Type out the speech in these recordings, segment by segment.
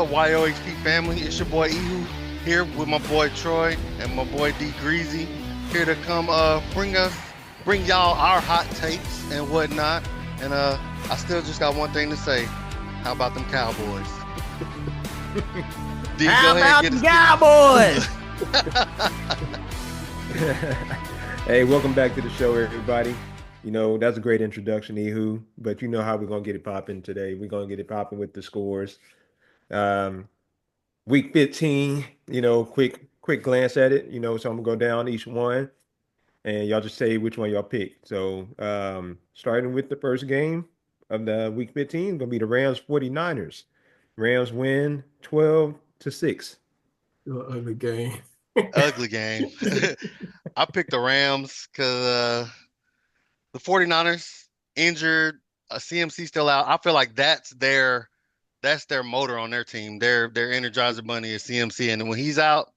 up, YOHP family? It's your boy Ehoo here with my boy Troy and my boy D Greasy here to come bring y'all our hot takes and whatnot. And I still just got one thing to say. How about them Cowboys? D, How about them Cowboys? Hey, welcome back to the show, everybody. You know, that's a great introduction, Ehoo, but you know how we're going to get it popping today. We're going to get it popping with the scores. Week 15, quick glance at it, so I'm going to go down each one, and y'all just say which one y'all pick. So starting with the first game of the week 15, going to be the Rams 49ers. Rams win 12-6. Ugly game. Ugly game. I picked the Rams because the 49ers injured, CMC still out. I feel like that's their motor on their team. Their Energizer Bunny is CMC, and when he's out,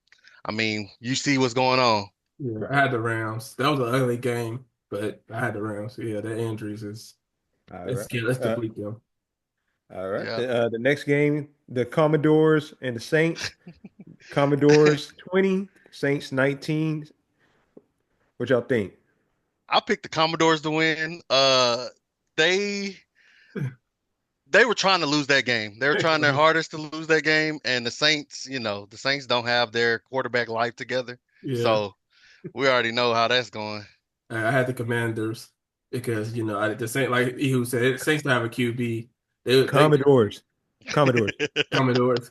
I mean, you see what's going on. Yeah, I had the Rams. That was an ugly game, but I had the Rams. Yeah, the injuries is let's deplete them. All right. Yeah. The next game, the Commodores and the Saints. Commodores 20, Saints 19. What y'all think? I picked the Commodores to win. They were trying to lose that game. They were trying their hardest to lose that game, and the Saints, the Saints don't have their quarterback life together. Yeah. So we already know how that's going. I had the Commanders because the Saints, like Ehoo said, Saints don't have a QB. Commodores. Commodores.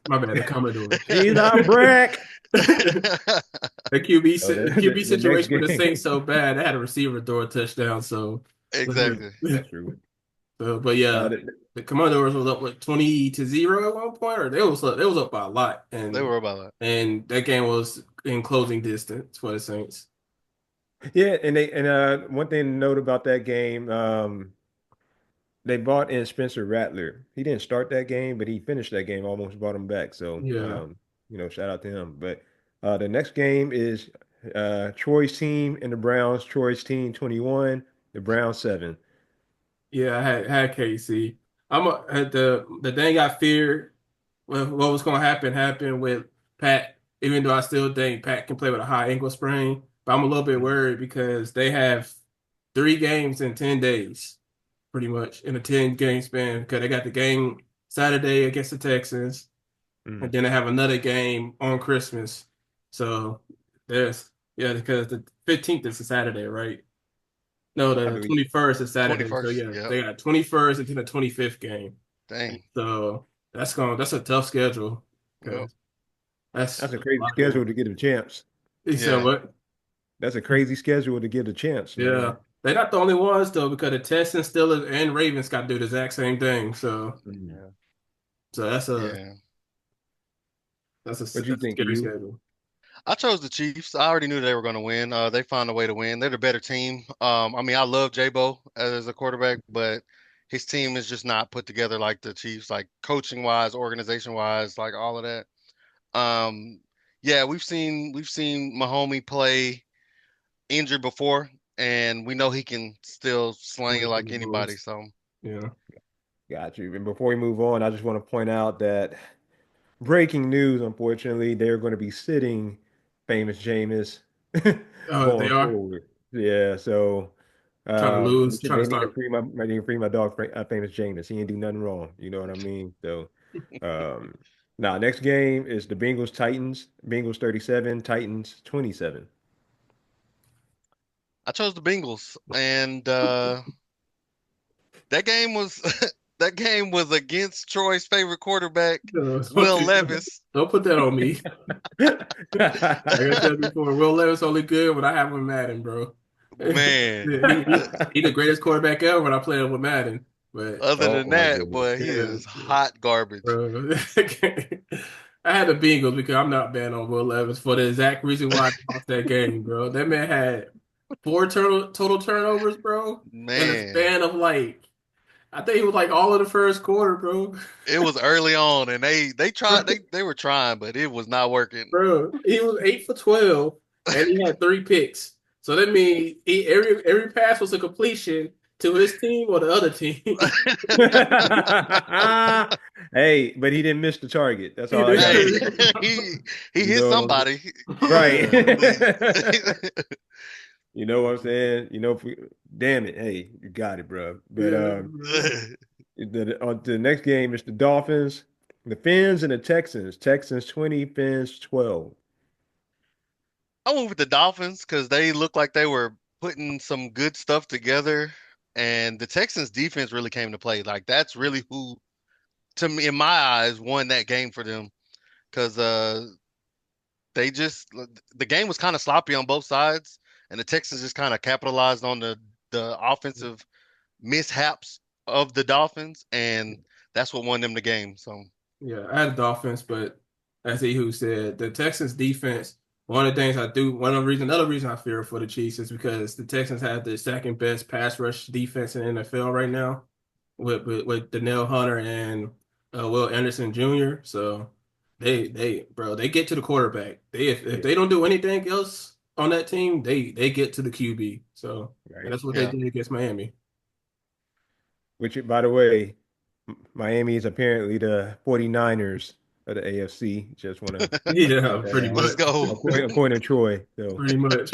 My bad, the Commodores. He's our Brack. The QB situation for the game. Saints so bad. They had a receiver throw a touchdown. So Exactly. That's true. So, but yeah, the Commodores was up with 20-0 at one point, or they was up by a lot, and They were about that. And that game was in closing distance for the Saints. Yeah, and one thing to note about that game, they brought in Spencer Rattler. He didn't start that game, but he finished that game, almost brought him back. So yeah, shout out to him. But the next game is Troy's team and the Browns. Troy's team 21, the Browns 7. Yeah, I had KC. The thing I feared with what was going to happen with Pat. Even though I still think Pat can play with a high ankle sprain, but I'm a little bit worried because they have 3 games in 10 days, pretty much in a 10-game span. Because they got the game Saturday against the Texans, and then they have another game on Christmas. So because the 15th is a Saturday, right? No, the 21st is Saturday. 21st, so yeah, yep. They got 21st and then the 25th game. Dang. So that's a tough schedule. Yep. That's a crazy schedule to get a chance. You said what? That's a crazy schedule to get a chance. Yeah. Man. They're not the only ones though, because the Texans, Steelers, and Ravens got to do the exact same thing. So so that's a What you think, scary schedule. I chose the Chiefs. I already knew they were going to win. They found a way to win. They're the better team. I mean, I love J-Bo as a quarterback, but his team is just not put together like the Chiefs, like coaching-wise, organization-wise, like all of that. Yeah, we've seen Mahomie play injured before, and we know he can still slang it like anybody. So yeah, got you. And before we move on, I just want to point out that breaking news, unfortunately, they're going to be sitting famous Jameis. Oh, they are. Forward. Yeah, so trying to need to free my dog, famous Jameis. He didn't do nothing wrong. You know what I mean? So, now next game is the Bengals Titans. Bengals 37, Titans 27. I chose the Bengals, and that game was that game was against Troy's favorite quarterback, Will Levis. Don't put that on me. Like I said before, Will Levis only good when I have him in Madden, bro. Man, he the greatest quarterback ever when I play him with Madden. But other than that, boy, he is hot garbage. Bro. I had the Bengals because I'm not banned on Will Levis for the exact reason why I lost that game, bro. That man had 4 total turnovers, bro. Man, in a span of I think it was all of the first quarter, bro. It was early on, and they tried. They were trying, but it was not working. Bro, he was 8 for 12, and he had 3 picks. So that means every pass was a completion To his team or the other team? Hey, but he didn't miss the target. That's He all I gotta Hey, say. he You hit know what I'm somebody. right. Yeah. You know what I'm saying? You know, if we, damn it. Hey, you got it, bro. But Yeah, bro. on to the next game is the Dolphins, the Fins, and the Texans. Texans 20, Fins 12. I went with the Dolphins because they looked like they were putting some good stuff together, and the Texans defense really came to play. Like that's really who, to me, in my eyes, won that game for them because they just the game was kind of sloppy on both sides, and the Texans just kind of capitalized on the offensive mishaps of the Dolphins, and that's what won them the game. So Yeah, I had the Dolphins, but as Ehoo said, the Texans defense, one of the things I do, another reason I fear for the Chiefs is because the Texans have the second best pass rush defense in the NFL right now with Danielle Hunter and Will Anderson Jr. So they get to the quarterback. If Yeah, they don't do anything else on that team, they get to the QB. So and right. that's what they yeah. did against Miami. Which, by the way, Miami is apparently the 49ers of the AFC. Just want to point Yeah, that pretty out. Let's much. go. According to Troy. So, Pretty much.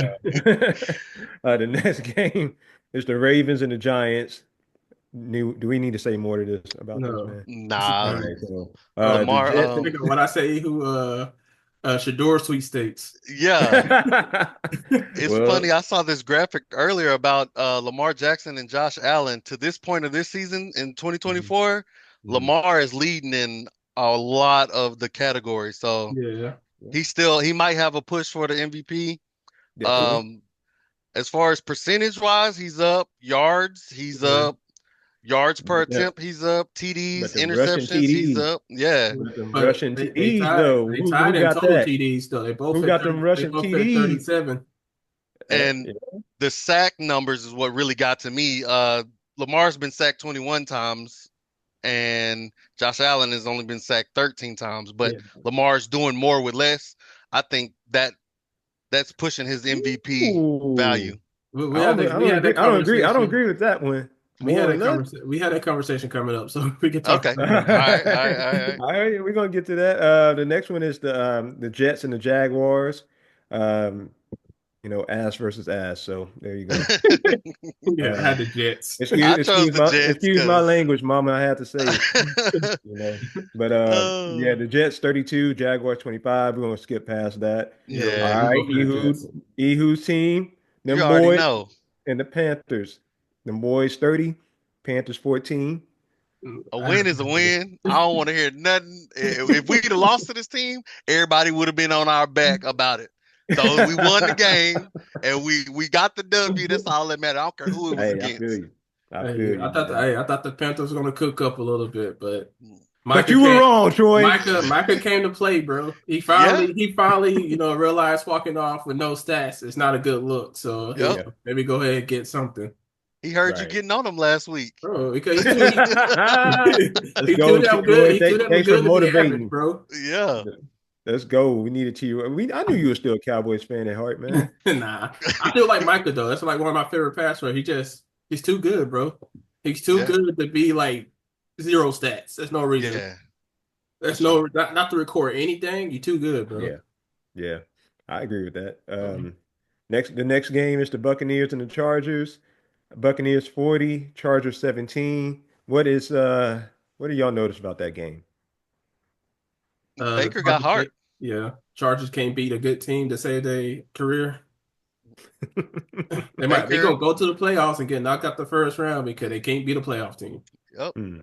the next game is the Ravens and the Giants. Do we need to say more to this about this, No, man? it's a All Nah, right. game. So, the Lamar. Jets. When I say who Shador sweepstakes. Yeah. It's Well, funny. I saw this graphic earlier about Lamar Jackson and Josh Allen. To this point of this season in mhm, 2024, mhm, Lamar is leading in a lot of the categories. So Yeah. yeah, he might have a push for the MVP. definitely. Um, as far as percentage wise, he's up. Yards, he's Yeah. up. Yards per Yeah, attempt, he's up. but TDs, the Russian interceptions, he's TDs, up. Yeah. but the But Russian they TDs, tied though, they who tied in got total that? TDs though. Who got them They Russian both had TDs? 37. And Yeah. the sack numbers is what really got to me. Lamar's been sacked 21 times and Josh Allen has only been sacked 13 times, but Yeah. Lamar's doing more with less. I think that's pushing his MVP Ooh, value. I don't agree. I don't agree with that one. More or less. We had that conversation coming up, so we can talk Okay. about All it. right. All right. All right. All right, we're gonna get to that. The next one is the Jets and the Jaguars. Um, ass versus ass. So there you go. Yeah, I Uh, had the Jets. I chose the Jets excuse my because language, Mama. I had to say it. You know, but yeah, oh the Jets 32, Jaguars 25. We're gonna skip past that. Yeah, All yeah, we right, both had Jets. Ehud's team, you them already boys know. and the Panthers. Them boys 30, Panthers 14. A I had win the is a Panthers. win. I don't want to hear nothing. If we'd have lost to this team, everybody would have been on our back about it. So we won the game and we got the W. That's all that matters. I don't care who it was Hey, I feel against. you. I feel you, man. I thought the Panthers were gonna cook up a little bit, but But Micah you were came wrong, Troy. Micah came to play, bro. Yeah. He finally, realized walking off with no stats is not a good look. So, Yep. Yeah, maybe go ahead and get something. He heard you right. getting on him last week. Bro, because Let's he's go, too damn good. Troy. He's too damn Thanks for good to be average, motivating. bro. Yeah. Let's go. We needed to. I knew you were still a Cowboys fan at heart, man. Nah. I feel like Micah though. That's like one of my favorite pass rush. He's too good, bro. He's too Yeah. good to be like zero stats. There's no reason. Yeah. For There's sure. no not to record anything. You're too good, bro. Yeah, yeah, I agree with that. Mhm. The next game is the Buccaneers and the Chargers. Buccaneers 40, Chargers 17. What do y'all notice about that game? The Baker got heart. yeah, Chargers can't beat a good team to save their career. They Baker. gonna go to the playoffs and get knocked out the first round because they can't beat a playoff team. Yep. Hmm.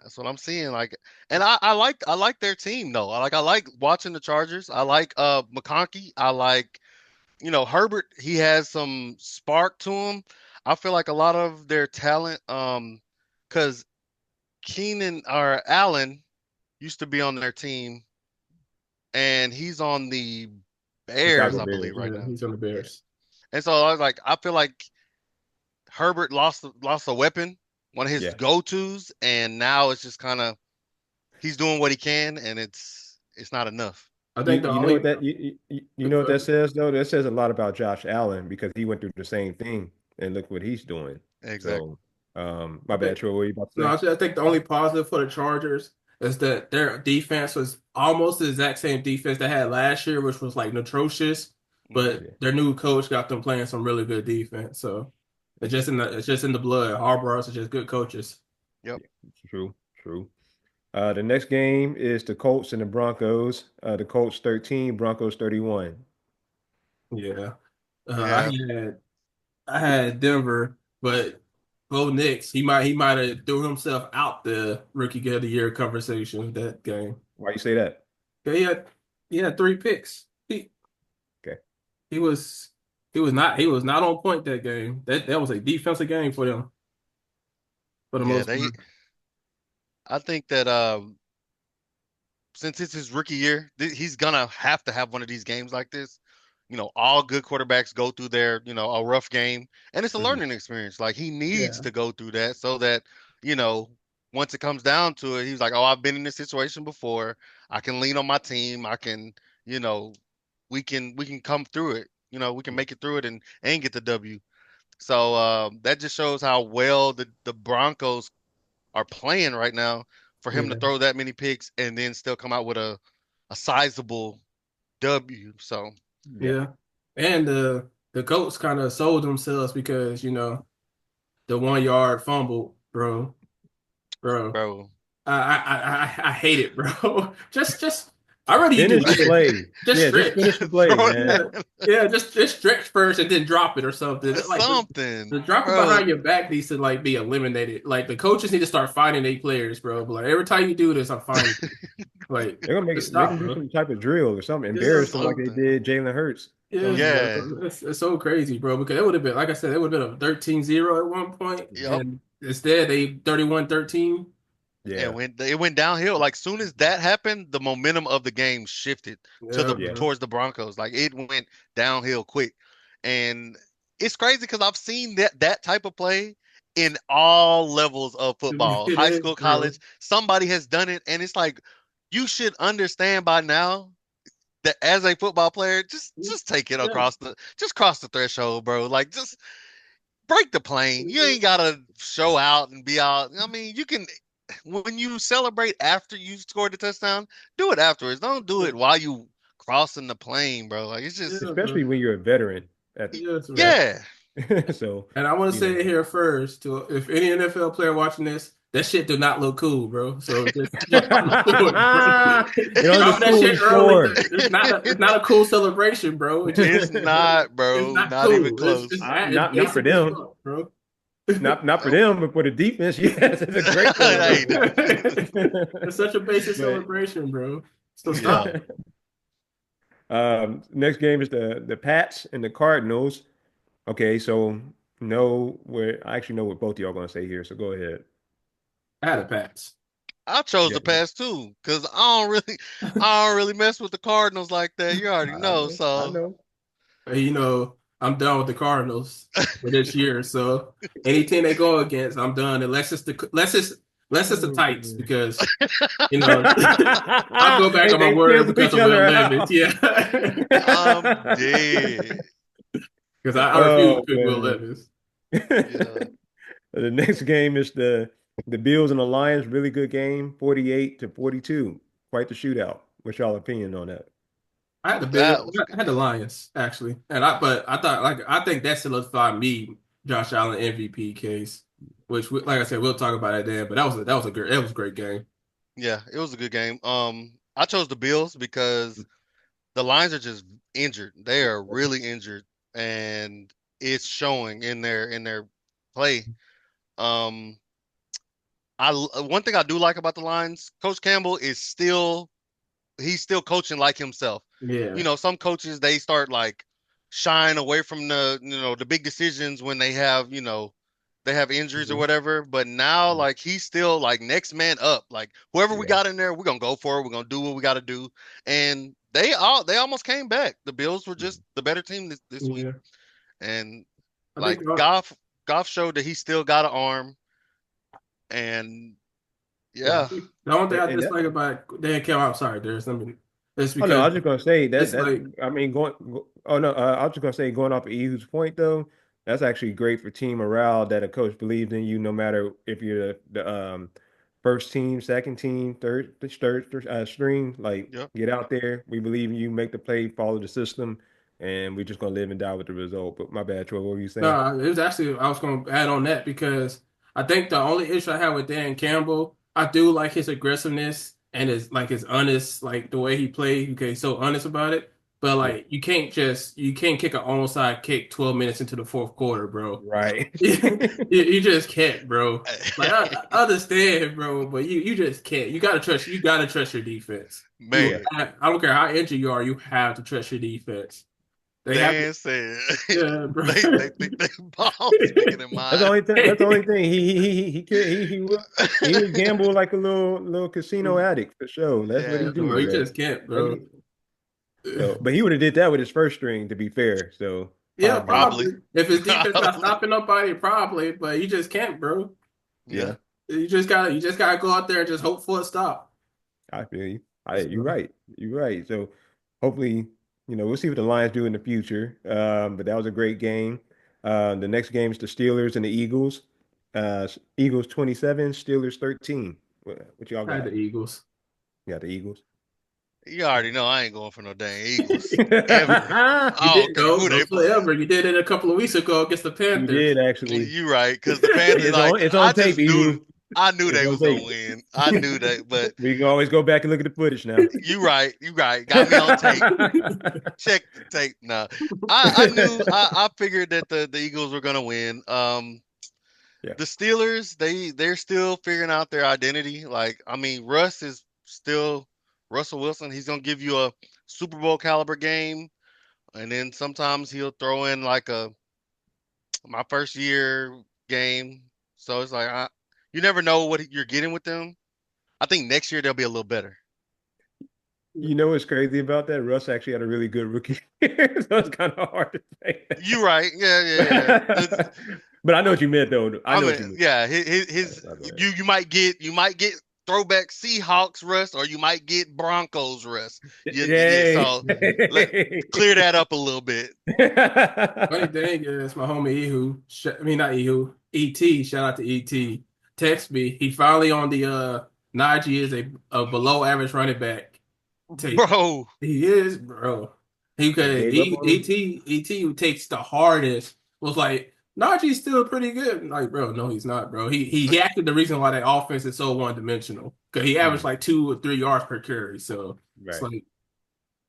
That's what I'm seeing. Like, and I like their team though. I like watching the Chargers. I like McConkey. I like Herbert. He has some spark to him. I feel like a lot of their talent, because Keenan or Allen used to be on their team, and he's on the Bears, Chicago I believe, Bears. right Yeah, now. he's on the Yeah. Bears. And so I feel like Herbert lost a weapon, one of his Yeah. go-tos, and now it's just kind of he's doing what he can, and it's not enough. I You think the you know what only that you know what that says though? That says a lot about Josh Allen because he went through the same thing and look what he's doing. Exactly. So My I bad, think Troy. What were you about no, to say? I think the only positive for the Chargers is that their defense was almost the exact same defense they had last year, which was like atrocious. Mhm. But Yeah, their new coach got them playing some really good defense. So it's just in the blood. Harbaugh's are just good coaches. Yep. yeah, true, true. The next game is the Colts and the Broncos. The Colts 13, Broncos 31. Yeah. Yeah. I had Denver, but Bo Nix, he might have threw himself out the rookie of the year conversation that game. Why you say that? He had he had 3 picks. Okay. He was he was not on point that game. That was a defensive game for them for the Yeah. most They. part. I think that since it's his rookie year, he's gonna have to have one of these games like this. All good quarterbacks go through a rough game, and it's a Mhm. learning experience. Like he needs Yeah. to go through that so that, you know, once it comes down to it, he's like, "Oh, I've been in this situation before. I can lean on my team. I can, you know, we can come through it. We can make it through it and get the W." So that just shows how well the Broncos are playing right now for him to Yeah. throw that many picks and then still come out with a sizable W. So, Yeah. Yeah. And the Colts kind of sold themselves because, the 1 yard fumble, bro. Bro. bro, I hate it, bro. Just I really you do Finish the this. play. Just Yeah, just stretch. finish the play, throw man. Yeah, it yeah, just stretch first and then drop it or something. Like the something, drop it bro. behind your back needs to like be eliminated. Like the coaches need to start finding their players, bro. But like every time you do this, I'm finding you. Like They're gonna just make stop, them do bro. some type of drill or something, Yeah, embarrass them like they Something. did Jalen Hurts. yeah, Something like Yeah. that. bro. It's so crazy, bro. Because it would have been, like I said, it would have been a 13-0 at one point, Yep. and instead they 31-13. Yeah, It went downhill. Like soon as that happened, the momentum of the game shifted to Yeah, the yeah. bro. towards the Broncos. Like it went downhill quick. And it's crazy because I've seen that type of play in all levels of football, It high is, school, bro. college. Somebody has done it, and it's like you should understand by now that as a football player, just take it Yeah. just cross the threshold, bro. Like just break the plane. You ain't gotta show out and be out. I mean, you can when you celebrate after you scored the touchdown, do it afterwards. Don't do it while you crossing the plane, bro. Like it's just Yeah, bro. Especially when you're a veteran at Yes, bro. that. yeah. So, And I want to you say know. it here first to if any NFL player watching this, that shit do not look cool, bro. So just don't do it, bro. It only Drop looks that cool shit in early. store. It's not a cool celebration, bro. It's not, It's bad, not not even cool. It's close. bad. It's Not for basic as them. fuck, bro. Not for Nope. them, but for the defense, yes, it's a great Hey, celebration. It's such a basic But celebration, bro. So yeah. stop. next game is the Pats and the Cardinals. Okay, so I actually know what both of y'all gonna say here. So go ahead. I had a pass. I chose Yeah, the pass too, because I don't really mess with the Cardinals like that. You already I know. know, I So know. I'm done with the Cardinals for this year. So any team they go against, I'm done. Unless it's the Titans, because I'll go back Hey, on my they word cancel because each of Will other Levis. out. Yeah, I'm dead. because I refuse to Oh pick Will man. Levis. Yeah. The next game is the Bills and the Lions. Really good game, 48-42. Quite the shootout. What's y'all opinion on that? I had the That Bills. was a I good had the game. Lions actually, but I thought I think that solidified me Josh Allen MVP case, which like I said we'll talk about it then. But that was a great game. Yeah, it was a good game. I chose the Bills because the Lions are just injured. They are really injured, and it's showing in their play. Um, one thing I do like about the Lions, Coach Campbell is he's still coaching like himself. Yeah. Some coaches they start like shying away from the big decisions when they have injuries or Mhm. whatever. But now like he's still like next man up. Like whoever we Yeah. got in there, we're gonna go for it. We're gonna do what we got to do. And they almost came back. The Bills were just the better team this week. Yeah. And I like think Goff showed that he still got an arm. And Yeah, I yeah, think the only thing I And that, dislike about Dan Campbell, I'm sorry, there's something. It's oh no, because I was just gonna say that it's that like I mean I was just gonna say going off of Ehu's point though, That's actually great for team morale that a coach believes in you, no matter if you're the first team, second team, third string. Like, Yep. get out there. We believe in you. Make the play. Follow the system, and we're just gonna live and die with the result. But my bad, Troy. What were you saying? No, it was actually I was going to add on that because I think the only issue I have with Dan Campbell, I do like his aggressiveness and his honest, like the way he played. Okay, he's so honest about it. But Yeah. like you can't kick an onside kick 12 minutes into the fourth quarter, bro. Right. You just can't, bro. Like I understand, bro, but you just can't. You gotta trust your defense. Yeah. Man, I don't care how injured you are, you have to trust your defense. They have to, Dan said yeah, bro. they think they ball speaking in That's the mind. only thing. That's the only thing. He would gamble like a little casino addict for sure. That's what he Yeah, do, bro, you bro. just can't, That's bro. what so, but he would have did that with his first string, to be fair. So Yeah, probably, Probably. probably. If his defense not Probably. stopping nobody, probably. But you just can't, bro. Yeah. yeah. You just gotta go out there and just hope for a stop. I feel you. You're So, right. You're right. So hopefully, we'll see what the Lions do in the future. But that was a great game. The next game is the Steelers and the Eagles. Eagles 27, Steelers 13. What y'all I had got? the Eagles. You got the Eagles. You already know I ain't going for no dang Eagles You ever. You I don't did care go, who no they playing. forever. You did it a couple of weeks ago against the Panthers. did actually. You right, because the Panthers, like It's I on tape, just knew, Ehoo. I knew It's they on was gonna tape. win. I knew that, but We can always go back and look at the footage now. you right, you right. Got me on tape. Check the tape. Nah, I knew. I figured that the Eagles were gonna win. Yeah. The Steelers, they're still figuring out their identity. Like, I mean, Russ is still Russell Wilson. He's gonna give you a Super Bowl caliber game, and then sometimes he'll throw in like a my first year game. So it's like you never know what you're getting with them. I think next year they'll be a little better. You know what's crazy about that? Russ actually had a really good rookie year, so it's kind of hard to say You right. Yeah, yeah, yeah. that. But I know what you meant, though. I I know mean, what you meant. yeah, his My bad. you might get throwback Seahawks Russ, or you might get Broncos Russ. Yeah, Yay. so let clear that up a little bit. Funny thing is, my homie Ehoo, I mean not Ehoo, ET, shout out to ET, text me. He finally on the Najee is a below average running back tape. Bro, He is, bro. He They could gave up on him. ET who takes the hardest was like Najee's still pretty good. Like, bro, no, he's not, bro. He acted the reason why that offense is so one dimensional because he averaged Mhm. like 2 or 3 yards per carry. So it's Right. like,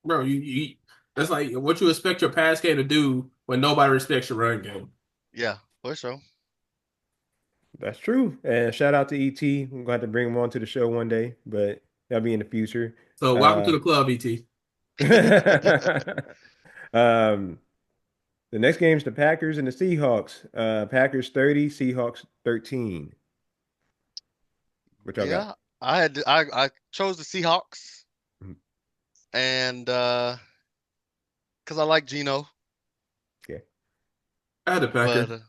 bro, you that's like what you expect your pass game to do when nobody respects your run game. yeah, for sure. That's true. And shout out to ET. I'm going to have to bring him on to the show one day, but that'll be in the future. So welcome to Uh, the club, ET. um, the next game is the Packers and the Seahawks. Packers 30, Seahawks 13. What y'all got? Yeah, I chose the Seahawks, Mhm. and because I like Geno, Okay. I had the but Packers.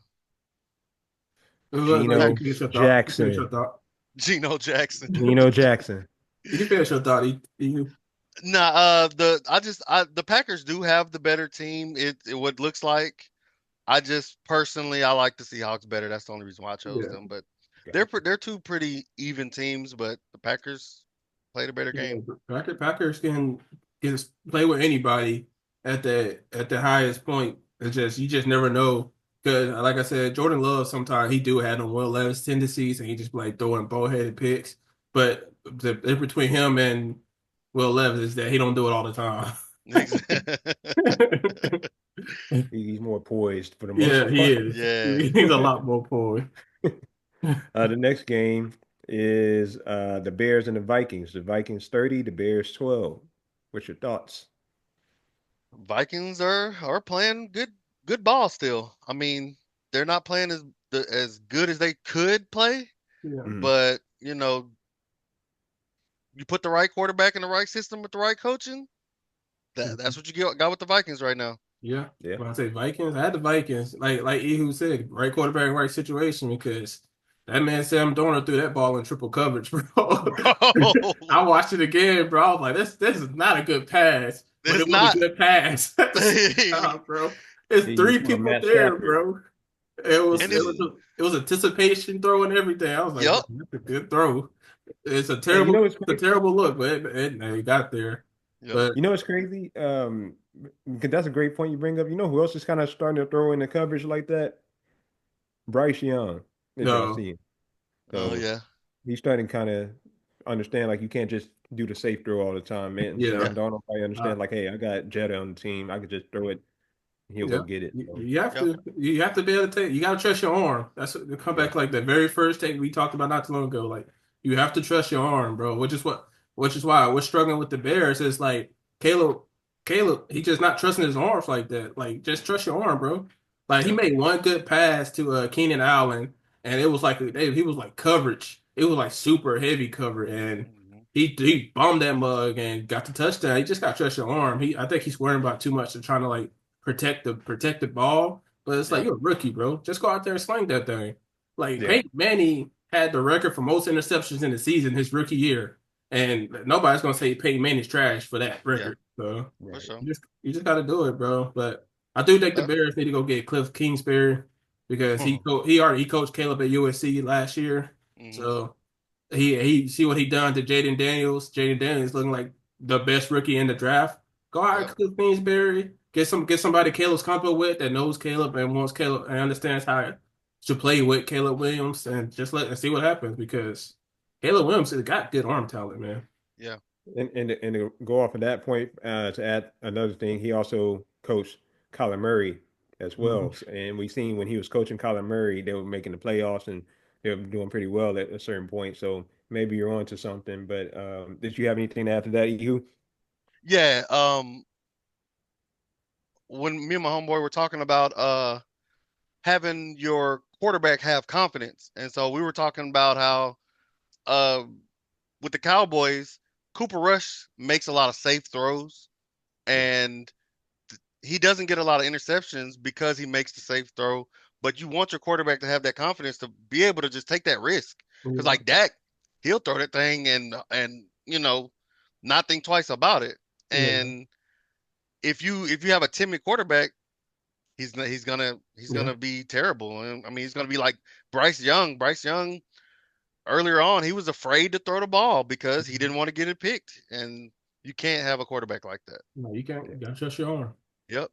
Geno Finish your thought. Finish your Jackson. thought. Geno Jackson. Geno Jackson. You can finish your thought. You. Nah, the Packers do have the better team. It what looks like. I just personally I like the Seahawks better. That's the only reason why I chose Yeah. them. But Gotcha. they're two pretty even teams. But the Packers played a better Yeah, game. Packers can just play with anybody at the highest point. It's just you just never know because, like I said, Jordan Love sometimes he do have them Will Levis tendencies and he just like throwing bullheaded picks. But the difference between him and Will Levis is that he don't do it all the time. He's more poised for the most Yeah, he part. is. Yeah. He's a lot more poised. The next game is the Bears and the Vikings. The Vikings 30, the Bears 12. What's your thoughts? Vikings are playing good ball still. I mean, they're not playing as good as they could play, Yeah. Mhm. but you put the right quarterback in the right system with the right coaching. That's what you got with the Vikings right now. Yeah. Yeah. When I say Vikings, I had the Vikings. Like Ehud said, right quarterback, right situation because that man Sam Dorner threw that ball in triple coverage, bro. Bro, I watched it again, bro. I was like, this is not a good pass, but it's it was a not. good pass at the same time, bro. It's He three used for people Matt there, Stafford. bro. It was And it it's was it was anticipation throw and everything. I was like, yep, that's a good throw. It's a And it's it's a crazy. terrible look, but it got there. yep. But It's crazy. Because that's a great point you bring up. You know who else is kind of starting to throw in the coverage like that? Bryce Young, if y'all no, see him. Oh So yeah, he's starting to kind of understand like you can't just do the safe throw all the time, man. yeah, yeah, Don't nobody uh, understand like, hey, I got Jetta on the team. I could just throw it. He'll yeah. go get it. So yep, You have to be able to take. You got to trust your arm. That's what, come yeah, back like the very first take we talked about not too long ago. Like you have to trust your arm, bro. Which is why we're struggling with the Bears. Is like Caleb, Caleb, he just not trusting his arms like that. Like just trust your arm, bro. Like he yep. made one good pass to Keenan Allen, and it was like he was like coverage. It was like super heavy cover, and Mhm. he bombed that mug and got the touchdown. He just got to trust your arm. I think he's worrying about too much and trying to like protect the ball. But it's like Yep, you're a rookie, bro. Just go out there and sling that thing. Like yeah. Peyton Manning had the record for most interceptions in the season his rookie year, and nobody's gonna say Peyton Manning's trash for that yeah, record. So for Right. sure. you just got to do it, bro. But I do think the Yep. Bears need to go get Cliff Kingsbury because he already coached Caleb at USC last year, Hmm. so he see what he done to Jaden Daniels. Jaden Daniels looking like the best rookie in the draft. Go out, Yep. Cliff Kingsbury. Get somebody Caleb's comfortable with that knows Caleb and wants Caleb and understands how to play with Caleb Williams and just let and see what happens because Caleb Williams has got good arm talent, man. Yeah. And to go off of that point, to add another thing, he also coached Kyler Murray as Mhm. well. And we seen when he was coaching Kyler Murray, they were making the playoffs and they were doing pretty well at a certain point. So maybe you're on to something. But did you have anything to add to that, Ehoo? Yeah. When me and my homeboy were talking about having your quarterback have confidence, and so we were talking about how uh with the Cowboys, Cooper Rush makes a lot of safe throws, and he doesn't get a lot of interceptions because he makes the safe throw. But you want your quarterback to have that confidence to be able to just take that risk. Because Yeah, like Dak, he'll throw that thing and not think twice about it. yeah, And if you have a timid quarterback, he's yeah. gonna be terrible. And I mean, he's gonna be like Bryce Young. Bryce Young earlier on, he was afraid to throw the ball because he didn't want to get it picked. And you can't have a quarterback like that. No, you can't. Yeah. You gotta trust your arm. Yep.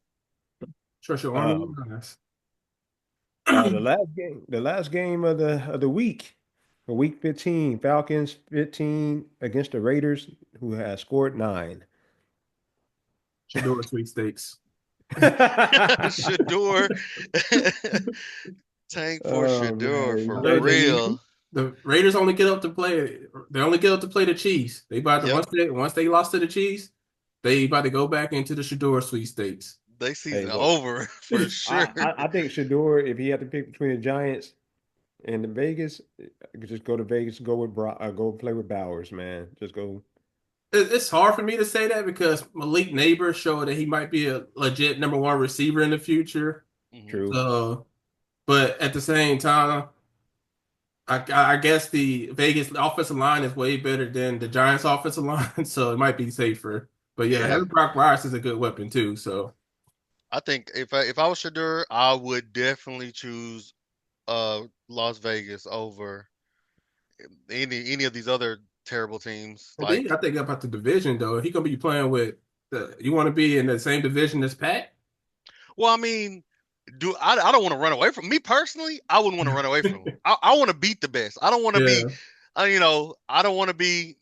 Trust your arm and Um, your eyes. the last game of the week, for week 15, Falcons 15 against the Raiders, who has scored 9. Shador sweepstakes. Shador. Tank for Oh Shador man, for I told you, real. the Raiders only get up to play. They only get up to play the Chiefs. They about to Yep. once they lost to the Chiefs, they about to go back into the Shador sweepstakes. They Hey, season look, over for sure. I think Shador, if he had to pick between the Giants and the Vegas, I could just go to Vegas, go with go play with Bowers, man. Just go. It's hard for me to say that because Malik Neighbor showed that he might be a legit number one receiver in the future. Hmm. True. So, but at the same time, I guess the Vegas offensive line is way better than the Giants offensive line, so it might be safer. But yeah, Yeah. having Brock Myers is a good weapon too. So I think if I was Shador, I would definitely choose Las Vegas over any of these other terrible teams. and then you Like, got to think about the division though. He gonna be playing with the. You want to be in the same division as Pat? well, I mean, I don't want to run away from me personally. I wouldn't want to run away from him. I want to beat the best. I don't want to be Yeah, I don't want to be,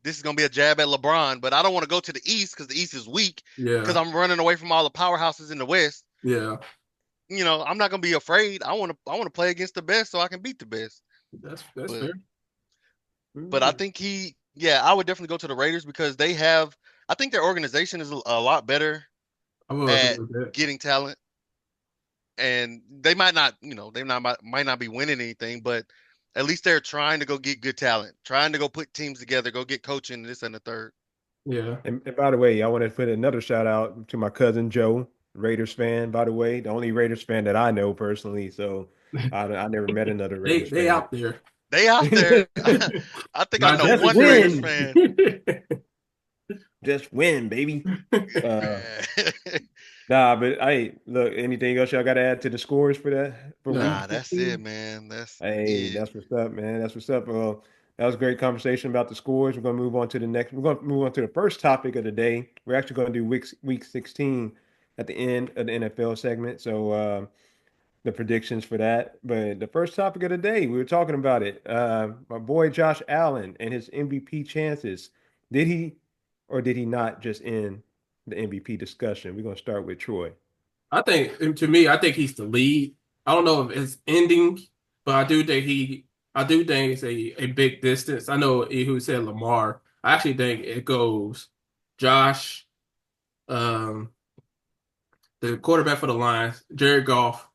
this is gonna be a jab at LeBron, but I don't want to go to the East because the East is weak because yeah, I'm running away from all the powerhouses in the West. yeah. I'm not gonna be afraid. I want to play against the best so I can beat the best. That's But fair. but I Mm, think yeah, I would definitely go to the Raiders because I think their organization is a lot better I will agree at with that. getting talent, and they might not, they not might not be winning anything, but at least they're trying to go get good talent, trying to go put teams together, go get coaching this and the third. Yeah. and by the way, I want to put another shout out to my cousin Joe, Raiders fan. By the way, the only Raiders fan that I know personally. So I never met another Raiders They fan. out there. They out there. I think I Not know Just just one Raiders win, fan. Raiders. just win, baby. Uh, Nah, but hey, look, anything else y'all got to add to the scores for that for No. week Nah, that's it, 15? man. That's Hey, it. that's what's up, man. That's what's up. That was a great conversation about the scores. We're gonna move on to the next. We're gonna move on to the first topic of the day. We're actually gonna do week 16 at the end of the NFL segment. So the predictions for that. But the first topic of the day, we were talking about it. My boy Josh Allen and his MVP chances. Did he or did he not just end the MVP discussion? We're gonna start with Troy. I think to me, I think he's the lead. I don't know if it's ending, but I do think it's a big distance. I know who said Lamar. I actually think it goes Josh, um, the quarterback for the Lions, Jared Goff,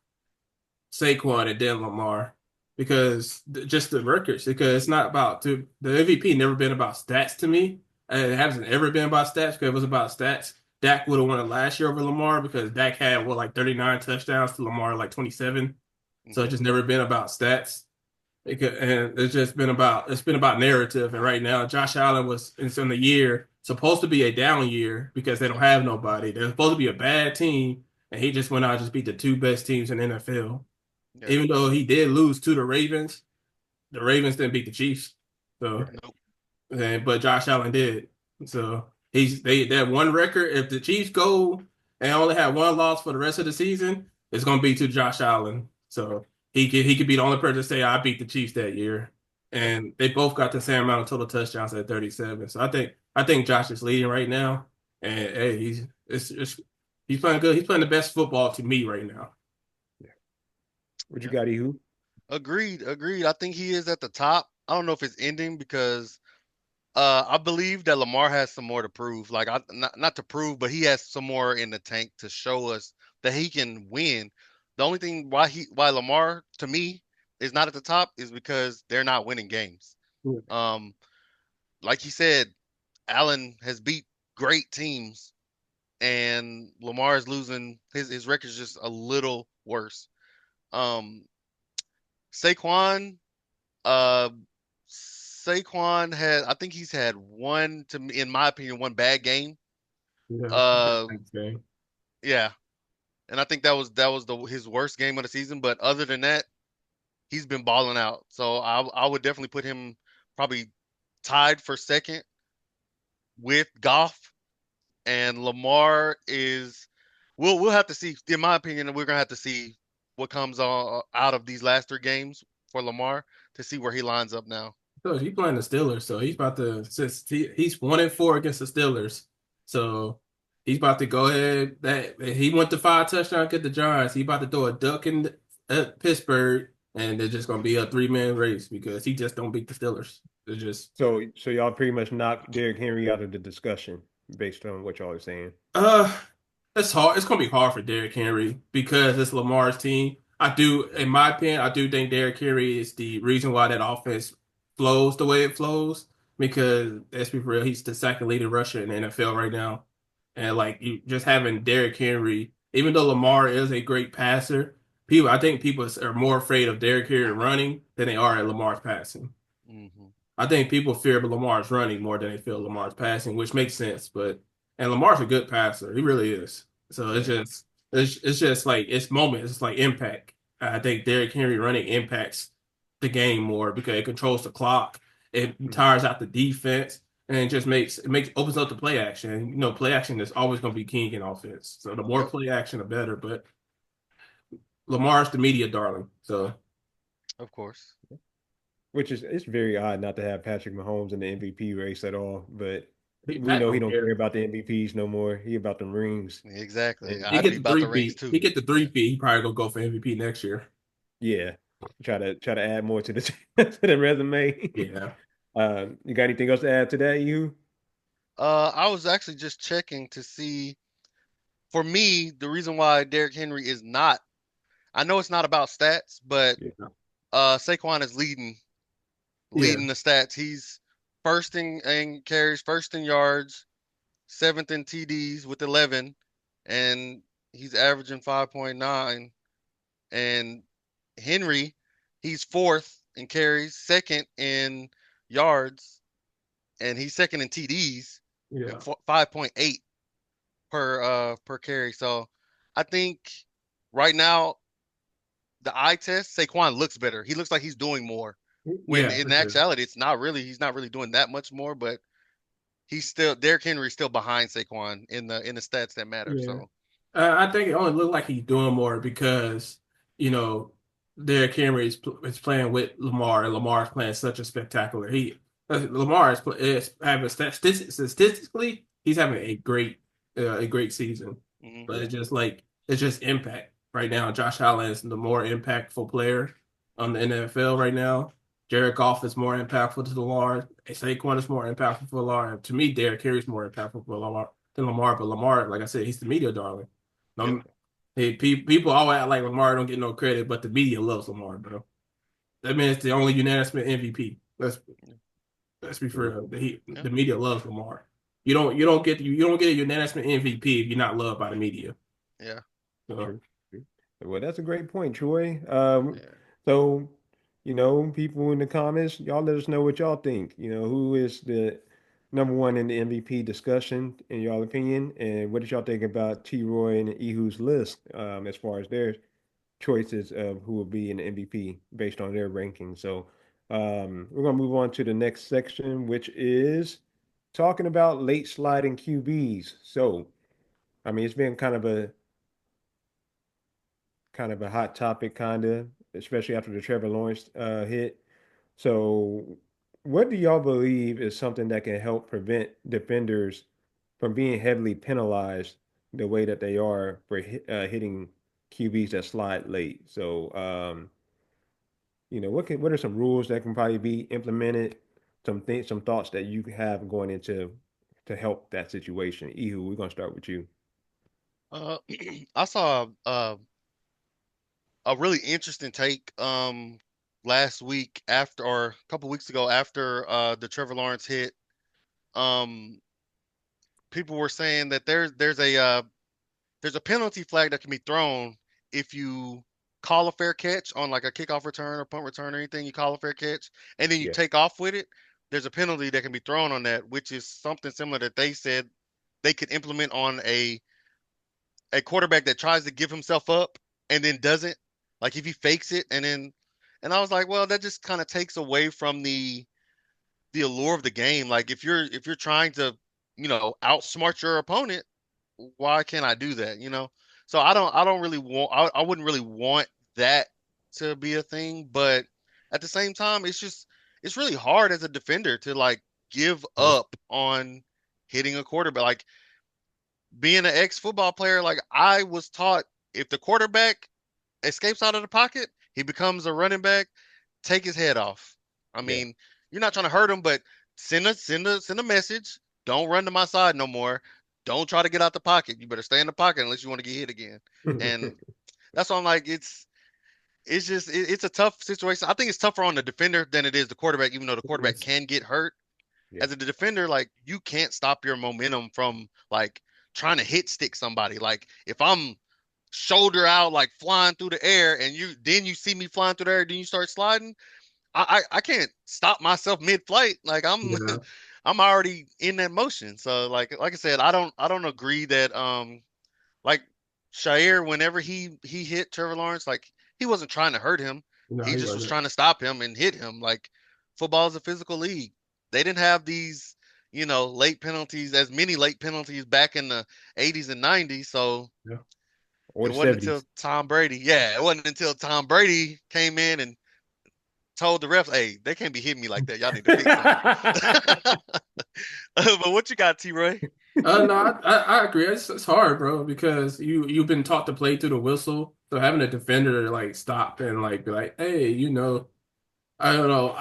Saquon, and then Lamar. Because just the records, because it's not about the MVP never been about stats to me. And it hasn't ever been about stats because if it was about stats, Dak would have won it last year over Lamar because Dak had what like 39 touchdowns to Lamar like 27. So it's Hmm. just never been about stats. And it's been about narrative. And right now, Josh Allen was in the year supposed to be a down year because they don't have nobody. They're supposed to be a bad team, and he just went out and just beat the two best teams in the NFL. Yeah. Even though he did lose to the Ravens didn't beat the Chiefs. So, Right. Nope. but Josh Allen did. So that one record. If the Chiefs go and only have one loss for the rest of the season, it's gonna be to Josh Allen. So he could be the only person to say I beat the Chiefs that year. Yep. And they both got the same amount of total touchdowns at 37. So I think Josh is leading right now. And hey, he's playing good. He's playing the best football to me right now. Yeah. What you Yep. got, Ehud? Agreed. Agreed. I think he is at the top. I don't know if it's ending because I believe that Lamar has some more to prove. Like not to prove, but he has some more in the tank to show us that he can win. The only thing why Lamar to me is not at the top is because they're not winning games. Yeah. Um, like you said, Allen has beat great teams, and Lamar is losing. His record is just a little worse. Um, Saquon, uh, Saquon had I think he's had one to me, in my opinion, one bad game. Yeah. Uh, Thanks, gang. yeah, and I think that was his worst game of the season. But other than that, he's been balling out. So I would definitely put him probably tied for second with Goff, and Lamar is. We'll have to see. In my opinion, we're gonna have to see what comes out of these last three games for Lamar to see where he lines up now. So he's playing the Steelers, so he's about to since he's 1-4 against the Steelers, so he's about to go ahead. That he went to 5 touchdowns get the Giants. He about to throw a duck in at Pittsburgh, and they're just gonna be a 3-man race because he just don't beat the Steelers. They're just So y'all pretty much knocked Derrick Henry out of the discussion based on what y'all are saying. Uh, it's hard. It's gonna be hard for Derrick Henry because it's Lamar's team. In my opinion, I do think Derrick Henry is the reason why that offense flows the way it flows. Because let's be real, he's the second leading rusher in the NFL right now, and like you just having Derrick Henry, even though Lamar is a great passer, I think people are more afraid of Derrick Henry running than they are at Lamar's passing. Hmm. I think people fear Lamar's running more than they feel Lamar's passing, which makes sense. And Lamar's a good passer. He really is. So Yeah. it's just like it's moments. It's like impact. I think Derrick Henry running impacts the game more because it controls the clock. It Mhm. tires out the defense and it just makes opens up the play action. You know, play action is always going to be king in offense. So the more Yep. play action, the better. But Lamar's the media darling. So Of course. Which is it's very odd not to have Patrick Mahomes in the MVP race at all, but we Pat know he don't don't care care. about the MVPs no more. He about the rings. Exactly. And He I'd get be the about the three rings P. too. He get the three P. He probably gonna go for MVP next year. yeah, try to add more to the to the resume. Yeah. You got anything else to add to that, you? I was actually just checking to see for me the reason why Derrick Henry is not. I know it's not about stats, but Yeah. Saquon is Yeah. leading the stats. He's first in carries, first in yards, seventh in TDs with 11, and he's averaging 5.9. And Henry, he's fourth in carries, second in yards, and he's second in TDs Yeah. at 5.8 per carry. So I think right now the eye test, Saquon looks better. He looks like he's doing more. When Yeah, in for sure. actuality, it's not really. He's not really doing that much more. But he's still Derrick Henry's still behind Saquon in the stats that matter. Yeah. So I think it only looked like he's doing more because, you know, Derrick Henry is playing with Lamar, and Lamar's playing such a spectacular. Lamar is having statistically, he's having a great season. mhm, But it's just impact right now. Josh Allen is the more impactful player on the NFL right now. Jared Goff is more impactful to Lamar. Saquon is more impactful for Lamar. To me, Derrick Henry is more impactful for Lamar than Lamar. But Lamar, like I said, he's the media darling. yep, People always act like Lamar don't get no credit, but the media loves Lamar, bro. That means the only unanimous MVP. Let's be Yeah. real. yeah, The media loves Lamar. You don't get a unanimous MVP if you're not loved by the media. yeah, So, True. True. Well, that's a great point, Troy. yeah. So, people in the comments, y'all let us know what y'all think. Who is the number one in the MVP discussion in y'all opinion, and what did y'all think about T. Roy and Ehoo's list as far as their choices of who will be in the MVP based on their ranking. So, we're gonna move on to the next section, which is talking about late sliding QBs. So, I mean, it's been kind of a hot topic, especially after the Trevor Lawrence hit. So, what do y'all believe is something that can help prevent defenders from being heavily penalized the way that they are for hitting QBs that slide late? So, what are some rules that can probably be implemented? Some thoughts that you have going into to help that situation. Ehud, we're gonna start with you. Uh, I saw a really interesting take last week after or a couple weeks ago after the Trevor Lawrence hit. Um, people were saying that there's a penalty flag that can be thrown if you call a fair catch on like a kickoff return or punt return or anything. You call a fair catch and then you Yeah. take off with it. There's a penalty that can be thrown on that, which is something similar that they said they could implement on a quarterback that tries to give himself up and then doesn't. Like if he fakes it and I was like, well, that just kind of takes away from the allure of the game. Like if you're trying to, outsmart your opponent, why can't I do that? So I don't really want I wouldn't really want that to be a thing, but at the same time, it's really hard as a defender to like give yeah, up on hitting a quarterback. Like being an ex-football player, like I was taught if the quarterback escapes out of the pocket, he becomes a running back, take his head off. I Yeah. mean, you're not trying to hurt him, but send a message. Don't run to my side no more. Don't try to get out the pocket. You better stay in the pocket unless you want to get hit again. And that's why I'm like, it's a tough situation. I think it's tougher on the defender than it is the quarterback, even though the quarterback yes. can get hurt. Yeah. As a defender, like you can't stop your momentum from like trying to hit stick somebody. Like if I'm shoulder out, like flying through the air, and you see me flying through the air, then you start sliding. I can't stop myself mid flight. Like I'm Yeah, I'm already in that motion. So like I said, I don't agree that like Shair, whenever he hit Trevor Lawrence, like he wasn't trying to hurt him. no, He he just was wasn't. trying to stop him and hit him. Like football is a physical league. They didn't have these, late penalties, as many late penalties back in the 80s and 90s. So Yeah, Or it the wasn't until 70s. Tom Brady. Yeah, it wasn't until Tom Brady came in and told the refs, "Hey, they can't be hitting me like that. Y'all need to fix something." But what you got, T. Roy? no, I agree. It's hard, bro, because you've been taught to play through the whistle. So having a defender like stop and like be like, hey, I don't know. I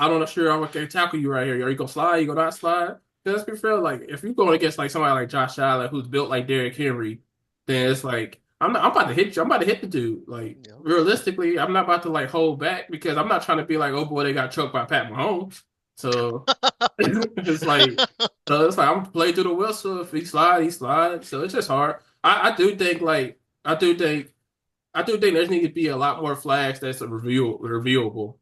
don't know. Sure, I'm gonna tackle you right here. Are you gonna slide? You gonna not slide? Let's be fair. Like if you're going against like somebody like Josh Allen who's built like Derrick Henry, then it's like I'm about to hit you. I'm about to hit the dude. Like Yeah. realistically, I'm not about to like hold back because I'm not trying to be like, oh boy, they got choked by Pat Mahomes. So it's like I'm play through the whistle. If he slide, he slide. So it's just hard. I do think like I do think there needs to be a lot more flags that's reviewable.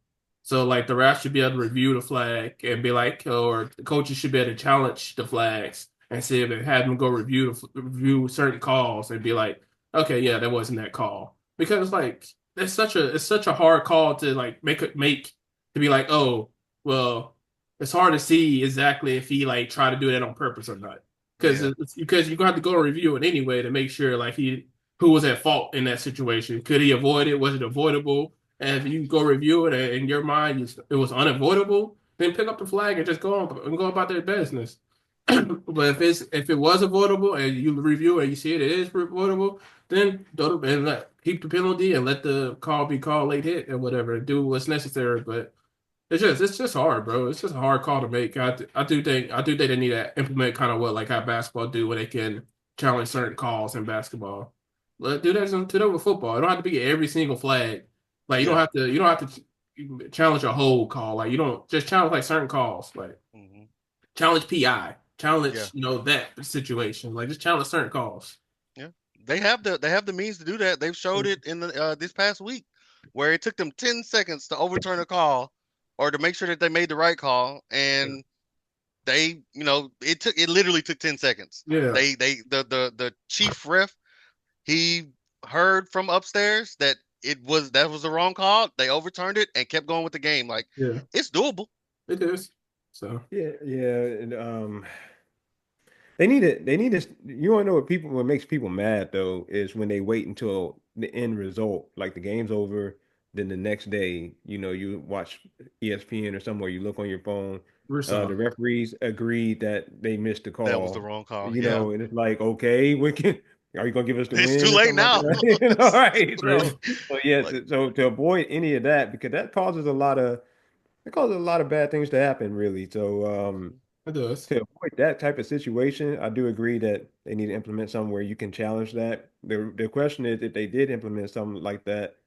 So like the refs should be able to review the flag and be like, or the coaches should be able to challenge the flags and see if they have them go review certain calls and be like, Okay, yeah, that wasn't that call because like it's such a hard call to like make to be like, oh, well, it's hard to see exactly if he like tried to do that on purpose or not Yeah. because you're gonna have to go and review it anyway to make sure like he who was at fault in that situation. Could he avoid it? Was it avoidable? And if you go review it and in your mind it was unavoidable, then pick up the flag and just go on and go about their business. But if it was avoidable and you review it and you see it is avoidable, then keep the penalty and let the call be called late hit or whatever. Do what's necessary. But it's just hard, bro. It's just a hard call to make. I do think they need to implement kind of what like how basketball do when they can challenge certain calls in basketball. Do that with football. It don't have to be every single flag. Like Yeah. you don't have to challenge a whole call. Like you don't just challenge like certain calls. Like Hmm. challenge PI, Yeah. challenge that situation. Like just challenge certain calls. Yeah. They have the means to do that. They've showed it in the this past week where it took them 10 seconds to overturn a call or to make sure that they made the right call, and it literally took 10 seconds. Yeah, The chief ref, he heard from upstairs that that was the wrong call. They overturned it and kept going with the game. Like, yeah, it's doable. it is. So Yeah, yeah, and they need to. You want to know what makes people mad though is when they wait until the end result, like the game's over, then the next day, you watch ESPN or somewhere, you look on your phone, we're so the referees agreed that they missed the That was the call, wrong call. Yeah. and it's like, okay, are you gonna give us the It's too win or late something like now. that? Right? real. So yes, Like, so to avoid any of that because that causes a lot of bad things to happen, really. So It does. to avoid that type of situation, I do agree that they need to implement something where you can challenge that. The question is, if they did implement something like that,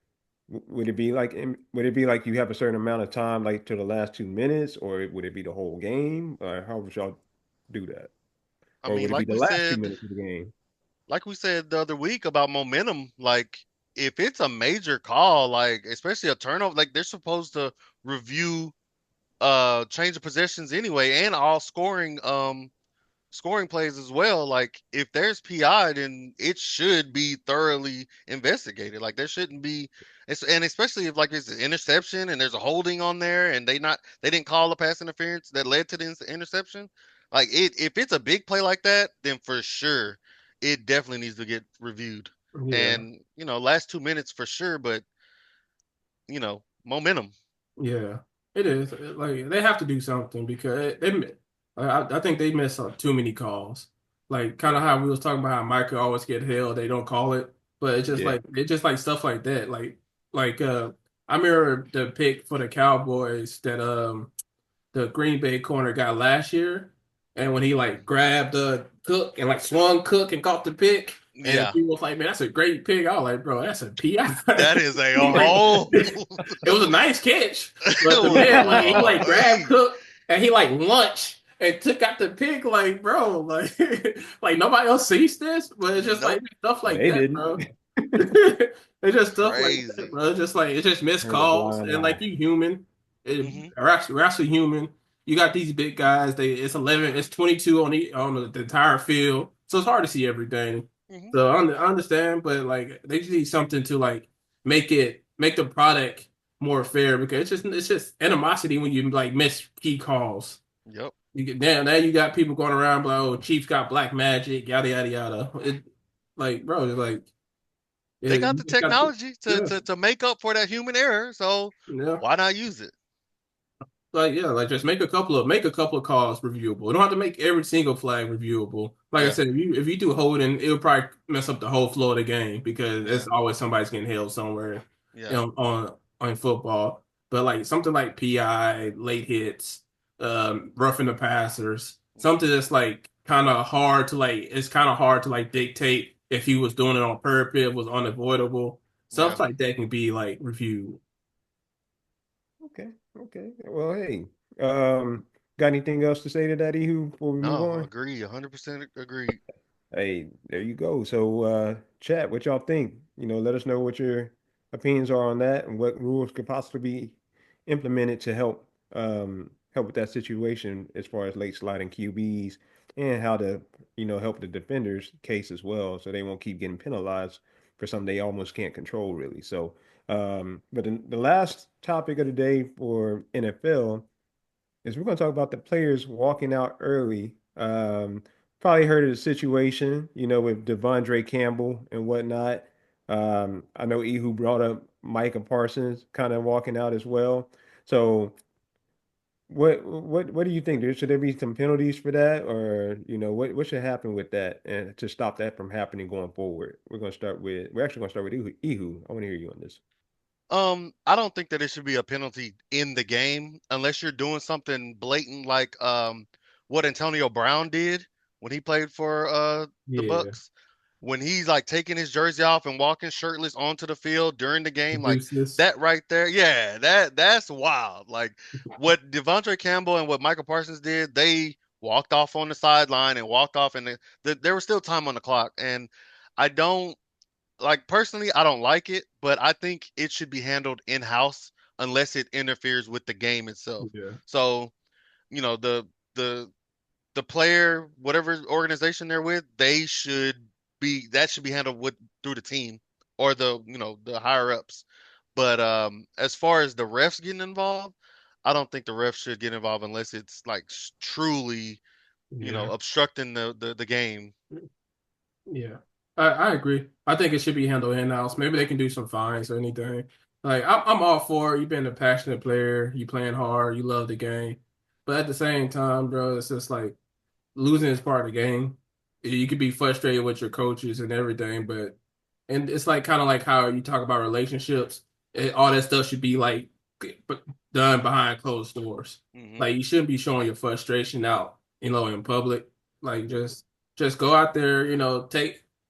would it be like you have a certain amount of time, like to the last 2 minutes, or would it be the whole game, or how would y'all do that, I or mean, would it be the last 2 minutes of the game? like we said the other week about momentum, like if it's a major call, like especially a turnover, like they're supposed to review change of possessions anyway and all scoring plays as well. Like if there's PI, then it should be thoroughly investigated. Like there shouldn't be, and especially if like it's an interception and there's a holding on there and they didn't call a pass interference that led to the interception. Like if it's a big play like that, then for sure it definitely needs to get reviewed. Yeah, And last 2 minutes for sure, but momentum. yeah. It is. Like they have to do something because I think they miss too many calls. Like kind Yeah, of how we was talking about how Michael always get held, they don't call it. But Yeah. it's just like stuff like that. Like I remember the pick for the Cowboys that the Green Bay corner got last year, and when he like grabbed the Cook and like swung Cook and caught the pick, and yeah, people was like, "Man, that's a great pick." I was like, "Bro, that's a PI." that is a Like, whole. it was a nice catch, It but the was man like he like a grabbed Cook and he like launched and took out the pick. Like, bro, like like nobody else sees this, but it's just like nope. stuff like They that, didn't. bro. It's just stuff like that, Crazy. bro. It's just missed Turned a calls, blind and eye. like you human, Hmm. we're actually human. You got these big guys. It's 11, it's 22 on the entire field, so it's hard to see everything. Hmm. So I understand, but like they just need something to like make the product more fair because it's just animosity when you like miss key calls. Yep. You get now you got people going around like, oh, Chiefs got black magic, yada yada yada. Like, bro, it's like yeah, They got you the just got to, technology to, yeah, to to make up for that human error, so yeah. why not use it? Like yeah, like just make a couple of calls reviewable. You don't have to make every single flag reviewable. Like I Yeah. said, if you do holding, it'll probably mess up the whole flow of the game because Yeah. there's always somebody's getting held somewhere Yeah. on football. But like something like PI, late hits, roughing the passers, something that's like kind of hard to like dictate if he was doing it on purpose, it was unavoidable. Yeah. Stuff like that can be like reviewed. Okay. Okay. Well, hey, um, got anything else to say to that, Ehud, before we move No, on? agree. 100% agreed. Hey, there you go. So, chat, what y'all think? Let us know what your opinions are on that and what rules could possibly be implemented to help with that situation as far as late sliding QBs and how to, help the defenders case as well, so they won't keep getting penalized for something they almost can't control really. So, but the last topic of the day for NFL is we're going to talk about the players walking out early. Probably heard of the situation, with Devondre Campbell and whatnot. I know Ehoo brought up Micah Parsons kind of walking out as well. So what do you think? Should there be some penalties for that, or what should happen with that, and to stop that from happening going forward? We're actually going to start with Ehoo. I want to hear you on this. I don't think that it should be a penalty in the game unless you're doing something blatant like what Antonio Brown did when he played for the Yeah, Bucks. When he's like taking his jersey off and walking shirtless onto the field during the the game, like deuces. that right there, yeah, that's wild. Like what Devondre Campbell and what Michael Parsons did, they walked off on the sideline and walked off, and there was still time on the clock. And I don't like personally, I don't like it, but I think it should be handled in house unless it interferes with the game itself. Yeah, So, you know, the the player, whatever organization they're with, they should be that should be handled with through the team or the higher ups. But as far as the refs getting involved, I don't think the refs should get involved unless it's like truly, yeah, obstructing the game. yeah. I agree. I think it should be handled in-house. Maybe they can do some fines or anything. Like I'm all for it. You've been a passionate player. You playing hard. You love the game. But at the same time, bro, it's just like losing is part of the game. You could be frustrated with your coaches and everything, but and it's like kind of like how you talk about relationships. All that stuff should be like done behind closed doors. Hmm. Like you shouldn't be showing your frustration out, in public. Like just go out there,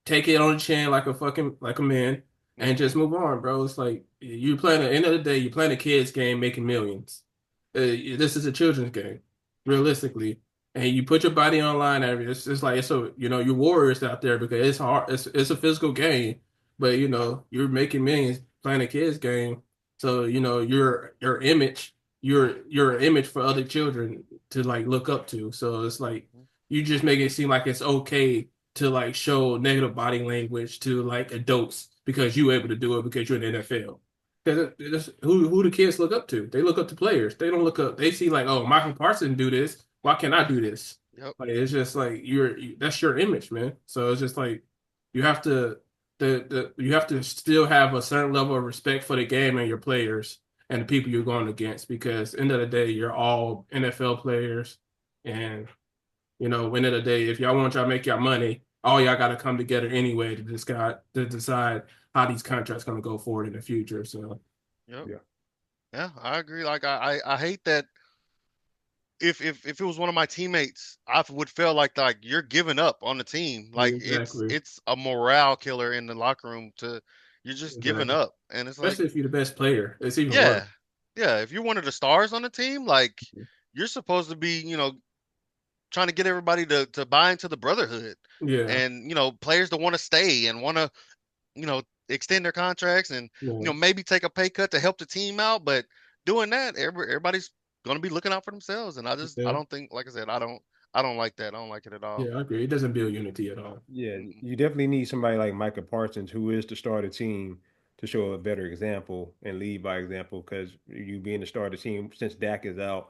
take it on the chin like a man, and Hmm. just move on, bro. It's like you playing. At the end of the day, you playing a kids game, making millions. This is a children's game, realistically, and you put your body online. It's like you're warriors out there because it's hard. It's a physical game, but you're making millions playing a kids game. So your image, your image for other children to like look up to. So it's like you just make it seem like it's okay to like show negative body language to like adults because you able to do it because you're in the NFL. Who the kids look up to? They look up to players. They don't look up. They see like, oh, Michael Parsons do this. Why can't I do this? Yep. Like it's just like that's your image, man. So it's just like you have to you have to still have a certain level of respect for the game and your players and the people you're going against because end of the day you're all NFL players and end of the day if y'all want y'all to make y'all money, all y'all got to come together anyway to decide how these contracts going to go forward in the future. So Yep. Yeah. Yeah, I agree. Like I hate that if it was one of my teammates, I would feel like you're giving up on the team. yeah, Like it's exactly, it's a morale killer in the locker room to you're just giving exactly. up. And it's like, Especially if you're the best player, it's even worse. yeah. Yeah, if you're one of the stars on the team, like you're supposed to be, trying to get everybody to buy into the brotherhood Yeah, and, players to want to stay and want to, extend their contracts and, yeah, maybe take a pay cut to help the team out. But doing that, everybody's going to be looking out for themselves. And I yeah, don't think, like I said, I don't like that. I don't like it at all. yeah. I agree. It doesn't build unity at all. Yeah, Mm-mm. you definitely need somebody like Micah Parsons, who is the starter team, to show a better example and lead by example. Because you being the starter team, since Dak is out,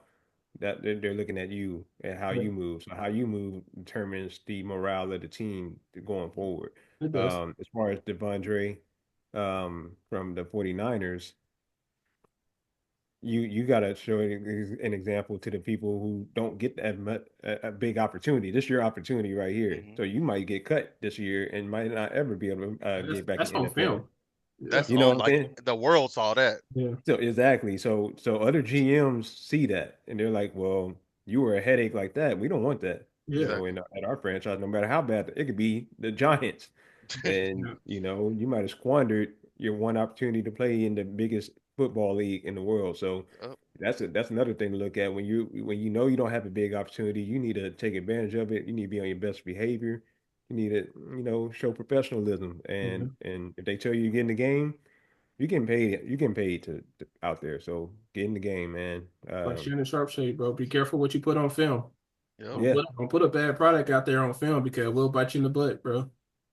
that they're looking at you and how Yeah, you move. So how you move determines the morale of the team going forward. it does. As far as Devondre, from the 49ers, you got to show an example to the people who don't get that much, a big opportunity. This is your opportunity right here. Hmm. So you might get cut this year and might not ever be able to That's get back in that's the on NFL. film. Yeah, That's You know on what I'm like saying? the world saw that. yeah, So exactly. So other GMs see that and they're like, well, you were a headache like that. We don't want that. yeah, In Exactly. at our franchise, no matter how bad it could be, the Giants, and yeah. you might have squandered your one opportunity to play in the biggest football league in the world. So Yep. that's another thing to look at when you know you don't have a big opportunity. You need to take advantage of it. You need to be on your best behavior. You need to show professionalism. Yeah. And if they tell you get in the game, you're getting paid. You're getting paid to out there. So get in the game, man. Like Shannon Sharp said, bro, be careful what you put on film. Yep. Yeah, Don't put a bad product out there on film because we'll bite you in the butt, bro.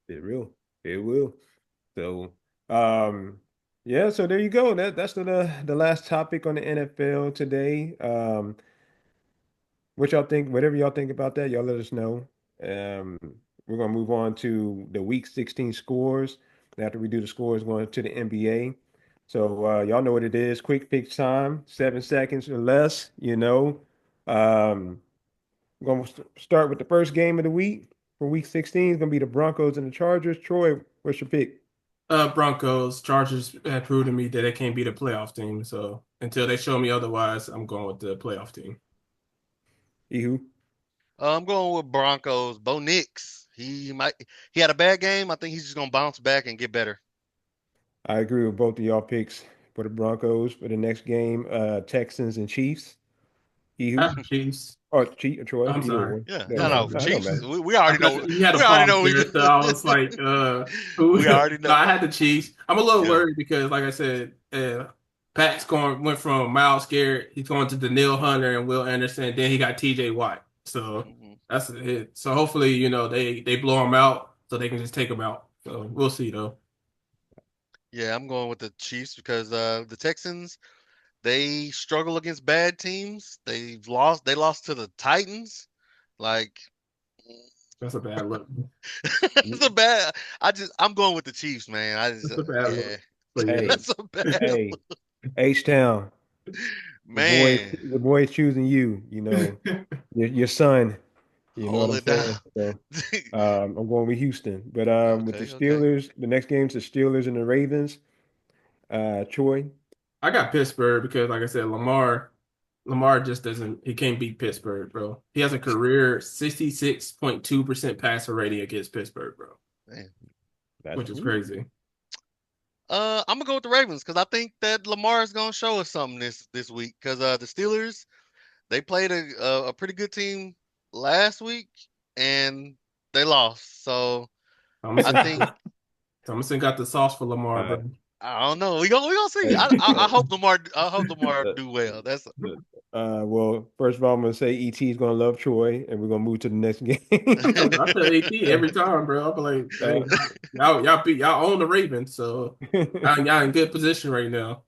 it will. It will. So, yeah, so there you go. That's the last topic on the NFL today. What y'all think, whatever y'all think about that, y'all let us know. Um, we're gonna move on to the week 16 scores. After we do the scores, going to the NBA. So y'all know what it is. Quick fix time, 7 seconds or less, you know. We're gonna start with the first game of the week for week 16. It's gonna be the Broncos and the Chargers. Troy, what's your pick? Broncos, Chargers have proved to me that they can't beat a playoff team. So until they show me otherwise, I'm going with the playoff team. Ehoo. I'm going with Broncos. Bo Nix. He had a bad game. I think he's just gonna bounce back and get better. I agree with both of y'all picks for the Broncos for the next game. Texans and Chiefs. Ehoo. Chiefs. Or Chief or Troy, I'm either sorry. one. Yeah, Doesn't no, matter. no, It don't Chiefs. matter. We already know. You had a We already pause know. there, so I was like, who? We already No, know. I had the Chiefs. I'm a little Yeah. worried because, like I said, Pat's went from Miles Garrett, he's going to Daniil Hunter and Will Anderson, then he got TJ Watt. So Mhm. that's it. So hopefully, they blow him out so they can just take him out. So we'll see though. Yeah, I'm going with the Chiefs because the Texans, they struggle against bad teams. They lost to the Titans. Like That's a bad look. it's a bad. I'm going with the Chiefs, man. That's a bad Yeah. look. But yeah. Hey, That's a bad hey, H-Town. man. The boy's choosing you, your son. You know what Hold I'm it down. saying? So I'm going with Houston. But with the Okay, okay. Steelers, the next game's the Steelers and the Ravens. Troy. I got Pittsburgh because, like I said, Lamar just doesn't. He can't beat Pittsburgh, bro. He has a career 66.2% passer rating against Pittsburgh, bro, Man. That's which is ooh, crazy. I'm gonna go with the Ravens because I think that Lamar is gonna show us something this week. Because the Steelers, they played a pretty good team last week and they lost. So I Thomason, think Thomason got the sauce for Lamar, uh, bro. I don't know. We gonna see. hey, I hope Lamar uh, do well. That's the- well, first of all, I'm gonna say ET is gonna love Troy, and we're gonna move to the next game. I tell AT every time, bro. I'll be like, Uh, hey, y'all own the Ravens, so y'all in good position right now.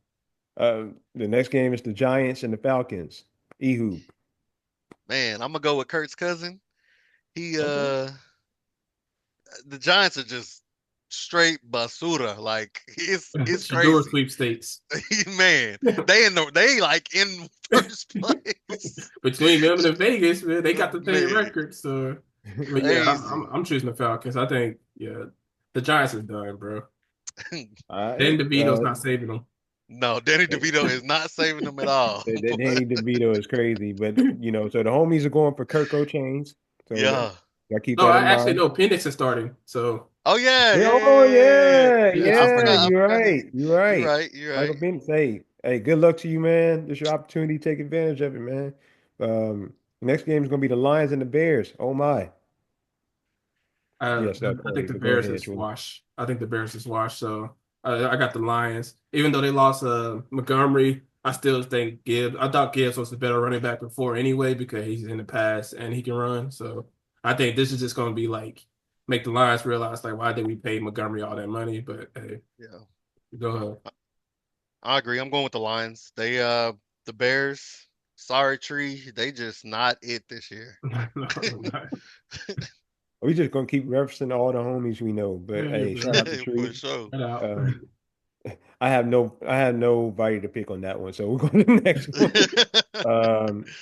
the next game is the Giants and the Falcons. Ehoo. man. I'm gonna go with Kurt's cousin. He Okay. the Giants are just straight basura. Like it's Shador crazy. sweepstakes. Man, they like in first place. Between them and Vegas, man, they got the same Man, record. So, but yeah, crazy. I'm choosing the Falcons. I think the Giants is done, bro. All Dan right. DeVito's not saving them. No, Danny Hey, DeVito is not saving them at all. Danny DeVito is crazy, but so the homies are going for Kirk Chains. So Yeah. y'all keep No, that I in actually mind. know Penix is starting. So Oh yeah, Yeah, yeah, oh yeah, yeah, yeah, Penix is I yeah. forgot. I starting. You're forgot his. right. You're You're right. right. You're Michael right. Penix. Hey, good luck to you, man. This is your opportunity. Take advantage of it, man. Next game is gonna be the Lions and the Bears. Oh my. Yes, I think Troy, the but go Bears ahead, is Troy. wash. I think the Bears is wash. So I got the Lions. Even though they lost Montgomery, I still think Gibbs. I thought Gibbs was the better running back before anyway because he's in the pass and he can run. So I think this is just going to be like make the Lions realize like why did we pay Montgomery all that money? But hey, Yeah, go ahead. I agree. I'm going with the Lions. The Bears. Sorry, tree. They just not it this year. No, no. We just gonna keep referencing all the homies we know. But Yeah, hey, bro. shout out to For Tree. sure. Get out. Um, I had nobody to pick on that one, so we're going to the next one.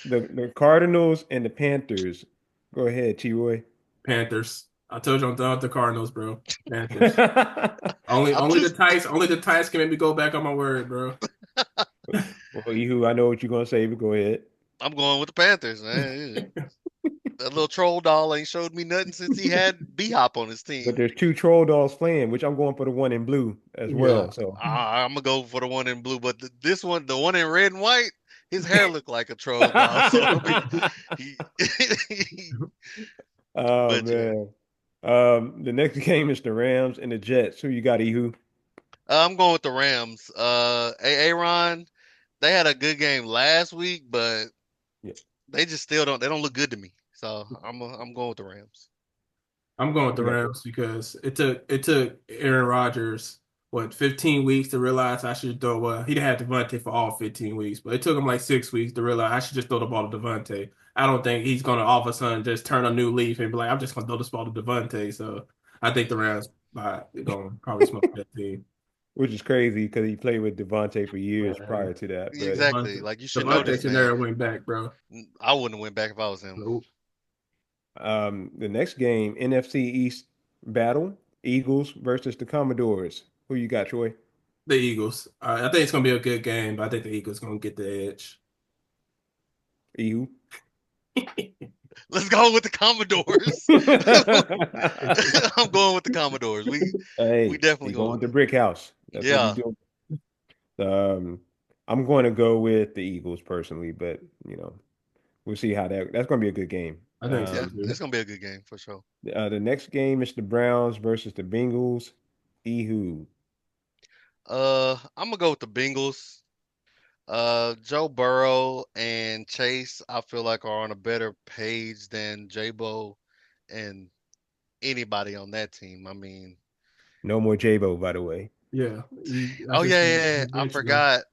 The Cardinals and the Panthers. Go ahead, T. Roy. Panthers. I told you I'm done with the Cardinals, bro. Panthers. I'm just. Only the Tice can make me go back on my word, bro. Well, Ehud, I know what you're gonna say, but go ahead. I'm going with the Panthers, man. That little troll doll ain't showed me nothing since he had B Hop on his But team. there's two troll dolls playing, which I'm going for the one in blue as Yeah. well. So I'm gonna go for the one in blue, but this one, the one in red and white, his hair looked like a troll doll. So I mean, he. oh But yeah, man. The next game is the Rams and the Jets. Who you got, Ehud? I'm going with the Rams. Aaron, they had a good game last week, but Yeah. they just still don't. They don't look good to me. So I'm going with the Rams. I'm going with the You got Rams because it took Aaron Rodgers what 15 weeks to realize I should throw. Well, he didn't have Devontae for all 15 weeks, but it took him like 6 weeks to realize I should just throw the ball to Devontae. I don't think he's going to all of a sudden just turn a new leaf and be like, I'm just going to throw this ball to Devontae. So I think the Rams going to probably smoke that team. which is crazy because he played with Devontae for years Man, prior to that. But Exactly. Devontae, Like you should know Devontae this should man. never went back, bro. I wouldn't have went back if I was him. Nope. the next game, NFC East battle, Eagles versus the Commodores. Who you got, Troy? The Eagles. I think it's going to be a good game, but I think the Eagles going to get the edge. Ehoo. Let's go with the Commodores. I'm going with the Commodores. We Hey, definitely you going going with with the them. brick house. That's what you Yeah. do. I'm going to go with the Eagles personally, but we'll see how that's going to be a good game. I think so Yeah. too. It's gonna be a good game for sure. The next game is the Browns versus the Bengals. Ehoo. I'm gonna go with the Bengals. Joe Burrow and Chase, I feel like are on a better page than Jabo and anybody on that team. I mean, No more Jabo, by the way. Yeah, oh that's yeah, just yeah, yeah. I eventually. forgot.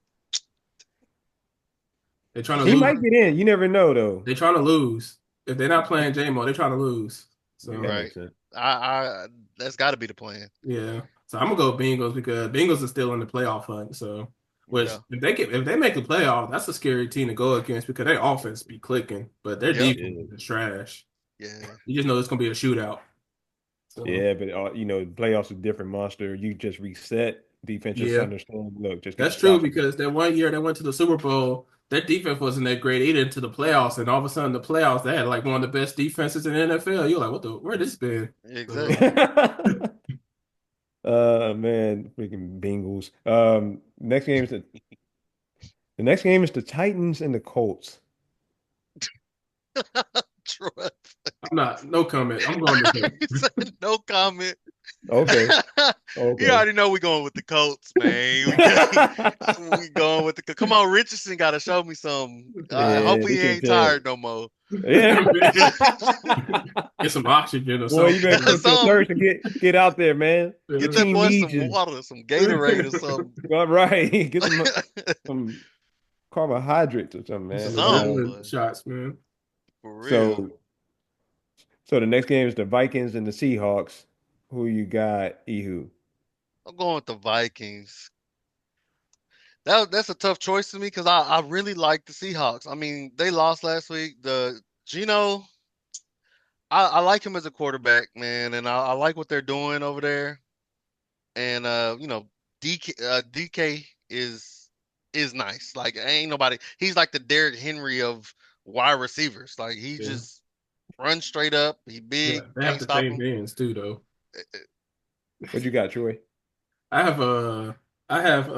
They're trying to He lose. might get in. You never know, though. They're trying to lose. If they're not playing J-Mo, they're trying to lose. That So Right. makes sense. I that's got to be the plan. yeah. So I'm gonna go Bengals because Bengals are still in the playoff hunt. So which Yeah. if they make the playoff, that's a scary team to go against because their offense be clicking, but their Yep. defense Yeah, is trash. Yeah. You just know it's gonna be a shootout. So yeah, but playoffs is a different monster. You just reset. Defense just yeah, understand. Look, just get the that's true stops up. because that one year they went to the Super Bowl, their defense wasn't that great either into the playoffs, and all of a sudden the playoffs they had like one of the best defenses in the NFL. You're like, where this been? So Exactly. Man, freaking Bengals. The next game is the Titans and the Colts. Troy. I'm not no comment. I'm going to He say said no comment. Okay, You okay. already know we going with the Colts, man. We going with the. Come on, Richardson got to show me something. Yeah, Hopefully we he can ain't tell. tired no more. Yeah. get some oxygen or Boy, you better something. quench your Some thirst and get out there, man. Your get that team boy needs some you. water, some Gatorade or something. All right. Get some carbohydrates or something, Some man. Something, adrenaline boy. shots, man. For real. So so the next game is the Vikings and the Seahawks. Who you got, Ehoo? I'm going with the Vikings. That's a tough choice to me because I really like the Seahawks. I mean, they lost last week. The Gino, I like him as a quarterback, man, and I like what they're doing over there. And DK is nice. Like ain't nobody. He's like the Derrick Henry of wide receivers. Like he Yeah. just runs straight up. He Yeah, big, they have can't the stop same him. hands too, though. What you got, Troy? I have I have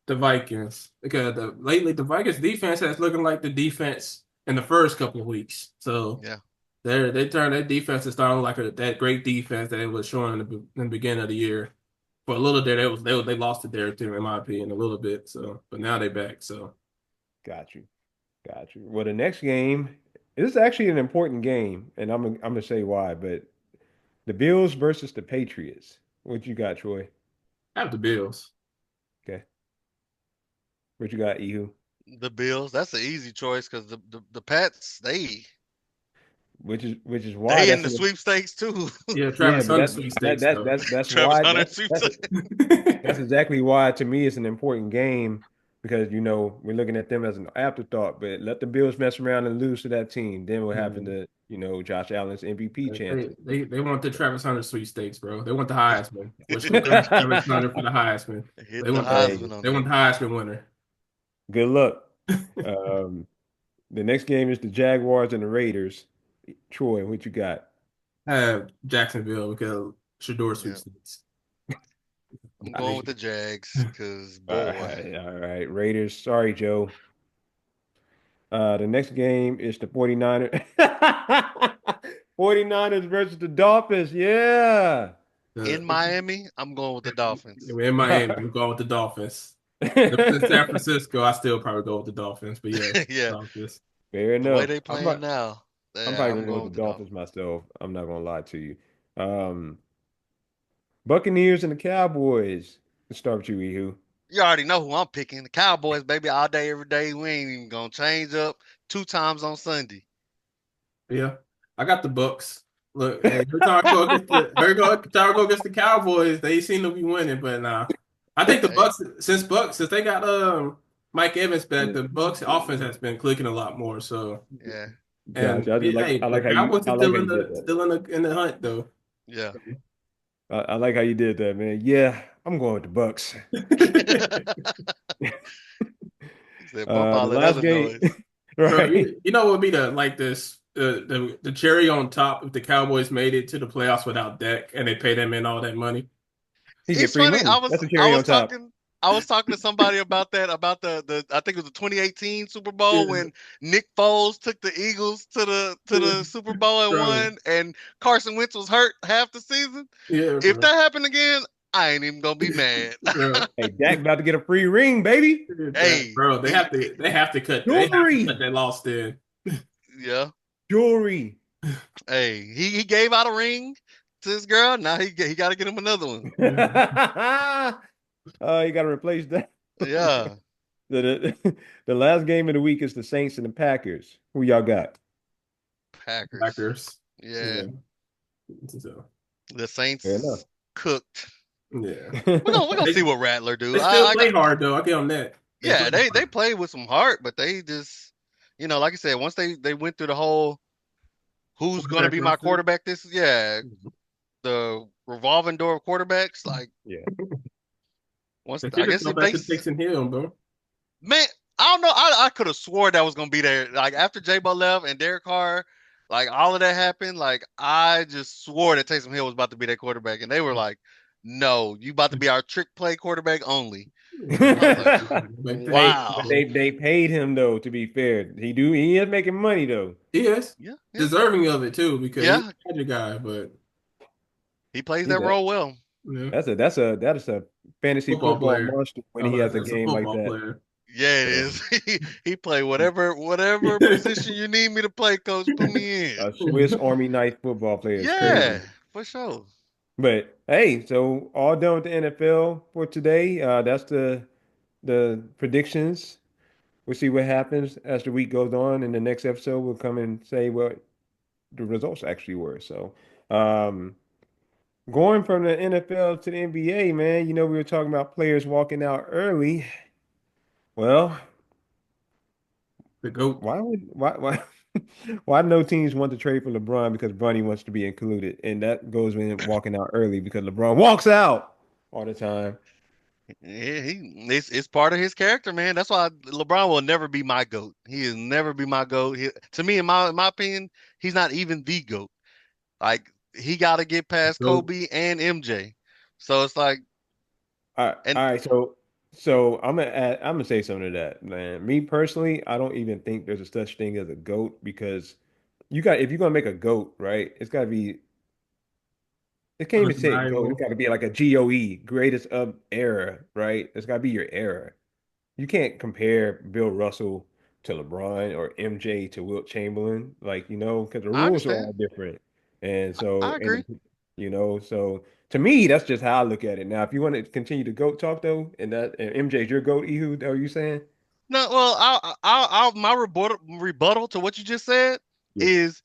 the Vikings because lately the Vikings defense has looking like the defense in the first couple of weeks. So Yeah, they turned their defense to starting like that great defense that it was showing in the beginning of the year. For a little bit, they lost it there too, in my opinion, a little bit. So, but now they back. So Got you. Got you. Well, the next game, this is actually an important game, and I'm gonna say why, but the Bills versus the Patriots. What you got, Troy? I have the Bills. Okay. What you got, Ehoo? the Bills. That's an easy choice because the Pats Which is why they in that's the an sweepstakes too. Yeah, yeah, Travis but Hunter that sweepstakes that though. that's Travis why Hunter that's sweepstakes. that's exactly why to me it's an important game because we're looking at them as an afterthought. But let the Bills mess around and lose to that team, then what happened Yeah. to Josh Allen's MVP They, chances? they they want the Travis Hunter sweepstakes, bro. They want the Heisman, which congrats Travis Hunter for the Heisman. Hit They the want the Hey, Heisman on they want there. the Heisman winner. good luck. Um, the next game is the Jaguars and the Raiders. Troy, what you got? I have Jacksonville because Shador Yeah, sweepstakes. I'm I going with think the Jags because All boy, right, all right. Raiders. Sorry, Joe. The next game is the 49ers. 49ers versus the Dolphins. Yeah. in the Miami, I'm going with the Dolphins. we're in Miami. I'm going with the Dolphins. If it's in San Francisco, I still probably go with the Dolphins. But yeah, Yeah, Dolphins. Fair the way enough. they playing now. I'm Yeah, probably I'm gonna go with going the with the Dolphins Dolphins. myself. I'm not gonna lie to you. Um, Buccaneers and the Cowboys. Let's start with you, Ehoo. You already know who I'm picking. The Cowboys, baby, all day, every day. We ain't even gonna change up 2 times on Sunday. Yeah, I got the Bucks. Look, hey, every time I go against the Cowboys, they seem to be winning. But nah, I think the Hey, Bucks since they got Mike Evans back, the Bucks offense has been clicking a lot more. So yeah, Gosh, and I just yeah, like hey, I the like how you Cowboys I are like how you did that. still in the hunt though. yeah. I like how you did that, man. Yeah, I'm going with the Bucks. He said, bump all The that last other game, noise. Bro, right? you know what would be the cherry on top if the Cowboys made it to the playoffs without Dak and they paid him in all that money? He get It's free funny. money. That's a I cherry was on top. talking I was talking to somebody about that, about the I think it was the 2018 Super Bowl Yeah, when Nick Foles took the Eagles to yeah, the Super Bowl and bro. won, and Carson Wentz was hurt half the season. Yeah, If bro. that happened again, I ain't even gonna be mad. Bro. Hey, Dak about to get a free ring, baby. Hey, Bro, they have to cut Jewelry, that loss then. yeah. jewelry. Hey, he gave out a ring to his girl. Now he got to get him another one. You got to replace that. Yeah, The last game of the week is the Saints and the Packers. Who y'all got? Packers. Packers. Yeah, Yeah. So, the Fair enough. Saints cooked. yeah. We're gonna see They what Rattler do. they still I got play hard though. I get on that. They play yeah. They hard. play with some heart, but they just like I said, once they went through the whole who's gonna Quarterback be my roster. quarterback. This the revolving door of quarterbacks. Like Yeah. once They I should have guess gone if back they to Taysom Hill, bro. man, I don't know. I could have swore that was gonna be there. Like after J-Bo left and Derek Carr, like all of that happened. Like I just swore that Taysom Hill was about to be their quarterback, and they were like, "No, you about to be our trick play quarterback only." I was like, Hey, "Wow, but they paid him though, to be fair. He is making money though. He is yeah, yeah, deserving of it too because he's yeah." a magic guy, but He plays He's that a role well. yeah, that is a fantasy football football player. monster when Oh, he has a that's a game like football that. player. Yeah, it So is. He play whatever position you need me to play, coach. Put me in. a Swiss Army knife football player is Yeah, crazy. for sure. But hey, so all done with the NFL for today. That's the predictions. We'll see what happens as the week goes on. In the next episode, we'll come and say what the results actually were. So, um, going from the NFL to the NBA, man, we were talking about players walking out early. Well, The GOAT. why why no teams want to trade for LeBron because Bronny wants to be included, and that goes with him walking out early because LeBron walks out all the time. Yeah, it's part of his character, man. That's why LeBron will never be my GOAT. He will never be my GOAT. To me, in my opinion, he's not even the GOAT. Like he got to get past GOAT. Kobe and MJ. So it's like, and All right. So I'm gonna say something to that, man. Me personally, I don't even think there's a such thing as a GOAT because if you're gonna make a GOAT, right? It can't even say a GOAT. It's Undeniable. got to be like a GOE, greatest of era, right? It's got to be your era. You can't compare Bill Russell to LeBron or MJ to Wilt Chamberlain, like, because the I rules are understand. all different. And I so, agree. so to me, that's just how I look at it. Now, if you want to continue to GOAT talk though, and MJ's your GOAT, Ehud, are you saying? No, well, my rebuttal to what you just said Yeah. is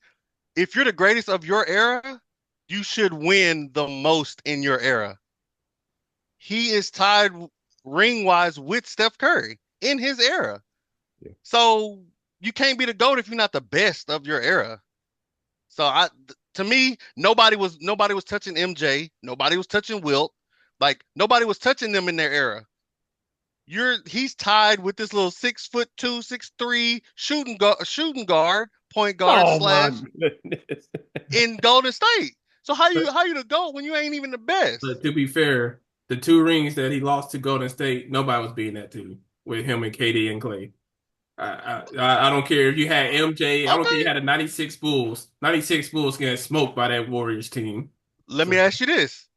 if you're the greatest of your era, you should win the most in your era. He is tied ring wise with Steph Curry in his era. Yeah. So you can't be the GOAT if you're not the best of your era. So to me, nobody was touching MJ, nobody was touching Wilt, like nobody was touching them in their era. He's tied with this little 6'2", 6'3" shooting guard, point guard Oh my slash goodness. in Golden State. So how But, you how you the GOAT when you ain't even the best? but to be fair, the two rings that he lost to Golden State, nobody was beating that team with him and KD and Clay. I don't care if you had MJ. I don't care if you Okay, had a 96 Bulls. 96 Bulls getting smoked by that Warriors team. let me So ask you this.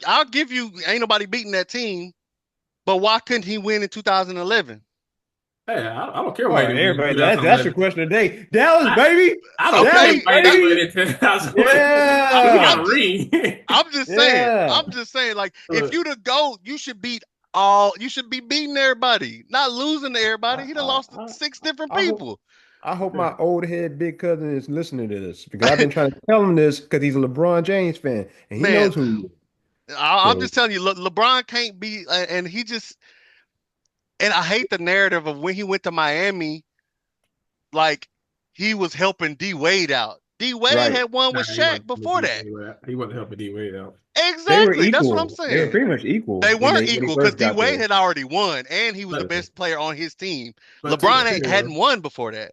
I'll give you ain't nobody beating that team, but why couldn't he win in 2011? Hey, I don't care Oh, why he didn't win everybody, that's the 2011. question of the day. Dallas, baby. I don't care Okay, why he Dallas, didn't that win baby. in 2011. He got Yeah. a ring. I'm just saying. Yeah. I'm just saying. Like, if Look, you the GOAT, you should beat all. You should be beating everybody, not losing to everybody. I, He done I, lost to I, six different I hope people. I hope my old head big cousin is listening to this because I've been trying to tell him this because he's a LeBron James fan and he Man, knows who he is. I'm So just telling you. LeBron can't be, and he just. And I hate the narrative of when he went to Miami, like he was helping D Wade out. D Wade right. had won nah, with Shaq before that. He wasn't helping D Wade out. They were Exactly. That's what I'm equal. They were saying. pretty much equal They weren't when he equal because first D got Wade there. had already won, and he was the But best player on his team. to be LeBron fair, hadn't won before that,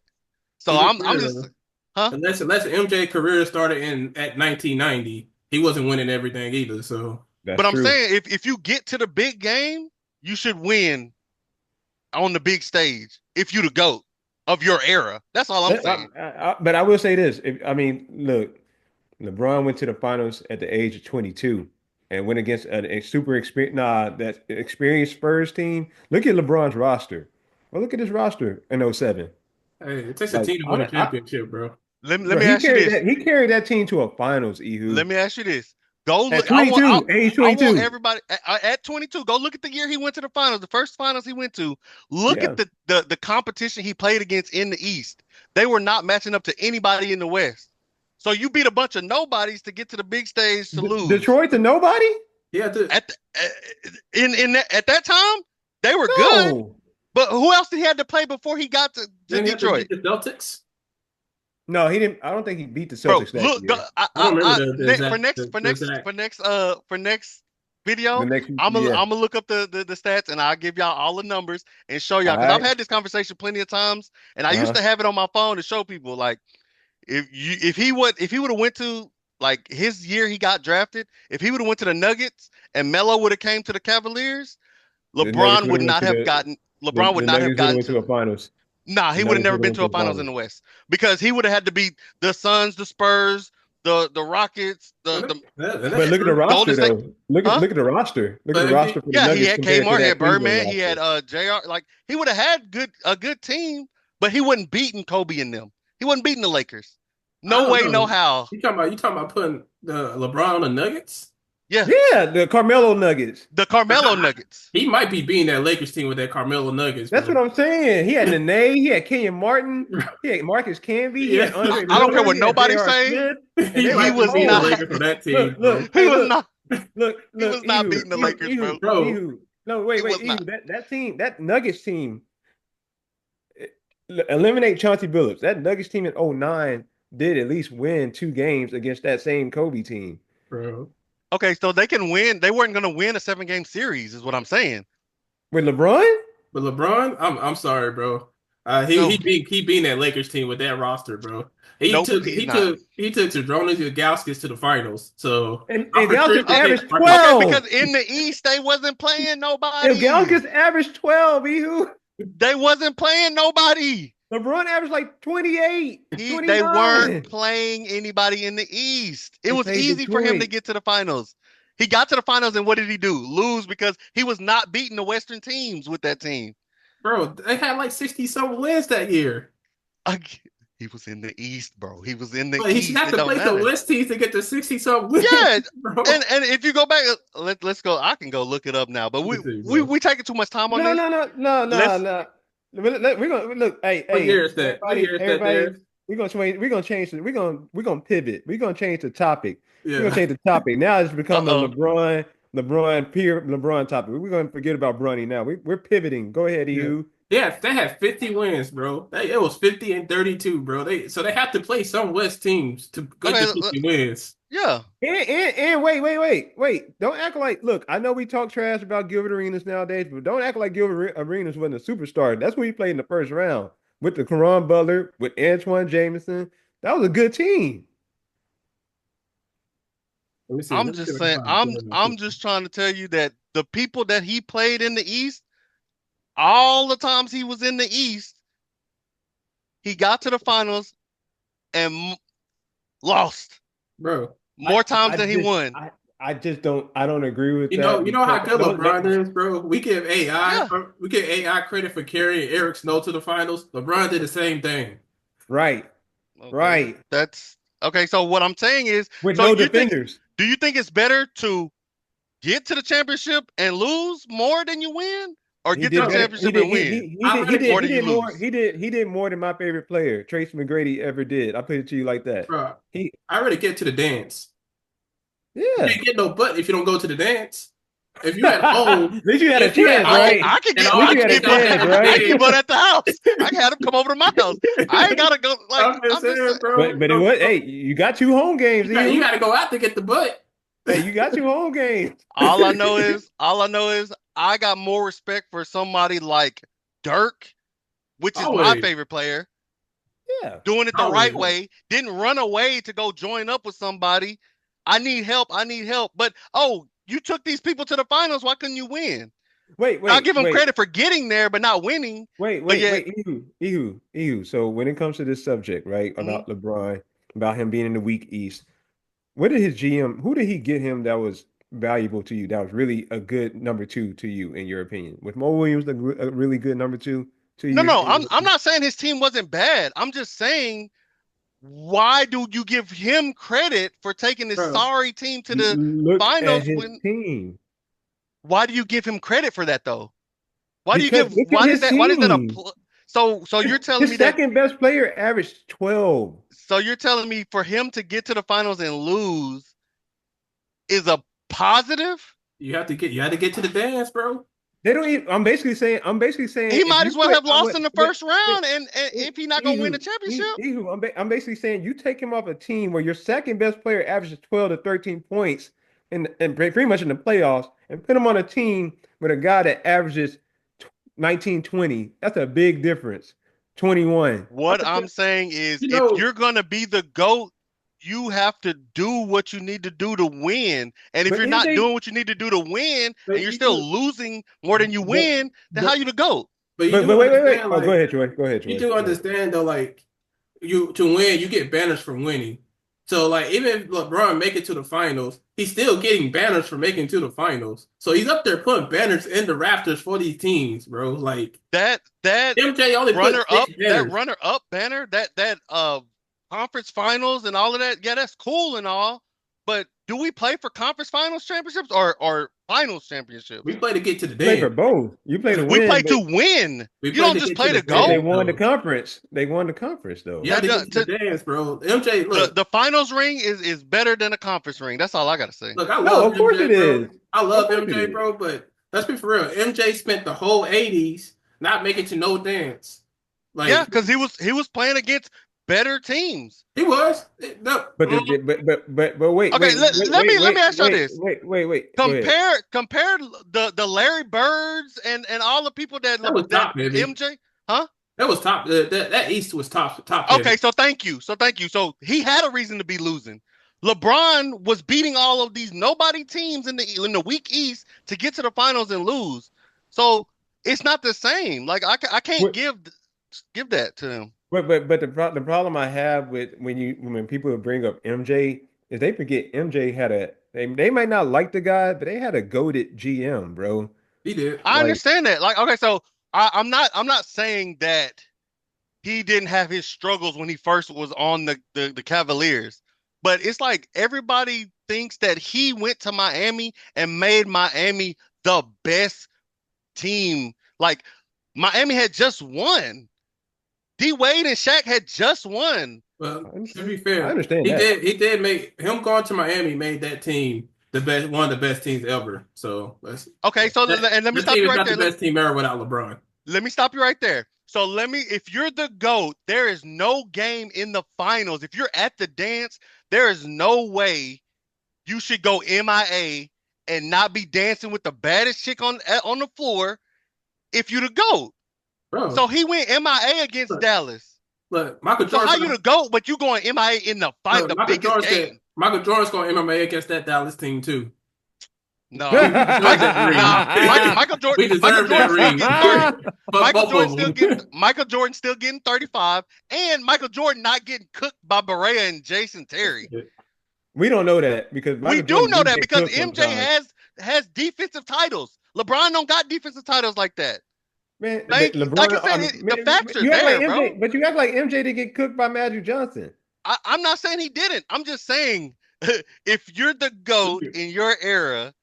so to be I'm fair just, though, huh? unless MJ career started in at 1990, he wasn't winning everything either. So That's But I'm true. saying if you get to the big game, you should win on the big stage if you the GOAT of your era. That's all I'm saying. But I will say this. I mean, look, LeBron went to the finals at the age of 22 and went against a super experienced, that experienced Spurs team. Look at LeBron's roster. Well, look at his roster in '07. hey, it takes a Like, team to win a championship, bro. Let bro, me ask you this. he carried that team to a finals, Ehoo. Let me ask you this. Go At look. 22, age I want 22. everybody at 22. Go look at the year he went to the finals. The first finals he went to. Look at Yeah. the competition he played against in the East. They were not matching up to anybody in the West. So you beat a bunch of nobodies to get to the big stage to lose. Detroit to nobody? Yeah, At the, at that time, they were good. No. But who else did he have to play before he got to then he had to Detroit? beat the Celtics. No, he didn't. I don't think he beat the Bro, Celtics that look, year. I don't remember the for exact next for next video, The next, I'm gonna yeah. I'm gonna look up the stats and I'll give y'all all the numbers and show y'all All because I've right. had this conversation plenty of times and I used Uh-huh. to have it on my phone to show people like if he would have went to like his year he got drafted, if he would have went to the Nuggets and Melo would have came to the Cavaliers, The Nuggets LeBron would would have went not to have gotten LeBron would the not have Nuggets would have gotten went to a to. finals. Nah, The he would have Nuggets never would have been went to to a a finals in finals. the West because he would have had to beat the Suns, the Spurs, the Rockets, But That's look at the true. Golden roster State. though. Huh? Look at the roster. Look at the But if he, roster for the Yeah, he Nuggets had compared to Kmart, he that had Cleveland Birdman, he roster. had JR. Like he would have had a good team, but he wasn't beating Kobe and them. He wasn't beating the Lakers. I No don't way, no know. how. You talking about putting the LeBron on the Nuggets? Yeah, Yeah, the Carmelo Nuggets. the Carmelo Nuggets. He might be beating that Lakers team with that Carmelo Nuggets, That's what bro. I'm saying. He had Nene, he had Kenyon Martin, he had Marcus Camby, he Yeah, had Andre I don't care Miller, what he had nobody J.R. say. Smith, and he they were He might be was beating the not. cold. Lakers on that Look, team, bro. look, He hey, was not. He look, was not Ehud, beating the Lakers, bro. Bro, Ehud. No, He wait, was not. Ehud. That team, that Nuggets team, eliminate Chauncey Billups. That Nuggets team in '09 did at least win 2 games against that same Kobe team. bro. Okay, so they can win. They weren't going to win a 7-game series, is what I'm saying. With LeBron? But LeBron, I'm sorry, bro. No, He beat that Lakers team with that roster, bro. He nope, took he's he not. took he took Zdronis Ilgauskas to the finals. So I'm And for sure Galkis he can hit averaged Marcus. Okay, 12. because in the East they wasn't playing If nobody. Galkis averaged 12, Ehud. They wasn't playing nobody. LeBron averaged like 28, They weren't 29. playing anybody in the East. It They was played easy for him Detroit. to get to the finals. He got to the finals and what did he do? Lose because he was not beating the Western teams with that team. Bro, they had like 60 some wins that year. Ag- He was in the East, bro. He was in the But he should East. have It to don't play the matter. West teams to get to 60 some wins, Yeah, bro. and if you go back, let's go. I can go look it up now, but Let me see, bro. we taking too much time on No, this. no, no, no, no, Let's no. We're gonna look. Hey, What year hey, is that? What year is that everybody. there? We're gonna change. We're gonna change. We're gonna pivot. We're gonna change the topic. We're gonna Yeah. change the topic. Now it's become a uh-oh. LeBron topic. We're gonna forget about Bronny now. We're pivoting. Go ahead, Yeah. EU. Yeah, they had 50 wins, bro. It was 50 and 32, bro. They have to play some West teams to get Okay, the 50 wins. yeah. And wait. Don't act like. Look, I know we talk trash about Gilbert Arenas nowadays, but don't act like Gilbert Arenas wasn't a superstar. That's what he played in the first round with the Karan Butler, with Antoine Jameson. That was a good team. Let me see. I'm Let me see just if I can saying. find I'm the I'm just trying to tell you that the people that he played in the East, all the times he was in the East, he got to the finals and lost bro. more times I than he just won. I just don't. I don't agree with You that know because how good LeBron is, bro. Yeah. We give AI credit for carrying Eric Snow to the finals. LeBron did the same thing. right, Okay. right, That's okay. So what I'm saying is, with so no you think, defenders. do you think it's better to get to the championship and lose more than you win, or He get to did the Bro, better. He championship did. and win I'd rather more get, He than you did more. lose? He did more than my favorite player, Tracy McGrady, ever did. I put it to you like that. bro, He, I'd rather get to the dance. You yeah. can't get no butt if you don't go to the dance. If you at home, At least you had a if you at chance, home right? I could and get At least all you the had a chicks out there chance, get the I can get right? butt dance, at the house. I can have him come over to my house. I ain't gotta go. Like I'm just I'm just saying, saying. bro. But it was. Hey, you got 2 home games, You you. got to go out to get the butt. Hey, you got 2 home games. All I know is I got more respect for somebody like Dirk, which is my Always, favorite player, Yeah. doing it the right always. way, didn't run away to go join up with somebody. I need help. I need help. But oh, you took these people to the finals. Why couldn't you win? Wait, I'll wait, give them wait, credit for getting there, but not winning. wait, But wait, yet, wait. Ehu. So when it comes to this subject, right, mhm. about LeBron, about him being in the weak East, what did his GM? Who did he get him that was valuable to you? That was really a good number two to you, in your opinion? Was Mo Williams a really good number two to No, you? no, I'm not saying his team wasn't bad. I'm just saying, why do you give him credit for taking this Bro, sorry team to the Look at finals his when team. why do you give him credit for that though? Why do you Because give look at his why does that team. so you're telling His me that second best player averaged 12. so you're telling me for him to get to the finals and lose is a positive? you had to get to the dance, bro. They don't even. I'm basically saying He if might you as well put, have lost in the first round and if he's not gonna win the Ehud, championship. I'm basically saying you take him off a team where your second best player averages 12 to 13 points and pretty much in the playoffs, and put him on a team with a guy that averages 19, 20. That's a big difference. 21. What I'm saying is, You if know, you're going to be the GOAT, you have to do what you need to do to win. And if But you're not MJ, doing what you need to do to win and but you're you still do, losing more than you but win, then how but you the GOAT? but you do wait. understand, Oh, go like ahead, Troy. Go ahead, you Troy. do Go ahead. understand though, like you to win, you get banners for winning. So like even if LeBron make it to the finals, he's still getting banners for making it to the finals. So he's up there putting banners in the rafters for these teams, bro. Like That MJ only put six that banners. runner up banner, that conference finals and all of that, yeah, that's cool and all. But do we play for conference finals championships or finals We championships? play to get to the You play for dance. both. You play to We play win, to but win. We You play don't to just get to play the to but they go. dance, won the though. conference. They won the conference You though. have That to get to to, the dance, bro. MJ, the finals ring is better than a conference ring. That's all I gotta say. look, I No, love of course it MJ, bro. is. I Of love course it MJ, is. bro. But let's be for real. MJ spent the whole '80s not making to no dance. Yeah, Like because he was playing against better teams. he was. No, But wait, Okay, let me ask y'all this. wait. Go ahead. Compare the Larry Birds and all the people that was that top heavy. MJ, huh? That was top. That East was top Okay, heavy. so thank you. So thank you. So he had a reason to be losing. LeBron was beating all of these nobody teams in the weak East to get to the finals and lose. So it's not the same. Like I can't What, give that to him. the problem I have with when people bring up MJ is they forget MJ had they might not like the guy, but they had a goated GM, bro. He did. I Like understand that. Like, okay, so I'm not saying that he didn't have his struggles when he first was on the Cavaliers, but it's like everybody thinks that he went to Miami and made Miami the best team. Like Miami had just won. D Wade and Shaq had just won. But I to be understand. I fair, understand that. He did make him going to Miami made that team the best, one of the best teams ever. So Okay, so and let me that stop team you is right not the there. best team ever without LeBron. Let me stop you right there. So if you're the GOAT, there is no game in the finals. If you're at the dance, there is no way you should go MIA and not be dancing with the baddest chick on the floor if you're the GOAT. Bro, So he went MIA against look, Dallas. look, So how you the GOAT, but you going MIA in the fight, the biggest game? Michael Jordan's going MMA against that Dallas team too. We No. deserve Michael, that ring. nah, Michael Jordan, We Michael deserve that Jordan still ring. getting 30. Fuck both of them. Michael Jordan still getting 35, and Michael Jordan not getting cooked by Berea and Jason Terry. We don't know that because We Michael do Jordan know do that get because cooked MJ sometimes. has defensive titles. LeBron don't got defensive titles like that. Man, but Like I LeBron, said, the facts are you act like there, MJ, bro. but you act like MJ did get cooked by Magic Johnson. I'm not saying he didn't. I'm just saying if you're the GOAT in your era,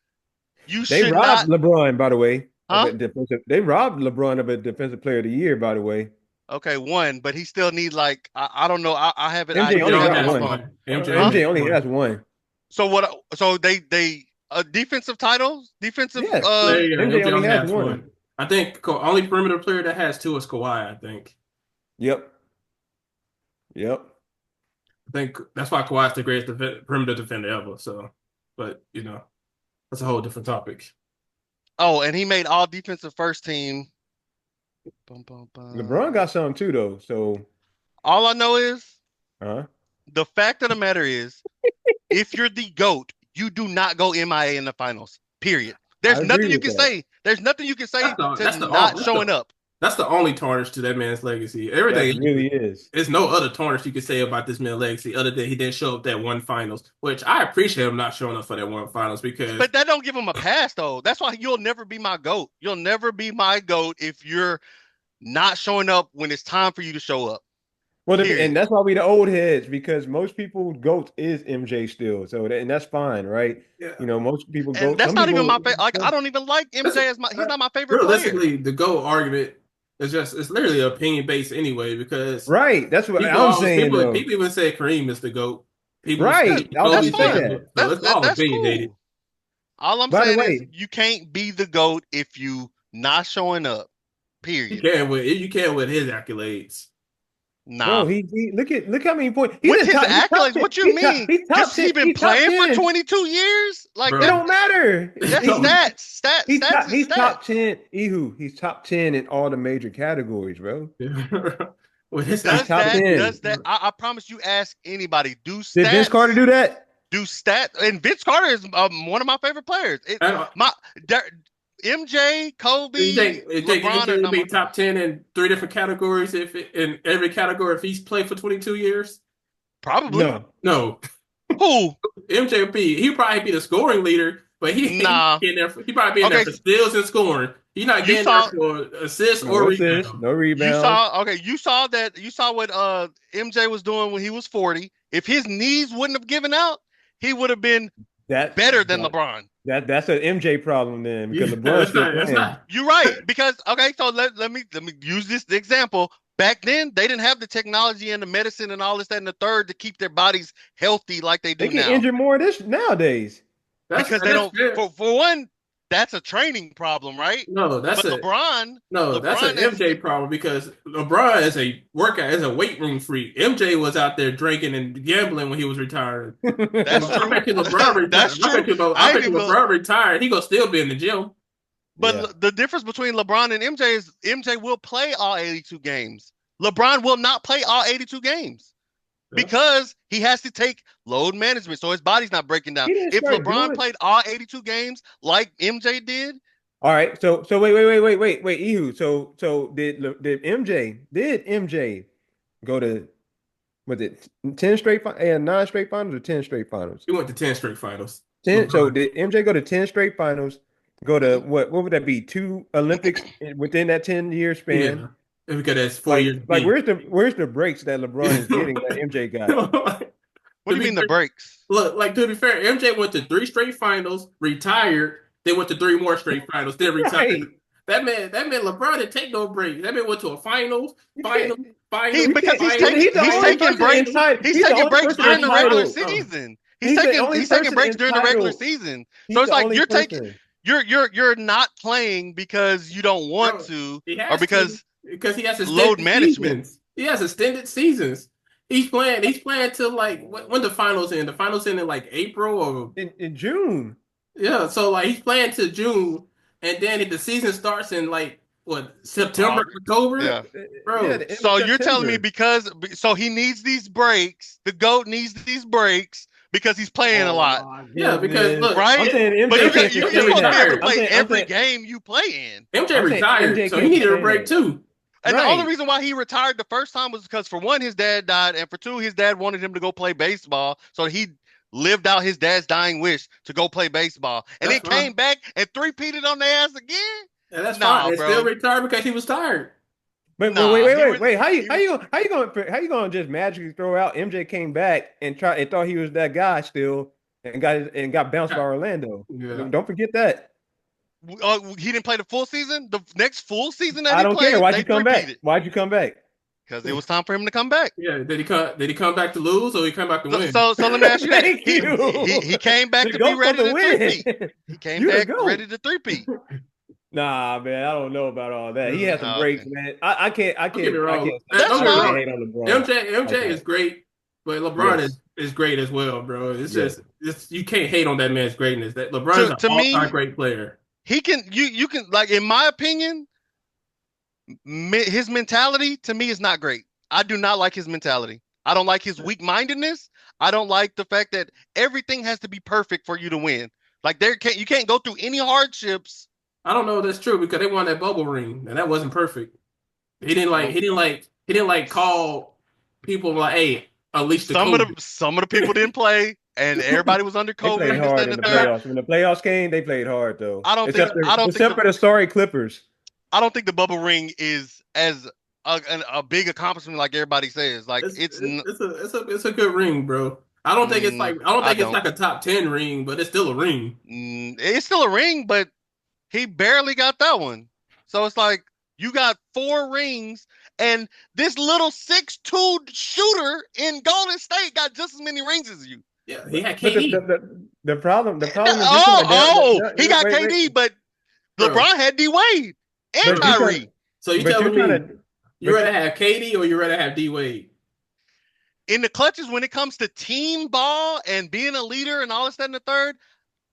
you They should robbed not. LeBron, by the way, of Huh? a defensive. They robbed LeBron of a defensive player of the year, by the way. Okay, one, but he still need like I don't know. I have it. I MJ need MJ to only dig only got in my has one. phone. one. MJ only Huh? has MJ only one. has one. So what? So they defensive titles, defensive. Yes, Yeah, MJ MJ only only has has one. one. I think only perimeter player that has two is Kawhi. I think. Yep. Yep. I think that's why Kawhi's the greatest perimeter defender ever. So, but that's a whole different topic. Oh, and he made all defensive first team. Bum, bum, LeBron bum. got some too, though. So, All I know is huh? the fact of the matter is, if you're the GOAT, you do not go MIA in the finals. Period. I There's agree nothing you with can that. say. There's nothing you can say to That's the not showing up. that's the only tarnish to that man's legacy. That Everything really is. there's no other tarnish you can say about this man's legacy other than he didn't show up that one finals, which I appreciate him not showing up for that one finals because But that don't give him a pass, though. That's why you'll never be my GOAT. You'll never be my GOAT if you're not showing up when it's time for you to show up. Well, Period. and that's why we the old heads because most people GOAT is MJ still. So and that's fine, right? yeah. Most people And GOAT. that's Some not even people, my favorite. Like I don't even like MJ as my. He's not my favorite player. Realistically, the GOAT argument is it's literally opinion based anyway because right? That's what people I'm always saying, though. people even say Kareem is the GOAT. People That's Right? say I was that's Kobe gonna say say fine. that. so it's all That's opinionated. cool. All I'm By the saying is way, you can't be the GOAT if you not showing up. Period. You can with his accolades. Nah. bro, he look how many points he's With in his top. He's top accolades, 10. what you mean? He's top Just 10. he been He's top playing for 10. 22 years? Like It Bro. don't matter. that's He- stats. Stats is he's top stats. 10. Ehoo, he's top 10 in all the major categories, bro. with his He's Does top accolades. that 10. does that I promise you ask anybody, Did Vince Carter do that? and Vince Carter is one of my favorite players. And MJ, you Kobe, think LeBron are MJ would be number top 10 in three different categories in every category if he's played for 22 years? probably. No. No. Who? MJ would be he'd probably be the scoring leader, but he Nah. in there he probably be in there Okay, for steals and scoring. He's not you getting there saw for assists No or assists, rebounds. no rebounds. you saw what MJ was doing when he was 40. If his knees wouldn't have given out, he would have been That better than LeBron. that's an MJ problem then because Yeah, LeBron's still that's playing. not You're right because okay, so let me use this example. Back then, they didn't have the technology and the medicine and all this, that, and the third to keep their bodies healthy like they They do get now. injured more this nowadays. Because they that's don't. fair. For one, that's a training problem, right? No, But that's an LeBron is MJ problem because LeBron is a weight room freak. MJ was out there drinking and gambling when he was retired. that's I true. bet you LeBron retired. That's true. I bet you LeBron retired. He gonna still be in the gym. But Yeah. the difference between LeBron and MJ is MJ will play all 82 games. LeBron will not play all 82 games because he has to take load management, so his body's not breaking down. He didn't If start LeBron doing played all 82 games like MJ did, All right, so wait, Ehoo. So did MJ go to was it 10 straight and 9 straight finals or 10 straight finals? He went to 10 straight finals. 10. So did MJ go to 10 straight finals? Go to what would that be? 2 Olympics within that 10-year span? Yeah. Because that's 4 years. Like where's the breaks that LeBron is getting that MJ got? what do you mean the breaks? Look, like to be fair, MJ went to 3 straight finals, retired, then went to 3 more straight finals, then retired. Right. That man LeBron didn't take no break. That man went to a finals. Because He's he's the only taking person breaks. entitled- He's he's the taking only breaks person during the regular entitled- season. He's the only He's taking person breaks during the regular entitled- season. He's So it's the like only you're not playing because you don't want to, or because he has load management. Seasons. He has extended seasons. He's playing till like when the finals end. The finals end in like April or in June. Yeah, so like he's playing till June, and then the season starts in like what September, October. Yeah, bro. Yeah, so you're telling me so he needs these breaks. The GOAT needs these breaks because he's playing a lot. Yeah, because look, right? I'm saying MJ But you're can't supposed sustain to be able that. to play I'm every saying- game you play in. MJ retired, MJ so he can't needed a sustain break that. too. And the Right. only reason why he retired the first time was because for one, his dad died, and for two, his dad wanted him to go play baseball, so he lived out his dad's dying wish to go play baseball, and That's then fine. came back and three-peated on their ass again. Yeah, that's fine. Nah, They still bro. retired because he was tired. But wait, Nah, wait, he wait, really, wait. How you he how you gonna how you gonna how you gonna just magically throw out MJ came back and thought he was that guy still and got bounced by Orlando. Yeah. Don't forget that. he didn't play the full season. The next full season that I he don't care. played, Why'd they you come back? three-peated Why'd you come back? because it was time for him to come back. Yeah. Did he come back to lose or he come back to So, win? so, so let me ask you that. Thank you. He came back The to be GOAT supposed ready to to win. three-peat. He came You the back GOAT. ready to three-peat. Nah, man, I don't know about all that. He had some Oh, breaks, okay. man. I can't Don't get me wrong. That's Don't get me fine. wrong. hate on LeBron MJ like is that. great, but LeBron Yes, is great as well, bro. It's yes. just you can't hate on that man's greatness. That LeBron is To an to all-time me, great player. he can you can like in my opinion, his mentality to me is not great. I do not like his mentality. I don't like his weak-mindedness. I don't like the fact that everything has to be perfect for you to win. Like you can't go through any hardships. I don't know if that's true because they won that bubble ring and that wasn't perfect. Well, He didn't like call people like, hey, unleash the code. some of the people didn't play, and everybody was under They COVID played and this, that, hard and in the the third. playoffs. When the playoffs came, they played hard though. I don't think Except for the sorry Clippers. I don't think the bubble ring is as a big accomplishment like everybody says. Like It's a good ring, bro. I don't I think it's don't. like a top 10 ring, but it's still a ring. It's still a ring, but he barely got that one. So it's like you got 4 rings, and this little 6'2" shooter in Golden State got just as many rings as you. Yeah, he had But KD, the problem is He got wait, KD, but bro. LeBron had D Wade and but you Kyrie. trying So you but you're telling trying me to you but rather have KD or you rather have D Wade? In the clutches, when it comes to team ball and being a leader and all this, that, and the third,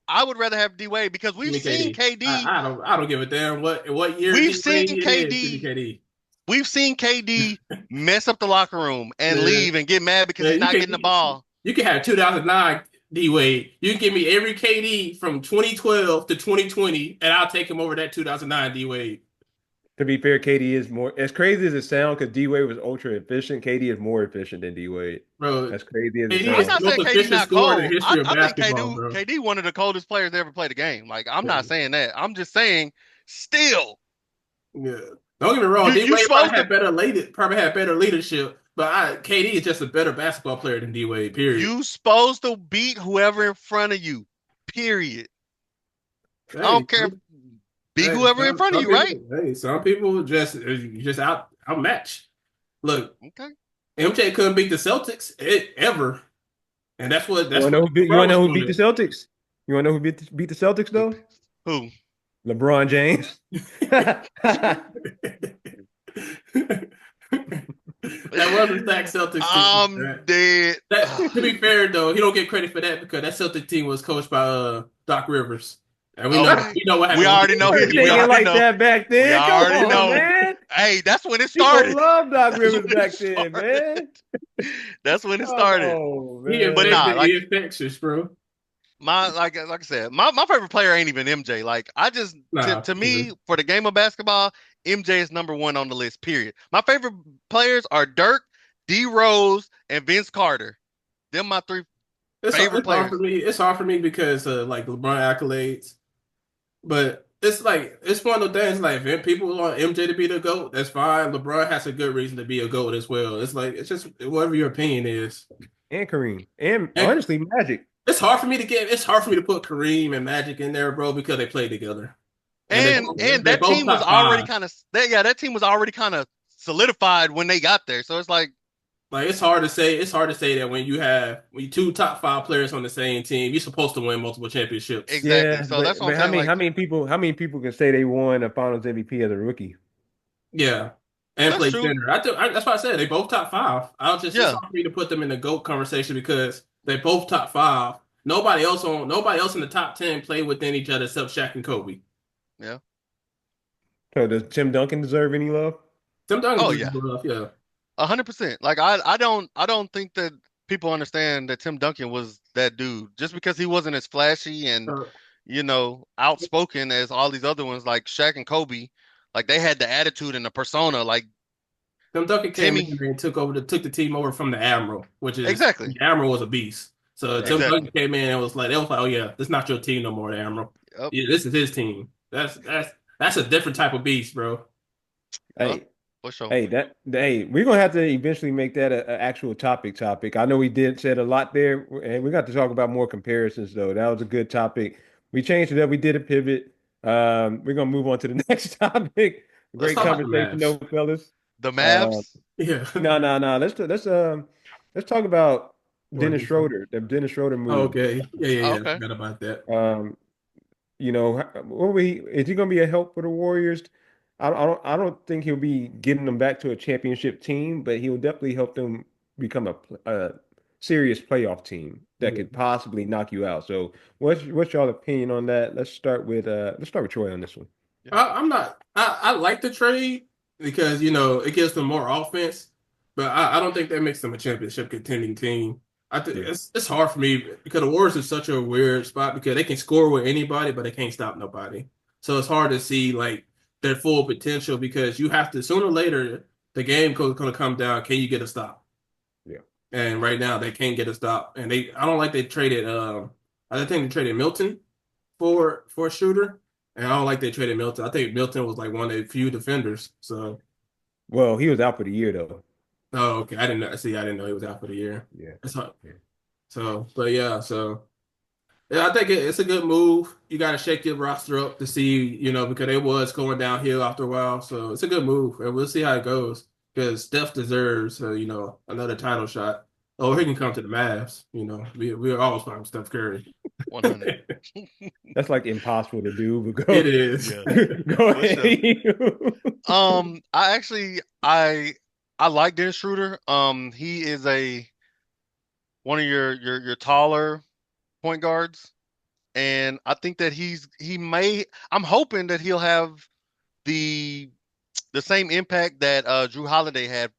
I would rather have D Wade because Give we've me seen KD. KD. I don't give a damn what year We've D seen Wade it is. Give me KD. KD. We've seen KD mess up the locker room and Man, leave and get mad because he's man, not getting the ball. you can have 2009 D Wade. You can give me every KD from 2012 to 2020, and I'll take him over that 2009 D Wade. to be fair, KD is more as crazy as it sounds because D Wade was ultra efficient. KD is more efficient than D Wade. Bro, As crazy as it KD I'm is sounds. the not most saying KD efficient not scorer in the cold. history of I think basketball, bro. KD one of the coldest players to ever play the game. Like I'm not saying that. I'm just saying still Yeah. Don't get me wrong, D you Wade probably supposed to probably had better leadership, but KD is just a better basketball player than D Wade. Period. beat whoever in front of you. Period. I Hey, don't care. Beat whoever in front of you, right? some people just outmatch. Look, Okay. MJ couldn't beat the Celtics ever, and You want to what know you LeBron want to was know who beat the doing. Celtics? You want to know who beat the Celtics Who? though? Who? LeBron James. That was a stacked Celtics team. I'm dead. To be fair, though, he don't get credit for that because that Celtics team was coached by Doc Rivers, and Okay. we know what We happened. already know Weren't he. We thinking already like know. that back We then. Come already on, know. man. Hey, that's when it People started. love Doc That's Rivers when it back then, started. man. That's when it started. Oh He But man. nah, infected, he like infectious, bro. like I said, my favorite player ain't even MJ. Like I just Nah, to for sure. me for the game of basketball, MJ is number one on the list. Period. My favorite players are Dirk, D Rose, and Vince Carter. Them my 3 favorite It's hard for players. me. It's hard for me because like LeBron accolades, but it's like it's one of those things. Like if people want MJ to be the GOAT, that's fine. LeBron has a good reason to be a GOAT as well. It's like it's just whatever your opinion is. And Kareem. And And honestly, Magic. it's hard for me to put Kareem and Magic in there, bro, because they play together. And And they that both team was top already five. kind of that team was already kind of solidified when they got there. So it's like Like it's hard to say that when you two top five players on the same team, you're supposed to win multiple championships. exactly. Yeah, So that's what I'm but saying. Like how many people can say they won a Finals MVP as a rookie? Yeah. And that's play true. center. That's why I said they both top five. It's Yeah, hard for me to put them in the GOAT conversation because they both top five. Nobody else in the top 10 play within each other except Shaq and Kobe. yeah. So does Tim Duncan deserve any love? Tim Duncan Oh deserves yeah, love, yeah. 100%. Like I don't think that people understand that Tim Duncan was that dude just because he wasn't as flashy and Uh, outspoken as all these other ones like Shaq and Kobe. Like they had the attitude and the persona. Like Tim Duncan came Timmy, in and took the team over from the Admiral, which is exactly. the Admiral was a beast. So Tim Duncan Exactly. came in and was like, they was like, oh yeah, this is not your team no more, Admiral. Yep. Yeah, this is his team. That's a different type of beast, bro. Yep. Hey, For sure. hey, we're gonna have to eventually make that a actual topic. I know we did said a lot there, and we got to talk about more comparisons though. That was a good topic. We changed it up. We did a pivot. We're gonna move on to the next topic. Let's Great talk about the conversation Mavs. though, fellas. The Um, Mavs. Yeah. no. Let's talk about Or Dennis defense. Schroder. The Dennis Schroder Oh, move. okay. Yeah. Okay. Forgot about that. Um, is he going to be a help for the Warriors? I don't think he'll be getting them back to a championship team, but he'll definitely help them become a serious playoff team that Yeah. could possibly knock you out. So, what's y'all opinion on that? Let's start with Troy on this one. Yeah. I'm not. I like the trade because it gives them more offense, but I don't think that makes them a championship contending team. I think Yeah, it's hard for me because the Warriors is such a weird spot because they can score with anybody, but they can't stop nobody. So it's hard to see like their full potential because you have to sooner or later the game is going to come down. Can you get a stop? yeah. And right now they can't get a stop, and I don't like they traded. I think they traded Milton for a shooter. And I don't like they traded Milton. I think Milton was like one of the few defenders. So, Well, he was out for the year though. oh, okay. I didn't know. See, I didn't know he was out for the year. Yeah, That's hard. yeah. So, but yeah, yeah, I think it's a good move. You got to shake your roster up to see, because it was going downhill after a while. So it's a good move, and we'll see how it goes. Because Steph deserves, another title shot. Oh, he can come to the Mavs. We're always talking Steph Curry. 100. That's like impossible to do, but It go is. Yeah. go For sure. ahead. I actually I like Dennis Schroeder. He is a one of your taller point guards, and I think that he may. I'm hoping that he'll have the the same impact that Drew Holiday had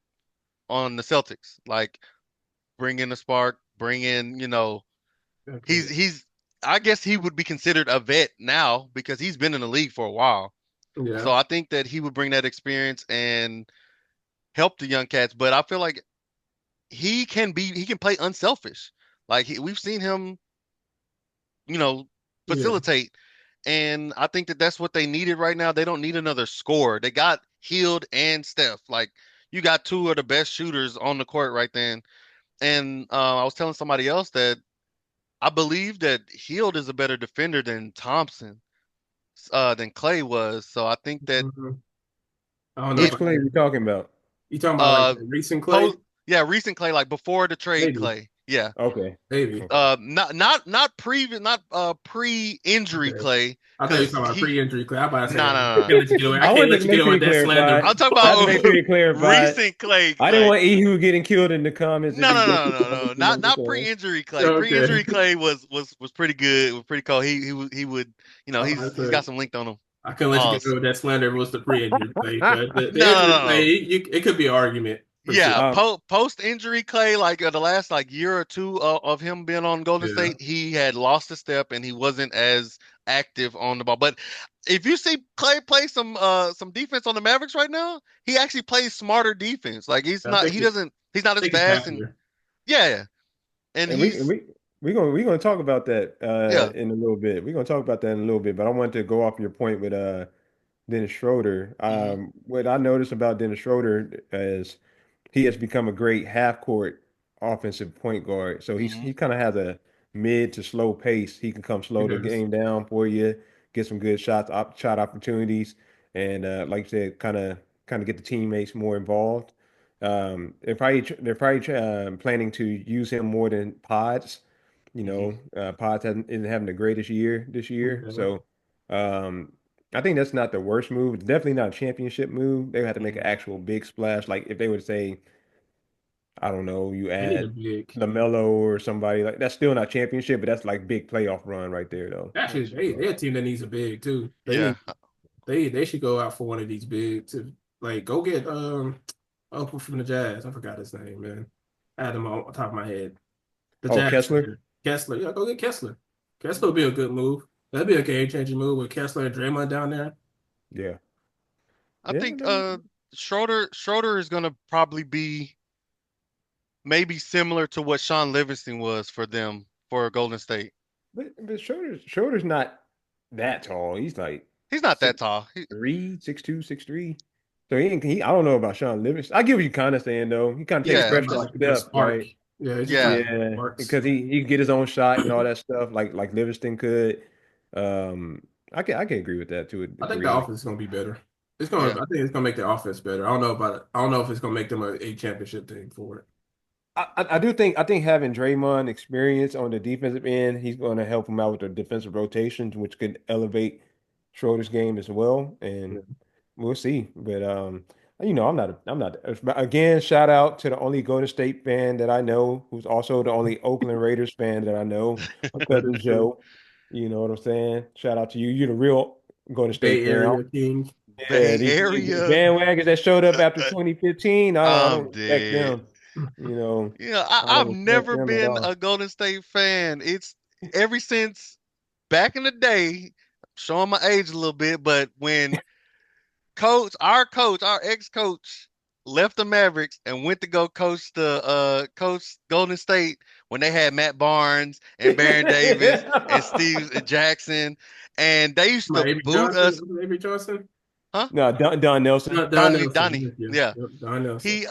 on the Celtics. Like bring in the spark, bring in, Okay. he's I guess he would be considered a vet now because he's been in the league for a while. So Yeah. I think that he would bring that experience and help the young cats. But I feel like he can play unselfish. Like we've seen him, you know, Yeah. facilitate. And I think that that's what they needed right now. They don't need another scorer. They got Hield and Steph. Like you got two of the best shooters on the court right then. And I was telling somebody else that I believe that Hield is a better defender than Thompson, than Clay was. So I think that Mhm. I don't know if Which it I Clay are we can. talking about? You talking about like uh the recent Clay? post yeah, recent Clay, like before the trade Maybe. Clay. Yeah. Okay, Maybe. okay. Not pre-injury Okay. Clay, I thought you were because talking about he pre-injury Clay. I'm about to say, no, I no, no. can't let you get away. I I can't wanted let to you get make away sure with you that slander. clarified. I'm talking I had to make sure about you clarified. recent Clay I didn't Clay. want Ehoo getting killed in the comments if No, he no, gets no, no, no. Not so. pre-injury Clay. Okay. Pre-injury Clay was pretty good. Was pretty cool. He would I'm about he's to got say, some length on him. I couldn't let you get away with that slander. It was the pre-injury Clay, but the No, no, injury no, Clay, no. it could be an argument for sure. Yeah, Um, post injury Clay, like the last like year or two of him being on Golden Yeah. State, he had lost a step and he wasn't as active on the ball. But if you see Clay play some defense on the Mavericks right now, he actually plays smarter defense. Like I think he's not I as think it's fast and happier. yeah, and and we he's we we're gonna talk about that yeah. in a little bit. We're gonna talk about that in a little bit, but I wanted to go off your point with Dennis Schroeder. Hmm. What I noticed about Dennis Schroeder is he has become a great half court offensive point guard. So Hmm. he kind of has a mid to slow pace. He can come He slow the does. game down for you, get some good shot opportunities, and like you said, kind of get the teammates more involved. They're probably planning to use him more than Pods. Hmm. Pods isn't having the greatest year this year, Okay. so um, I think that's not the worst move. It's definitely not a championship move. They would have to make an Hmm. actual big splash. Like if they would say, I don't know, you They need a add big. LaMelo or somebody like that's still not championship, but that's like big playoff run right there though. Actually, So, they're a team that needs a big too. Yeah. They should go out for one of these big to like go get from the Jazz. I forgot his name, man. I had him on top of my head. The oh, Jazz Kessler, player. Kessler. Yeah, go get Kessler. Kessler would be a good move. That'd be a game changing move with Kessler and Draymond down there. yeah, I yeah, think Schroeder is gonna probably be maybe similar to what Sean Livingston was for them for Golden State. But Schroder's not that tall. He's like He's not that six tall. three, 6'2", 6'3". So he ain't he. I don't know about Sean Livingston. I get what you kind of saying though. He kind of takes Yeah, Yeah, I'm pressure not off just like a good Steph, spark. right? Yeah, he's just yeah. like Yeah, sparks. because he can get his own shot and all that stuff like Livingston could. I can agree with that to a I think the degree. offense is gonna be better. Yeah. I think it's gonna make the offense better. I don't know about it. I don't know if it's gonna make them a championship team for it. I do think having Draymond experience on the defensive end, he's going to help him out with the defensive rotations, which could elevate Schroeder's game as well. And Yeah. we'll see. But I'm not. Again, shout out to the only Golden State fan that I know, who's also the only Oakland Raiders fan that I know, my cousin Joe. You know what I'm saying? Shout out to you. You're the real Golden State Bay fan. Area King. Yeah, Bay these Area. bandwagons that showed up after 2015, I I'm don't respect dead. them. You know, Yeah, I I've don't respect never them at been a all. Golden State fan. It's ever since back in the day, showing my age a little bit, but when our ex-coach left the Mavericks and went to go coach Golden State when they had Matt Barnes and Baron Davis and Steve Jackson, and they used My to Avery boot Johnson. us, Avery Johnson. huh? No, Don Nelson. Don Donnie, Nelson. Yeah, yeah. yep, Don Nelson. He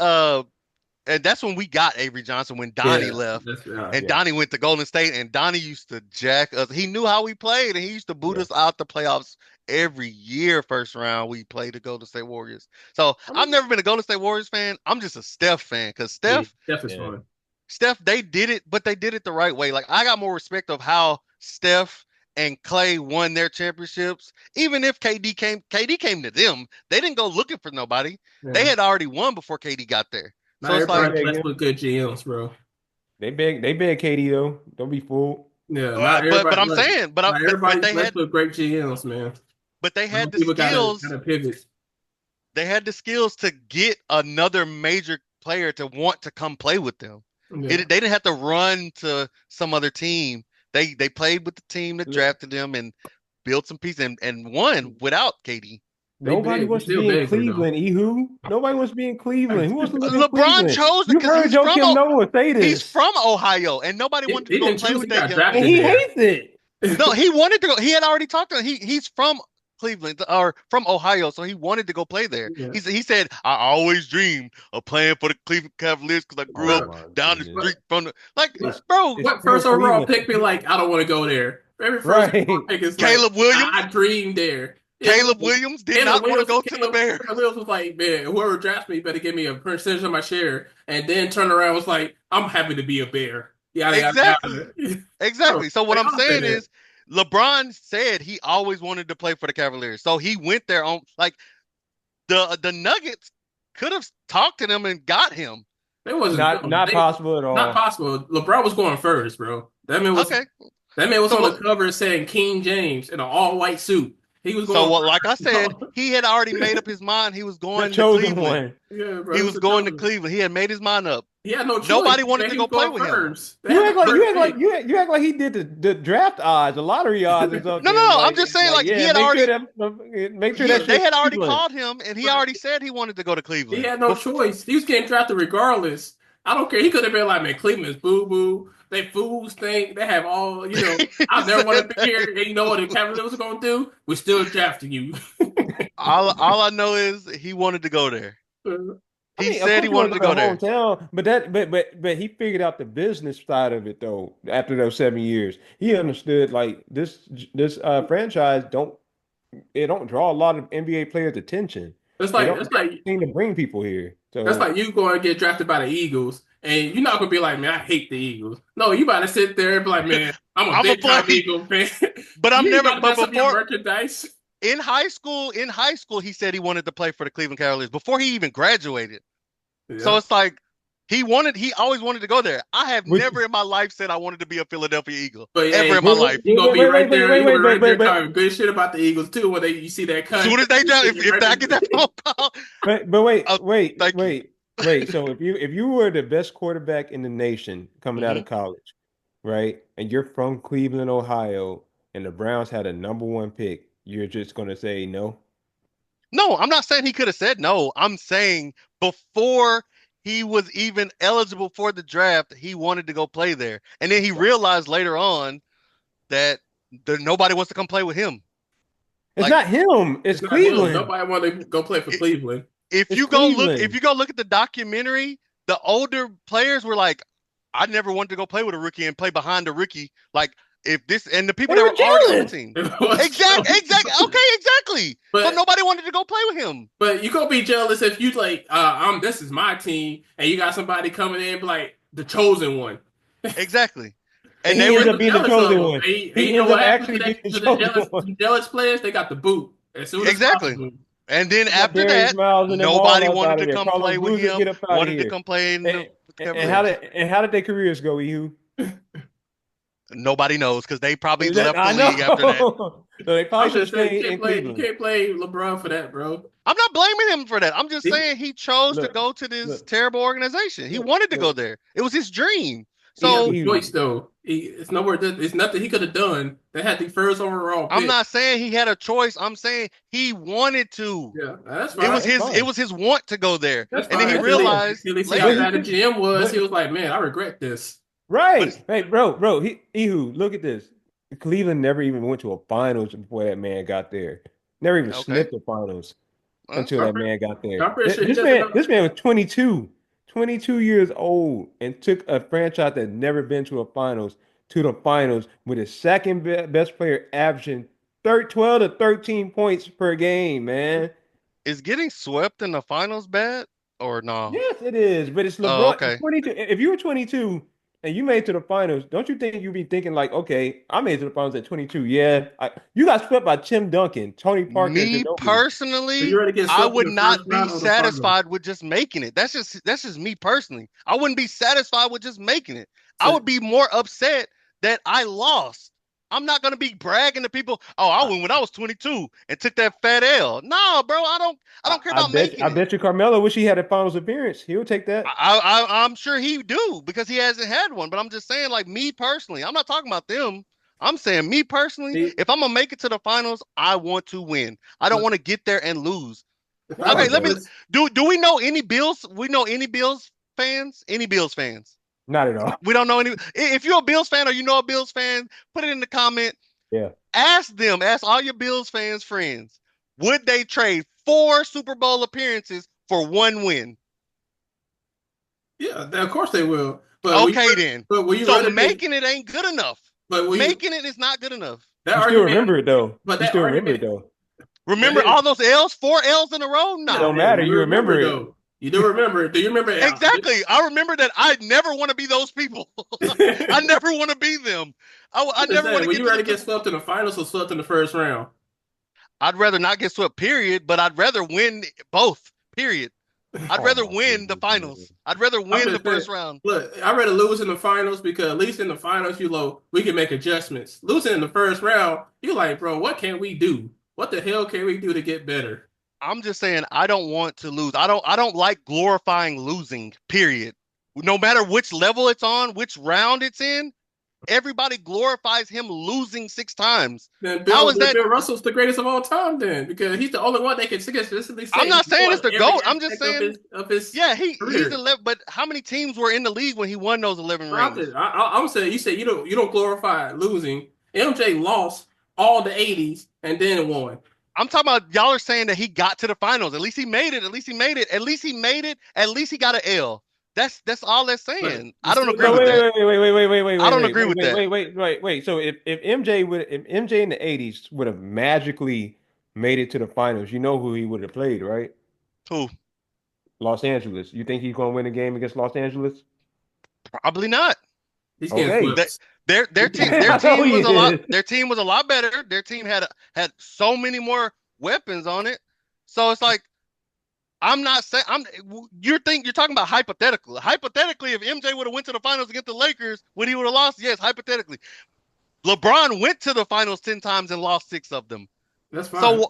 and that's when we got Avery Johnson when Donnie Yeah, left. that's And Yeah. Donnie went to Golden State, and Donnie used to jack us. He knew how we played, and he used to boot Yeah. us out the playoffs every year. First round, we played the Golden State Warriors. So I I've mean, never been a Golden State Warriors fan. I'm just a Steph fan because yeah, Steph is Yeah. fun. Steph, they did it, but they did it the right way. Like I got more respect of how Steph and Clay won their championships. Even if KD came to them, they didn't go looking for nobody. They Yeah. had already won before KD got there. Not So it's They like, everybody beg blessed him. with good GMs, bro. They beg KD though. Don't be fooled. Yeah, but I'm saying, not but everybody's blessed with great GMs, man. they Some had the people skills. gotta pivot. They had the skills to get another major player to want to come play with them. Yeah. They didn't have to run to some other team. They played with the team that Look, drafted them and built some pieces and won without KD. They nobody big. They wants to still be in big, though. Cleveland, Ehoo. Nobody wants to be in Cleveland. Who wants to live in LeBron Cleveland? chose it You've because heard Joakim Noah say he's this, from Ohio, and nobody He wanted to go didn't play choose. with He that got young and drafted kid. he there. hates it. No, he wanted to go. He had already talked to him. He's from Cleveland or from Ohio, so he wanted to go play there. Yeah. He said, I always dreamed of playing for the Cleveland Cavaliers because I grew Oh up my down the goodness. street from the like, What, bro. It's what still first overall Cleveland. pick be like? I don't want to go there. Every first Right. overall pick is like, Caleb Williams. I dreamed there. Caleb Williams did Caleb not want to Williams, go to the Bears. Caleb Williams was like, man, whoever drafts me better give me a percentage of my share. And then turned around was like, I'm happy to be a Bear. Yada, yada, Exactly. yada. Exactly. So what Like, I'm I'll say saying that. is LeBron said he always wanted to play for the Cavaliers. So he went there on like the Nuggets could have talked to them and got him. It wasn't Not possible at all. not possible. LeBron was going first, bro. That man was Okay. on So the cover saying King James in an all white suit. He was so going what like I said, first. he had already made up his mind he was The going to chosen Cleveland. one. Yeah, bro. He it was the going to chosen. Cleveland. He had made his mind up. He had no choice. Nobody wanted Man, to he go was play going with him. first. They had the first pick. You act like he did the draft odds, the lottery odds or something. No, I'm Like, just saying, like, he yeah, had already make sure that they shit had already Cleveland. called him and he Right. already said he wanted to go to He Cleveland. had no choice. He was getting drafted regardless. I don't care. He could have been like, man, Cleveland's boo boo. They fools think they have all, I never want to be here. And you know what the Cavaliers was going to do? We're still drafting you. all I know is he wanted to go there. I He mean, of said course he you want wanted to to go go there. hometown, but he figured out the business side of it though. After those 7 years, he understood like this franchise don't draw a lot of NBA players' attention. It's They like don't it's like seem to bring people here. that's So like you going to get drafted by the Eagles, and you're not gonna be like, man, I hate the Eagles. No, you about to sit there and be like, man, I'm a I'm a big time play, Eagle fan. but I'm You never. about to But mess up your before merchandise. in high school, he said he wanted to play for the Cleveland Cavaliers before he even graduated. So Yeah. it's like he always wanted to go there. I have Which- never in my life said I wanted to be a Philadelphia Eagle But ever hey, in my life. you gonna be right there. You gonna be right there but talking good shit about the Eagles too when you see that cut. As soon as they draft, if I get that phone call, wait, Oh, wait, thank you. wait. So if you were the best quarterback in the nation coming out of Mm-hmm. college, right, and you're from Cleveland, Ohio, and the Browns had a #1 pick, you're just gonna say no? no, I'm not saying he could have said no. I'm saying before he was even eligible for the draft, he wanted to go play there. And then he realized later on that nobody wants to come play with him. It's not him. It's Cleveland. Nobody want to go play for Cleveland. If you go look at the documentary, the older players were like, I never wanted to go play with a rookie and play behind a rookie. Like if this and the people that were already on the team. Exactly. Okay, exactly. But nobody wanted to go play with him. But you gonna be jealous if you like, this is my team, and you got somebody coming in like the chosen one. Exactly. And he ends up being the chosen one. He ends up actually being the chosen one. Jealous players, they got the boot as soon as possible. And then after that, nobody wanted to come play with him. Wanted to come play in the and how did their careers go, Ehoo? Nobody knows because they probably left the league after that. So they probably should stay in Cleveland. You can't play LeBron for that, bro. I'm not blaming him for that. I'm just saying he chose to go to this terrible organization. He wanted to go there. It was his dream. So he had a choice though. It's nowhere. It's nothing he could have done. They had the first overall pick. I'm not saying he had a choice. I'm saying he wanted to. Yeah, that's fine. It was his want to go there. That's and then he realized how bad the GM was. He was like, man, I regret this. Right. Hey, bro, Ehoo, look at this. Cleveland never even went to a finals before that man got there. Never even sniffed the finals until that man got there. This man was 22 years old, and took a franchise that never been to a finals to the finals with his second best player averaging 12 to 13 points per game, man. Is getting swept in the finals bad or no? Yes, it is. But it's LeBron. Okay. 22. If you were 22 and you made it to the finals, don't you think you'd be thinking like, okay, I made it to the finals at 22. Yeah, you got swept by Tim Duncan, Tony Parker. Me personally, I would not be satisfied with just making it. That's just me personally. I wouldn't be satisfied with just making it. I would be more upset that I lost. I'm not gonna be bragging to people. Oh, I went when I was 22 and took that fat L. No, bro, I don't care about making it. I bet you Carmelo wish he had a finals appearance. He would take that. I'm sure he do because he hasn't had one. But I'm just saying, like me personally, I'm not talking about them. I'm saying me personally. If I'm gonna make it to the finals, I want to win. I don't want to get there and lose. Okay, let me. Do we know any Bills? We know any Bills fans? Any Bills fans? Not at all. We don't know any. If you're a Bills fan or you know a Bills fan, put it in the comment. Yeah. Ask all your Bills fans friends, would they trade 4 Super Bowl appearances for 1 win? Yeah, of course they will. But then. But so making it ain't good enough. But making it is not good enough. You still remember it though. Remember all those L's? 4 L's in a row? No. It don't matter. You remember it. Though. You do remember it. Do you remember it? Exactly. I remember that I never want to be those people. I never want to be them. I never want to get. Would you rather get swept in the finals or swept in the first round? I'd rather not get swept, period, but I'd rather win both, period. I'd rather win the finals. I'd rather win the first round. Look, I'd rather lose in the finals because at least in the finals, we can make adjustments. Losing in the first round, you're like, bro, what can we do? What the hell can we do to get better? I'm just saying I don't want to lose. I don't like glorifying losing, period. No matter which level it's on, which round it's in, everybody glorifies him losing 6 times. How is that? Bill Russell's the greatest of all time then, because he's the only one that can consistently say. I'm not saying it's the GOAT. I'm just saying he's the 11. But how many teams were in the league when he won those 11 rings? I'm saying you said you don't glorify losing. MJ lost all the 80s and then won. I'm talking about y'all are saying that he got to the finals. At least he made it. At least he made it. At least he made it. At least he got an L. That's all they're saying. I don't agree with that. Wait. I don't agree with that. Wait. So if MJ in the 80s would have magically made it to the finals, you know who he would have played, right? Who? Los Angeles. You think he's going to win a game against Los Angeles? Probably not. He's getting Their team was a lot better. Their team had so many more weapons on it. So it's like I'm not saying you're talking about hypothetically. Hypothetically, if MJ would have went to the finals against the Lakers, would he would have lost? Yes, hypothetically. LeBron went to the finals 10 times and lost 6 of them. That's fine. So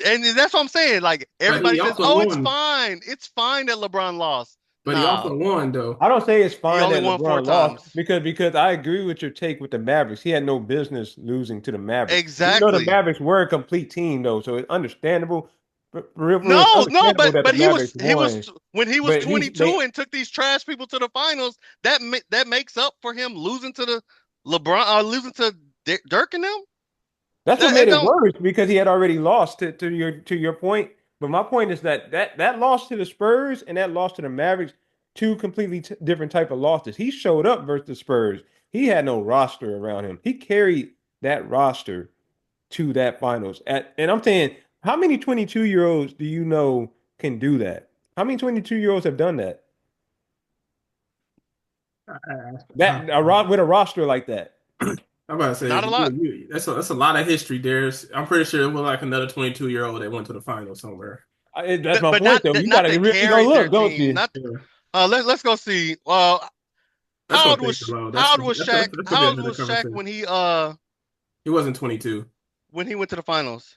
and that's what I'm saying. Like everybody says, it's fine. It's fine that LeBron lost. But he also won, though. I don't say it's fine that LeBron lost because I agree with your take with the Mavericks. He had no business losing to the Mavericks. Exactly. The Mavericks were a complete team, though, so it's understandable. real, it's No, understandable that the but he Mavericks was won, when he was but 22 and took these trash people to the finals. That makes up for him losing to the LeBron, losing to Dirk and them. that's what That made it it don't. worse because he had already lost to your point. But my point is that loss to the Spurs and that loss to the Mavericks, two completely different type of losses. He showed up versus the Spurs. He had no roster around him. He carried that roster to that finals. And I'm saying, how many 22-year-olds do you know can do that? How many 22-year-olds have done that? With a roster like that. I'm about to say Not a lot. that's a lot of history, Darius. I'm pretty sure it was like another 22-year-old that went to the final somewhere. That's my But point, though. You got not to that really go carried their look, don't team. you? Not Yeah. let's go see. That's gonna take too long. How old was Shaq? That could be How old another was Shaq conversation. He wasn't 22. when he went to the finals?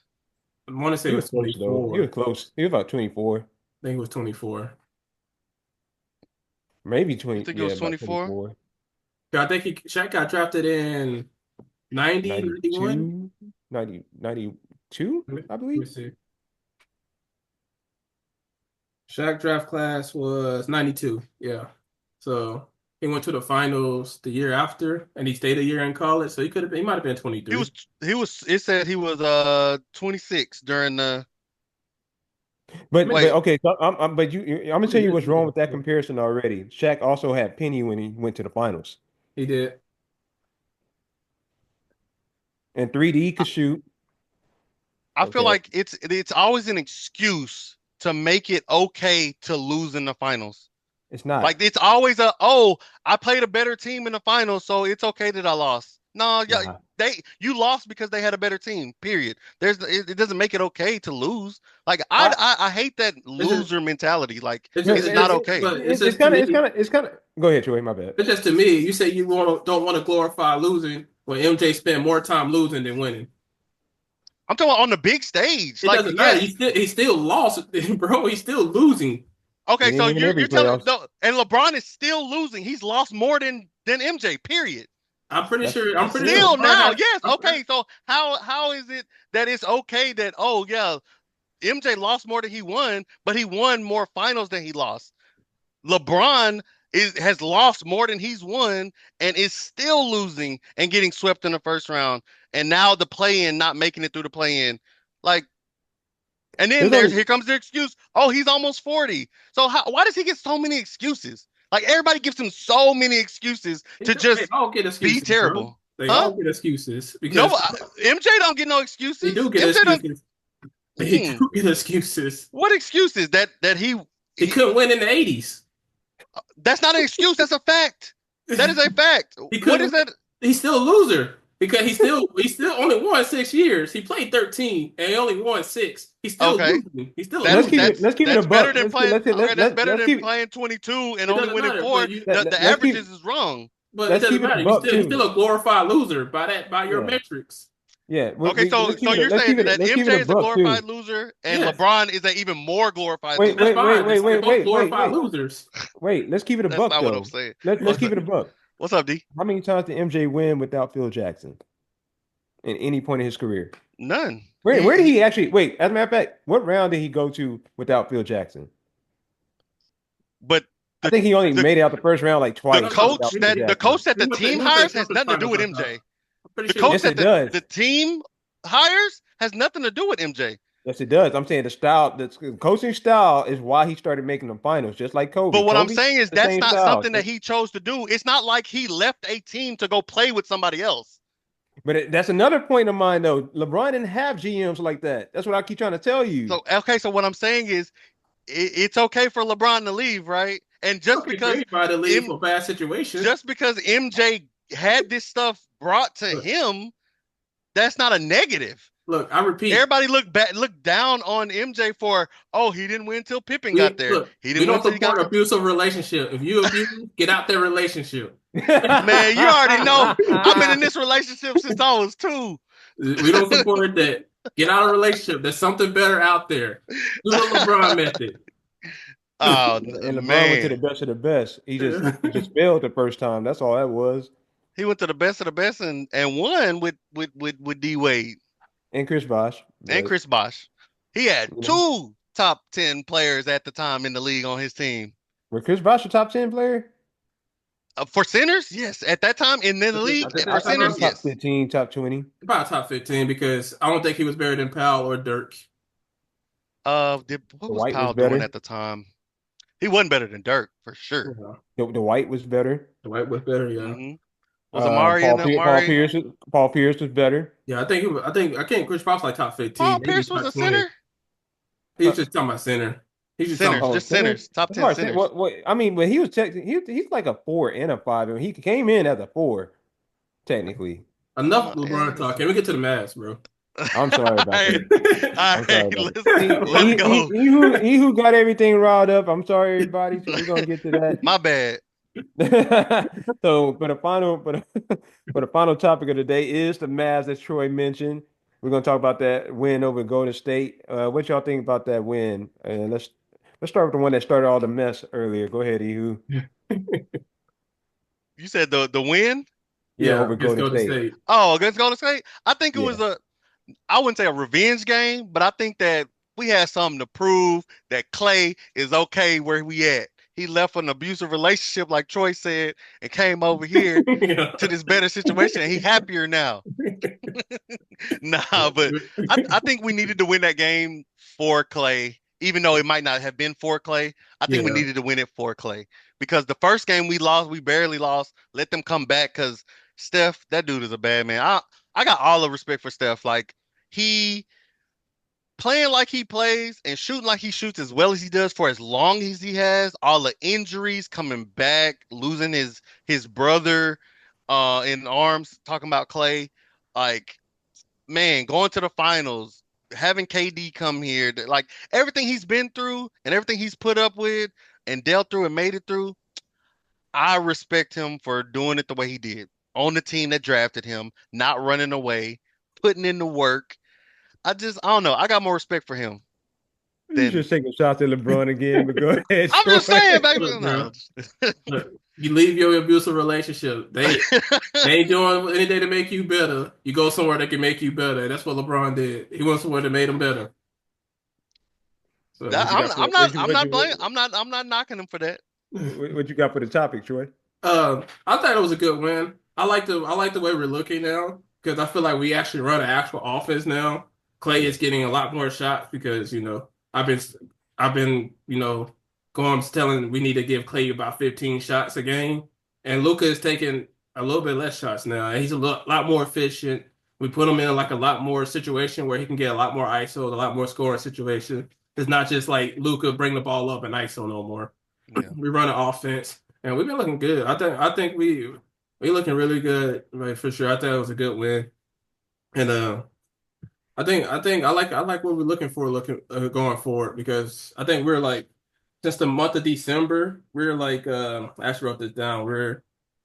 I want to say He it was was close, though. He 24. was close. He was about 24, I think it was 24. maybe You 20. think it Yeah, was about 24? 24. Yeah, I think Shaq got drafted in 90, 91. 92, 90, 92, I Let me believe. see. Shaq draft class was 92. Yeah. So he went to the finals the year after, and he stayed a year in college. So he might have been 23. It said he was 26 during the Maybe, But wait. okay, so I'm gonna tell you years what's he wrong was. with that comparison already. Shaq also had Penny when he went to the finals, He did. and 3D could shoot. I feel Okay, like it's always an excuse to make it okay to lose in the finals. it's Like not. it's always I played a better team in the finals, so it's okay that I lost. No, yeah, Nah. you lost because they had a better team. Period. It doesn't make it okay to lose. Like I I hate that It's just, loser mentality. Like it's no, just, it's not it's, okay. but it's it's just to kind of me. Go ahead, Joey. My bad. It's just to me. You say you don't want to glorify losing when MJ spent more time losing than winning. I'm talking about on the big stage. It Like doesn't matter. yeah, He still lost, bro. He's still losing. okay, He so didn't win every you're telling playoffs. no, and LeBron is still losing. He's lost more than MJ. Period. I'm pretty That's sure. I'm that's pretty sure true. Still LeBron now, has. yes, okay. So how is it that it's okay that oh yeah, MJ lost more than he won, but he won more finals than he lost. LeBron has lost more than he's won and is still losing and getting swept in the first round. And now the play-in, not making it through the play-in. Like, and then There's only here comes the excuse. Oh, he's almost 40. So why does he get so many excuses? Like everybody gives him so many excuses to They just all get be excuses, bro. terrible. They Huh? all get excuses No, because MJ don't get no they do excuses. get MJ don't. excuses. They Mm, do get excuses. what excuses that He he couldn't win in the 80s. that's not an excuse. That's a fact. That is a fact. He What is couldn't. that? He's still a loser because he still only won 6 years. He played 13 and he only won six. He's still Okay. losing. He's still a loser. let's keep it a That's better buck. than playing. All right, that's better Let's than keep playing 22 and It only doesn't winning matter, four. The let's averages keep is wrong. but it let's doesn't keep it a matter. buck You're too. still a glorified loser by your Yeah, metrics. yeah. Okay, so you're saying that Let's keep it MJ a is a buck glorified too. loser and Yes, LeBron is an even more glorified Wait, that's loser. wait, wait, fine. wait, They're wait, both wait, wait, glorified wait, losers. wait. Let's keep it a That's buck not what I'm though. saying. Let's keep it a buck. What's up, D? How many times did MJ win without Phil Jackson in any point in his career? None. Where did he actually wait? As a matter of fact, what round did he go to without Phil Jackson? But I the think he only the made it out the first round like the twice No, without coach Phil the Jackson. coach that he the went to team he went to the hires has conference nothing to do finals, with I thought. MJ. I'm pretty The sure he coach Yes, went. that it does. the team hires has nothing to do with MJ. Yes, it does. I'm saying the coaching style is why he started making the finals, just like Kobe. But what I'm Kobe, saying is the that's same not style. something that he chose to do. It's not like he left a team to go play with somebody else. But that's another point of mine, though. LeBron didn't have GMs like that. That's what I keep trying to tell you. So okay, so what I'm saying is it's okay for LeBron to leave, right? And It's okay for anybody to leave M for a bad situation. just because MJ had this stuff brought to Look, him, that's not a negative. look, I repeat, Everybody look down on MJ for he didn't win till Pippen got we there. look, He we didn't win don't till he got support to abusive relationship. If you abuse, get out that relationship. man. You already know I've been in this relationship since I was 2. We don't support that. Get out of a relationship. There's something better out there. Do the LeBron method. Oh And LeBron went to the man, best of the best. He just failed the first time. That's all that was. he went to the best of the best and won with D Wade And Chris Bosh, and but Chris Bosh. He had You know, two top 10 players at the time in the league on his team. were Chris Bosh a top 10 player? For centers, yes. At that time in the league, for I centers, think top yes. 15, top 20. About top 15 because I don't think he was better than Powell or Dirk. What The was White was Powell doing better. at the time? He wasn't better than Dirk for sure. Yeah. The White was better. Dwight was better, yeah. hmm Was Amari in that? Amari? Paul Pierce was better. Yeah, I think he was, I can't Chris Paul's like top 15, Paul maybe Pierce was top a 20. center. He's Uh, just talking about center. He's just talking Centers, about oh, just center. centers. Top That's 10 hard to say. centers. I mean, but he was he's like a 4 and a 5. I mean, he came in as a 4, technically. enough Yeah, LeBron talk. Can we get to the Mavs, bro? I'm sorry all about right, that. all I'm sorry right. about it. Let's go. He who got everything riled up. I'm sorry, everybody. So we're gonna get to that. My bad. So, for the final topic of the day is the Mavs that Troy mentioned. We're gonna talk about that win over Golden State. What y'all think about that win? Let's start with the one that started all the mess earlier. Go ahead, Ehoo. You said the win? Yeah, Yeah, over just Golden go to State. state. Oh, against Golden State. I think it was Yeah. I wouldn't say a revenge game, but I think that we had something to prove that Clay is okay where we at. He left an abusive relationship, like Troy said, and came over here Yeah. to this better situation, and he happier now. Nah, but I think we needed to win that game for Clay, even though it might not have been for Clay. I think we Yeah. needed to win it for Clay because the first game we lost, we barely lost. Let them come back because Steph, that dude is a bad man. I got all the respect for Steph. Like he playing like he plays and shooting like he shoots as well as he does for as long as he has, all the injuries coming back, losing his brother in arms, talking about Clay, like man, going to the finals, having KD come here, like everything he's been through and everything he's put up with and dealt through and made it through, I respect him for doing it the way he did. On the team that drafted him, not running away, putting in the work. I don't know. I got more respect for him You than just taking shots at LeBron again, but go ahead, I'm Troy. just saying, baby. Look, No. bro. Look, you leave your abusive relationship. They ain't doing anything to make you better. You go somewhere that can make you better. That's what LeBron did. He went somewhere that made him better. So what you got for I'm not blaming. I'm not knocking him for that. what you got for the topic, Troy? I thought it was a good win. I like the way we're looking now because I feel like we actually run an actual offense now. Clay Yeah. is getting a lot more shots because I've been I've been going telling we need to give Clay about 15 shots a game, and Luka is taking a little bit less shots now. And he's a lot more efficient. We put him in like a lot more situation where he can get a lot more ISO, a lot more scoring situation. It's not just like Luka bring the ball up and ISO no more. Yeah. We run an offense. And we've been looking good. I think we looking really good, like for sure. I think it was a good win, and I like what we're looking for going forward because I think we're like since the month of December we're like I actually wrote this down. We're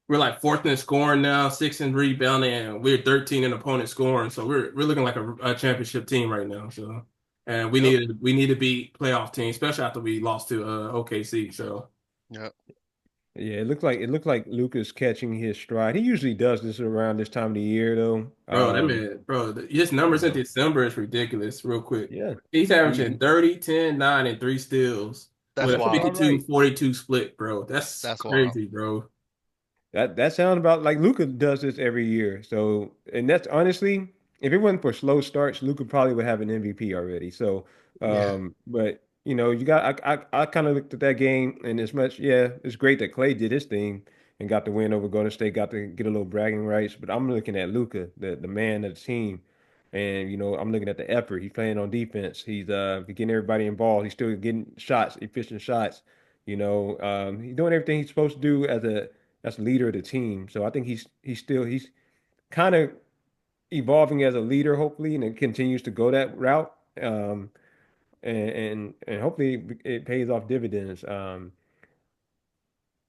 like fourth in scoring now, sixth in rebounding, and we're 13 in opponent scoring. So we're looking like a championship team right now. So and Yep. we need to beat playoff team, especially after we lost to OKC. So. Yep. Yeah, it looked like Luka's catching his stride. He usually does this around this time of the year, though. Bro, that man, his numbers in You December is ridiculous, real quick. yeah, He's he, averaging 30, 10, 9, and 3 steals with That's a that's about wild. 52, right. 42 split, bro. That's That's wild. crazy, bro. That sounds about like Luka does this every year. So, and that's honestly, if it wasn't for slow starts, Luka probably would have an MVP already. So, Yeah. but you got I kind of looked at that game, and as much, yeah, it's great that Clay did his thing and got the win over Golden State, got to get a little bragging rights. But I'm looking at Luka, the man of the team, and I'm looking at the effort. He's playing on defense. He's getting everybody involved. He's still getting shots, efficient shots. He's doing everything he's supposed to do as a leader of the team. So I think he's kind of evolving as a leader, hopefully, and it continues to go that route. And hopefully it pays off dividends.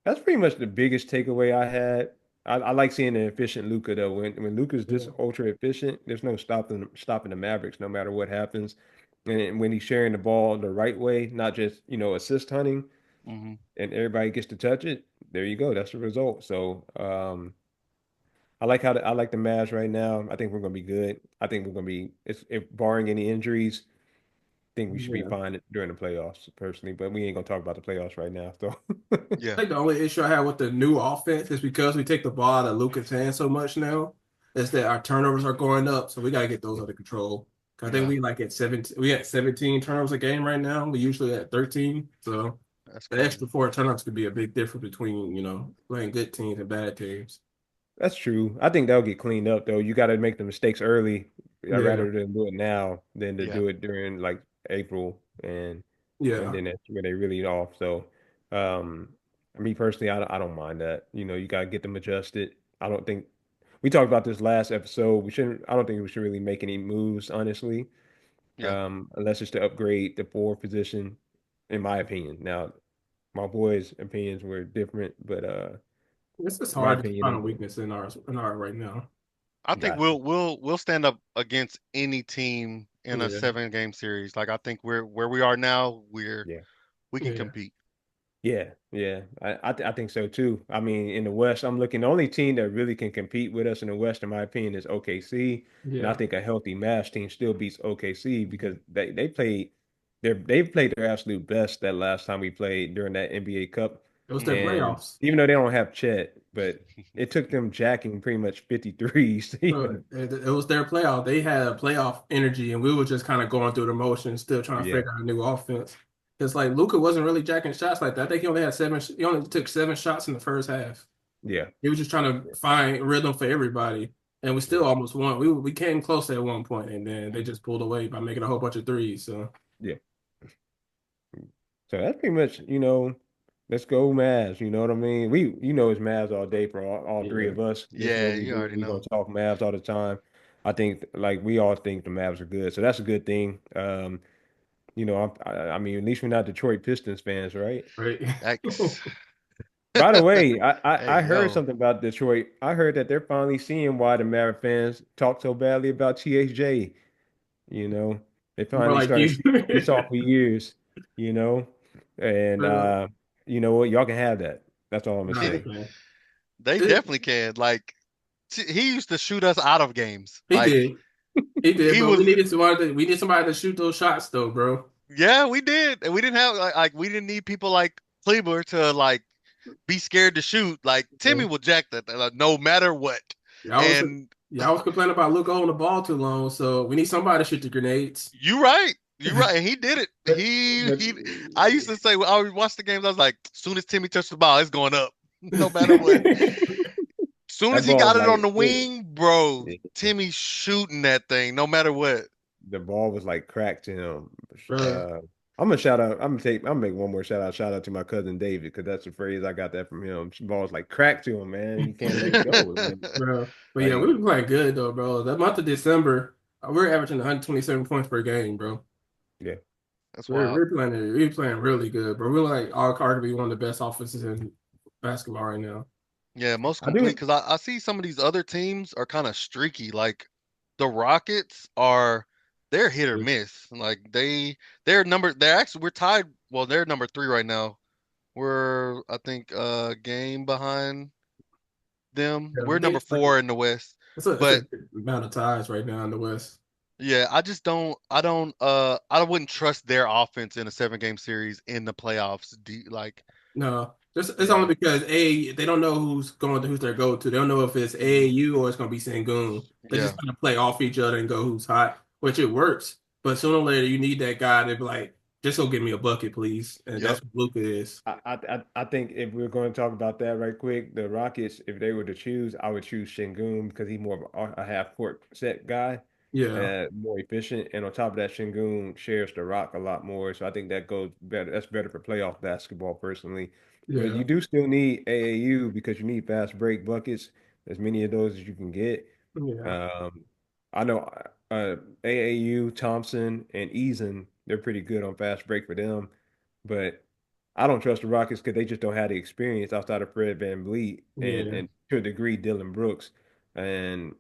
That's pretty much the biggest takeaway I had. I like seeing an efficient Luka though. When Luka's this ultra efficient, there's no stopping the Mavericks no matter what happens. And when he's sharing the ball the right way, not just assist hunting, hmm and everybody gets to touch it, there you go. That's the result. So I like the Mavs right now. I think we're gonna be good. I think we're gonna be if barring any injuries, think we should be Yeah. fine during the playoffs, personally. But we ain't gonna talk about the playoffs right now. So Yeah, I think the only issue I have with the new offense is because we take the ball out of Luka's hands so much now, is that our turnovers are going up. So we gotta get those under control. 'Cause I think yeah, we like at 17, we at 17 turnovers a game right now. We usually at 13. So that's the extra crazy. four turnovers could be a big difference between, playing good teams and bad teams. that's true. I think that'll get cleaned up though. You got to make the mistakes early, Yeah. rather than do it now than to Yeah, do it during like April and Yeah. then that's where they really off. So, um, me personally, I don't mind that. You got to get them adjusted. I don't think we talked about this last episode. We shouldn't. I don't think we should really make any moves, honestly, yeah. unless it's to upgrade the forward position, in my opinion. Now, my boys' opinions were different, but It's just in my hard to find a opinion, weakness in our right now. I it think got to. we'll stand up against any team in a Yeah. 7 game series. Like I think we're where we are now. Yeah. We can Yeah. compete. Yeah, yeah, I think so too. I mean, in the West, I'm looking. The only team that really can compete with us in the West, in my opinion, is OKC, and I Yeah. think a healthy Mavs team still beats OKC because they've played their absolute best that last time we played during that NBA Cup, It was their and playoffs. even though they don't have Chet, but it took them jacking pretty much 53s to even It was their playoff. They had a playoff energy, and we were just kind of going through the motions, still trying to yeah, figure out a new offense. It's like Luka wasn't really jacking shots like that. I think he only had seven. He only took 7 shots in the first half. yeah, He was just trying to find rhythm for everybody, and we still yeah, almost won. We came close at one point, and then they just pulled away by making a whole bunch of threes. So yeah. So that's pretty much, let's go Mavs. You know what I mean? It's Mavs all day for all three yeah, of us. This is what Yeah, we you do. already We gonna know. talk Mavs all the time. I think like we all think the Mavs are good, so that's a good thing. I mean, at least we're not Detroit Pistons fans, right? right. X. By the way, Hey, I heard yo. something about Detroit. I heard that they're finally seeing why the Mavs fans talk so badly about THJ. You know, they More finally like started you. shaking this off for years, you know, and Well, you know what, y'all can have that. That's all I'm gonna nah, they say. can. They It- definitely can. Like he used to shoot us out of games. He Like did. He did, he but we was needed somebody. We need somebody to shoot those shots, though, bro. yeah, we did. And we didn't have we didn't need people like Kleber to like be scared to shoot. Like Yeah. Timmy will jack that like, no matter what. Y'all was And y'all was complaining about Luka holding the ball too long, so we need somebody to shoot the grenades. you right. You right. And he did it. But but He I used to say when I would watch the games, I was like, as soon as Timmy touched the ball, it's going up. No matter what. Soon as that he ball got was it on like the wing, bro, it, Timmy's shooting that thing no matter what. the ball was like cracked to him. Bro, I'm gonna shout out. I'm gonna make one more shout out. Shout out to my cousin David because that's the phrase I got that from him. Ball's like cracked to him, man. You can't let it go. bro. But yeah, we Like were playing good though, bro. That month of December, we're averaging 127 points per game, bro. yeah, That's We're wild. we're playing we're playing really good, bro. We're like arguably one of the best offenses in basketball right now. Yeah, most I complete do. because I see some of these other teams are kind of streaky. Like the Rockets are they're hit or Yeah, miss. Like they're actually we're tied. Well, they're number 3 right now. We're I think game behind them. We're number they, 4 in the West. it's a But good amount of ties right now in the West. yeah, I wouldn't trust their offense in a 7 game series in the playoffs. Like No, it's yeah, only because they don't know who's their go-to. They don't know if it's mhm, AAU or it's gonna be Sengun. They yeah, just kind of play off each other and go who's hot, which it works. But sooner or later, you need that guy to be like, just go get me a bucket, please. And yep, that's what Luka is. I think if we're going to talk about that right quick, the Rockets, if they were to choose, I would choose Şengün because he's more of a half court set guy, Yeah, more efficient. And on top of that, Şengün shares the rock a lot more. So I think that goes better. That's better for playoff basketball, personally. But yeah, you do still need AAU because you need fast break buckets, as many of those as you can get. yeah, Um, I know AAU, Thompson, and Eason, they're pretty good on fast break for them. But I don't trust the Rockets because they just don't have the experience outside of Fred VanVleet yeah, and to a degree Dylan Brooks. And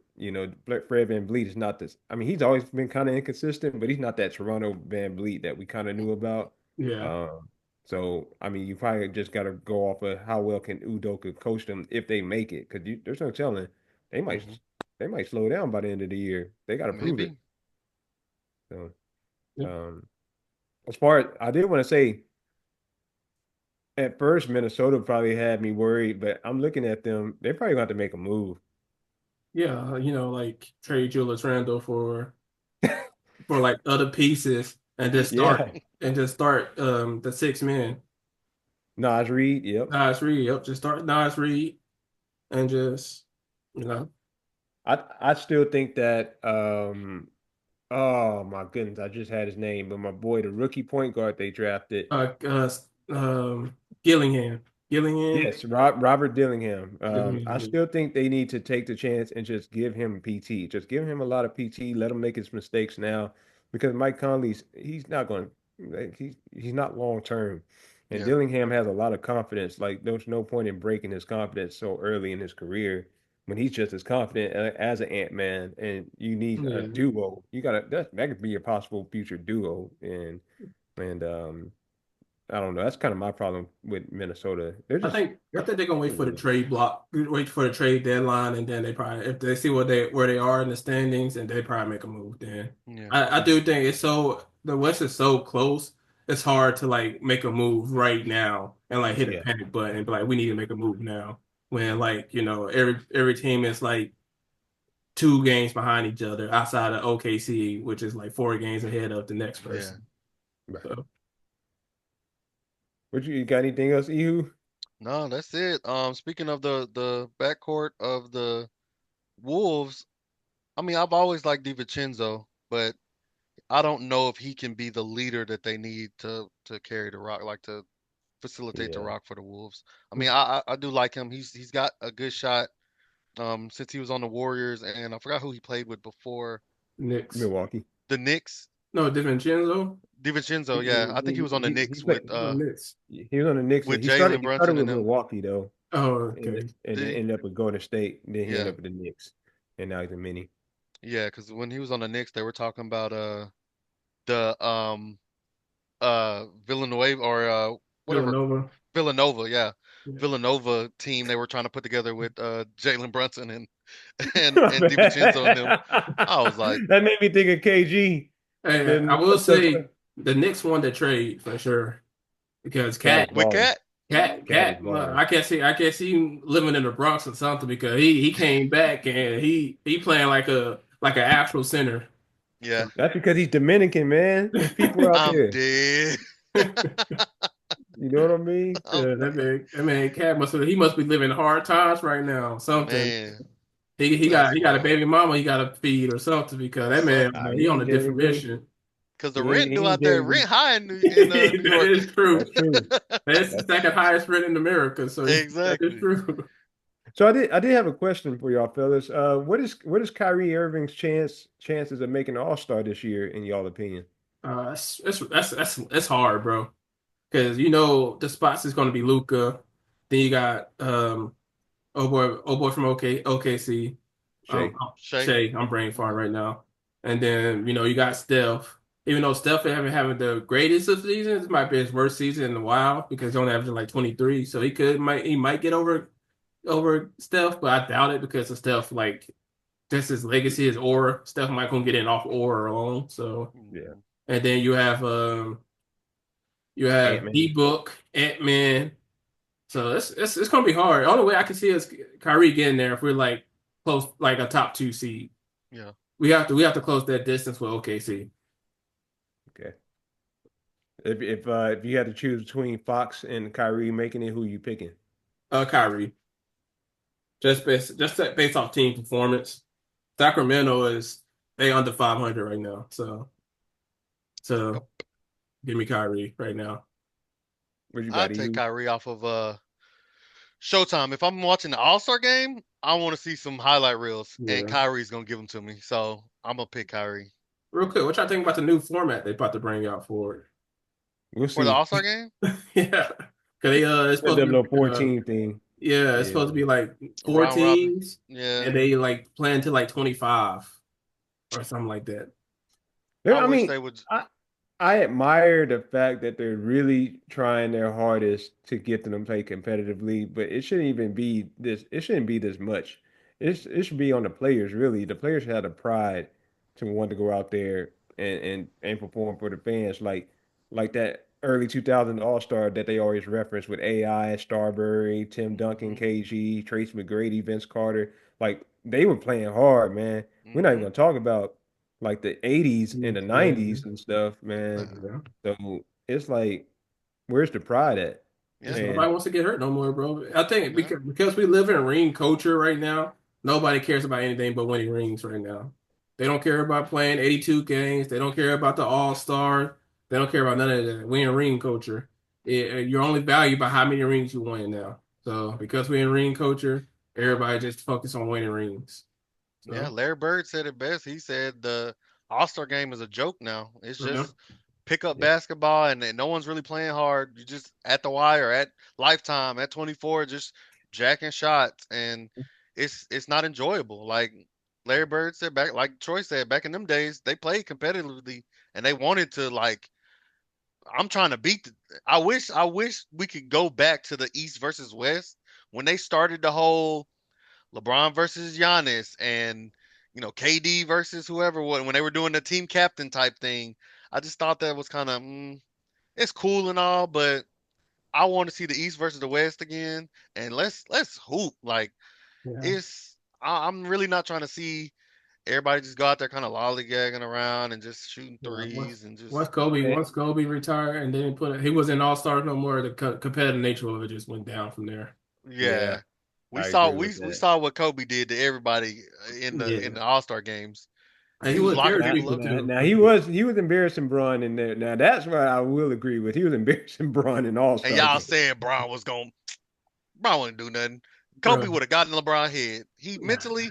Fred VanVleet is not this. I mean, he's always been kind of inconsistent, but he's not that Toronto VanVleet that we kind of knew about. yeah, Um, so I mean, you probably just got to go off of how well can Udoka coach them if they make it, because there's no telling they might hmm they might slow down by the end of the year. They got to prove it. maybe. So. yeah. Um, as far as I did want to say, at first Minnesota probably had me worried, but I'm looking at them. They're probably going to have to make a move. Yeah, like trade Julius Randle for like other pieces and just start Yeah, the six men. Nas Reed. Yep. Nas Reed, yep, just start Nas Reed and just you know I still think that oh my goodness, I just had his name, but my boy, the rookie point guard they drafted. uh, uh um Gillingham. Gillingham. Yes, Robert Dillingham. I Gillingham. still think they need to take the chance and just give him PT. Just give him a lot of PT. Let him make his mistakes now, because Mike Conley's he's not going. He's not long term, and Yeah, Dillingham has a lot of confidence. Like there's no point in breaking his confidence so early in his career when he's just as confident as an Ant Man. And you need a Yeah. duo. You gotta that could be a possible future duo, and I don't know. That's kind of my problem with Minnesota. I think they're gonna wait for the They're trade block, wait for the trade deadline, and then they probably if they see where they are in the standings, and they probably make a move. Then yeah, I do think the West is so close. It's hard to like make a move right now and like hit a yeah. panic button and be like, we need to make a move now. When like every team is like 2 games behind each other outside of OKC, which is like 4 games ahead of the next yeah. person. Right. So What you got anything else, Ehoo? No, that's it. Speaking of the backcourt of the Wolves, I mean, I've always liked DiVincenzo, but I don't know if he can be the leader that they need to carry the rock, like to facilitate the Yeah. rock for the Wolves. I mean, I do like him. He's got a good shot. Since he was on the Warriors, and I forgot who he played with before Knicks. Milwaukee. the Knicks. No, DiVincenzo. DiVincenzo, yeah, I think he was on the He, Knicks played, No, Knicks. he was on the Knicks, and with he Jalen started Brunson with and them. Milwaukee though, Oh, and okay. and then Did he? ended up with Golden State. Then he ended Yeah, up with the Knicks, and now he's a mini. yeah, because when he was on the Knicks, they were talking about the Villanova or whatever Villanova. Villanova, yeah. Yeah. Villanova team they were trying to put together with Jalen Brunson and Oh, and DiVincenzo and them. man. I was like, That made me think of KG. Hey, I Then will say the Knicks won the trade for sure because Cat is with balling. Cat, Cat is I balling. can't see him living in the Bronx or something because he came back and he playing like an actual center. yeah, That's because he's Dominican, man. There's people out I'm there. dead. You know what I mean? I'm Yeah, dead, that man Cat must be living hard times right now. Something. man. He got That's he got a wild. baby mama he got to feed or something because that man Something. he He on ain't a Jeremy different Green. mission. Because the He rent due ain't out there, Jeremy rent Green. high in New That York. is true. That's true. That's the That's second highest rent in America. So that is Exactly. true. So I did have a question for y'all fellas. What is Kyrie Irving's chances of making an All-Star this year in y'all opinion? That's hard, bro. Because the spots is going to be Luka. Then you got oh boy from OKC. Shay. Shay. Shay, I'm brain fart right now. And then you got Steph. Even though Steph haven't having the greatest of seasons, it might be his worst season in a while because he's only averaging like 23. So he might get over Steph, but I doubt it because of Steph. Like that's his legacy, his aura. Steph might gonna get in off aura alone. So Yeah. Mhm. and then you have D Ant-Man. Book, Ant Man. So it's gonna be hard. The only way I can see is Kyrie getting there if we're like close, like a top 2 seed. Yeah. We have to close that distance with OKC. Okay. If you had to choose between Fox and Kyrie making it, who you picking? Kyrie, just based off team performance. Sacramento is they under 500 right now. So Yep. give me Kyrie right now. What you got, I'd take Ehud? Kyrie off of Showtime. If I'm watching the All-Star game, I want to see some highlight reels, and Yeah. Kyrie's gonna give them to me. So I'm gonna pick Kyrie Real quick, what y'all think about the new format they about to bring out for We'll for the see. All-Star game. it? Yeah, because it's That supposed to be little like 14 thing. yeah, it's Yeah. supposed to be like four Round robin. teams, Yeah. and they like plan to like 25 or something like that. I I wish mean, they would. I admire the fact that they're really trying their hardest to get them to play competitively, but it shouldn't even be this. It shouldn't be this much. It should be on the players, really. The players should have the pride to want to go out there and perform for the fans. Like like that early 2000 All-Star that they always reference with AI, Starbury, Tim Duncan, Hmm. KG, Trace McGrady, Vince Carter. Like they were playing hard, man. We're not even Hmm. gonna talk about like the 80s and the Yeah. 90s and stuff, man. Yeah. So it's like, where's the pride at? Yeah. Just And nobody wants to get hurt no more, bro. I think Yeah. because we live in ring culture right now, nobody cares about anything but winning rings right now. They don't care about playing 82 games. They don't care about the All-Star. They don't care about none of that. We in ring culture. You're only valued by how many rings you win now. So because we in ring culture, everybody just focus on winning rings. Yeah. So Larry Bird said it best. He said the All-Star game is a joke now. It's yeah, just pick up yeah, basketball and no one's really playing hard. You just at the wire, at lifetime, at 24, just jacking shots and it's not enjoyable. Like Larry Bird said back like Troy said, back in them days, they played competitively and they wanted to like I'm trying to beat the I wish we could go back to the East versus West when they started the whole LeBron versus Giannis and KD versus whoever when they were doing the team captain type thing. I just thought that was kind of it's cool and all, but I want to see the East versus the West again, and let's hoop. Like yeah. I'm really not trying to see everybody just go out there kind of lollygagging around and just shooting Yeah, threes and just man, Once Kobe retired and then he wasn't all star no more. The competitive nature of it just went down from there. yeah, yeah. We I saw agree we with we that. saw what Kobe did to everybody in Yeah, the All Star games. and he He was would locking carry Now, people people up, now, too. now he was embarrassing Braun in there. Now that's what I will agree with. He was embarrassing Braun in and All-Star y'all game. said Brown wouldn't do nothing. Kobe Bro, would have gotten LeBron head. He mentally,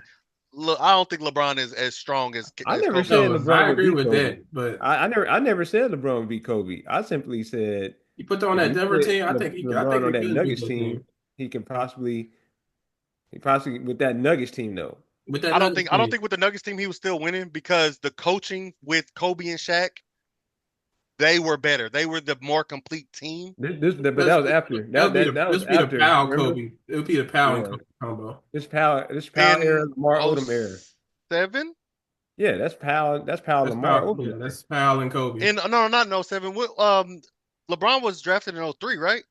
look, I don't think LeBron is as strong I as never Kobe said no, is. LeBron I would agree beat with Kobe. that. But I never said LeBron would beat Kobe. I simply said you put on if that you Denver put team, I think LeBron on he that could beat Nuggets that team, team he can possibly with that Nuggets team though. with that Nuggets I don't team. think with the Nuggets team he was still winning because the coaching with Kobe and Shaq, they were better. They were the more complete team. But that was after that This was would be the after. Powell Remember? Kobe. It would be the Powell and Yeah, Kobe combo. this Powell era, In Lamar oh Odom era. seven. Yeah, that's Powell. That's Powell That's Lamar Powell. Odom Yeah, era. that's Powell and Kobe. In no, not in oh 07. LeBron was drafted in oh 03, right?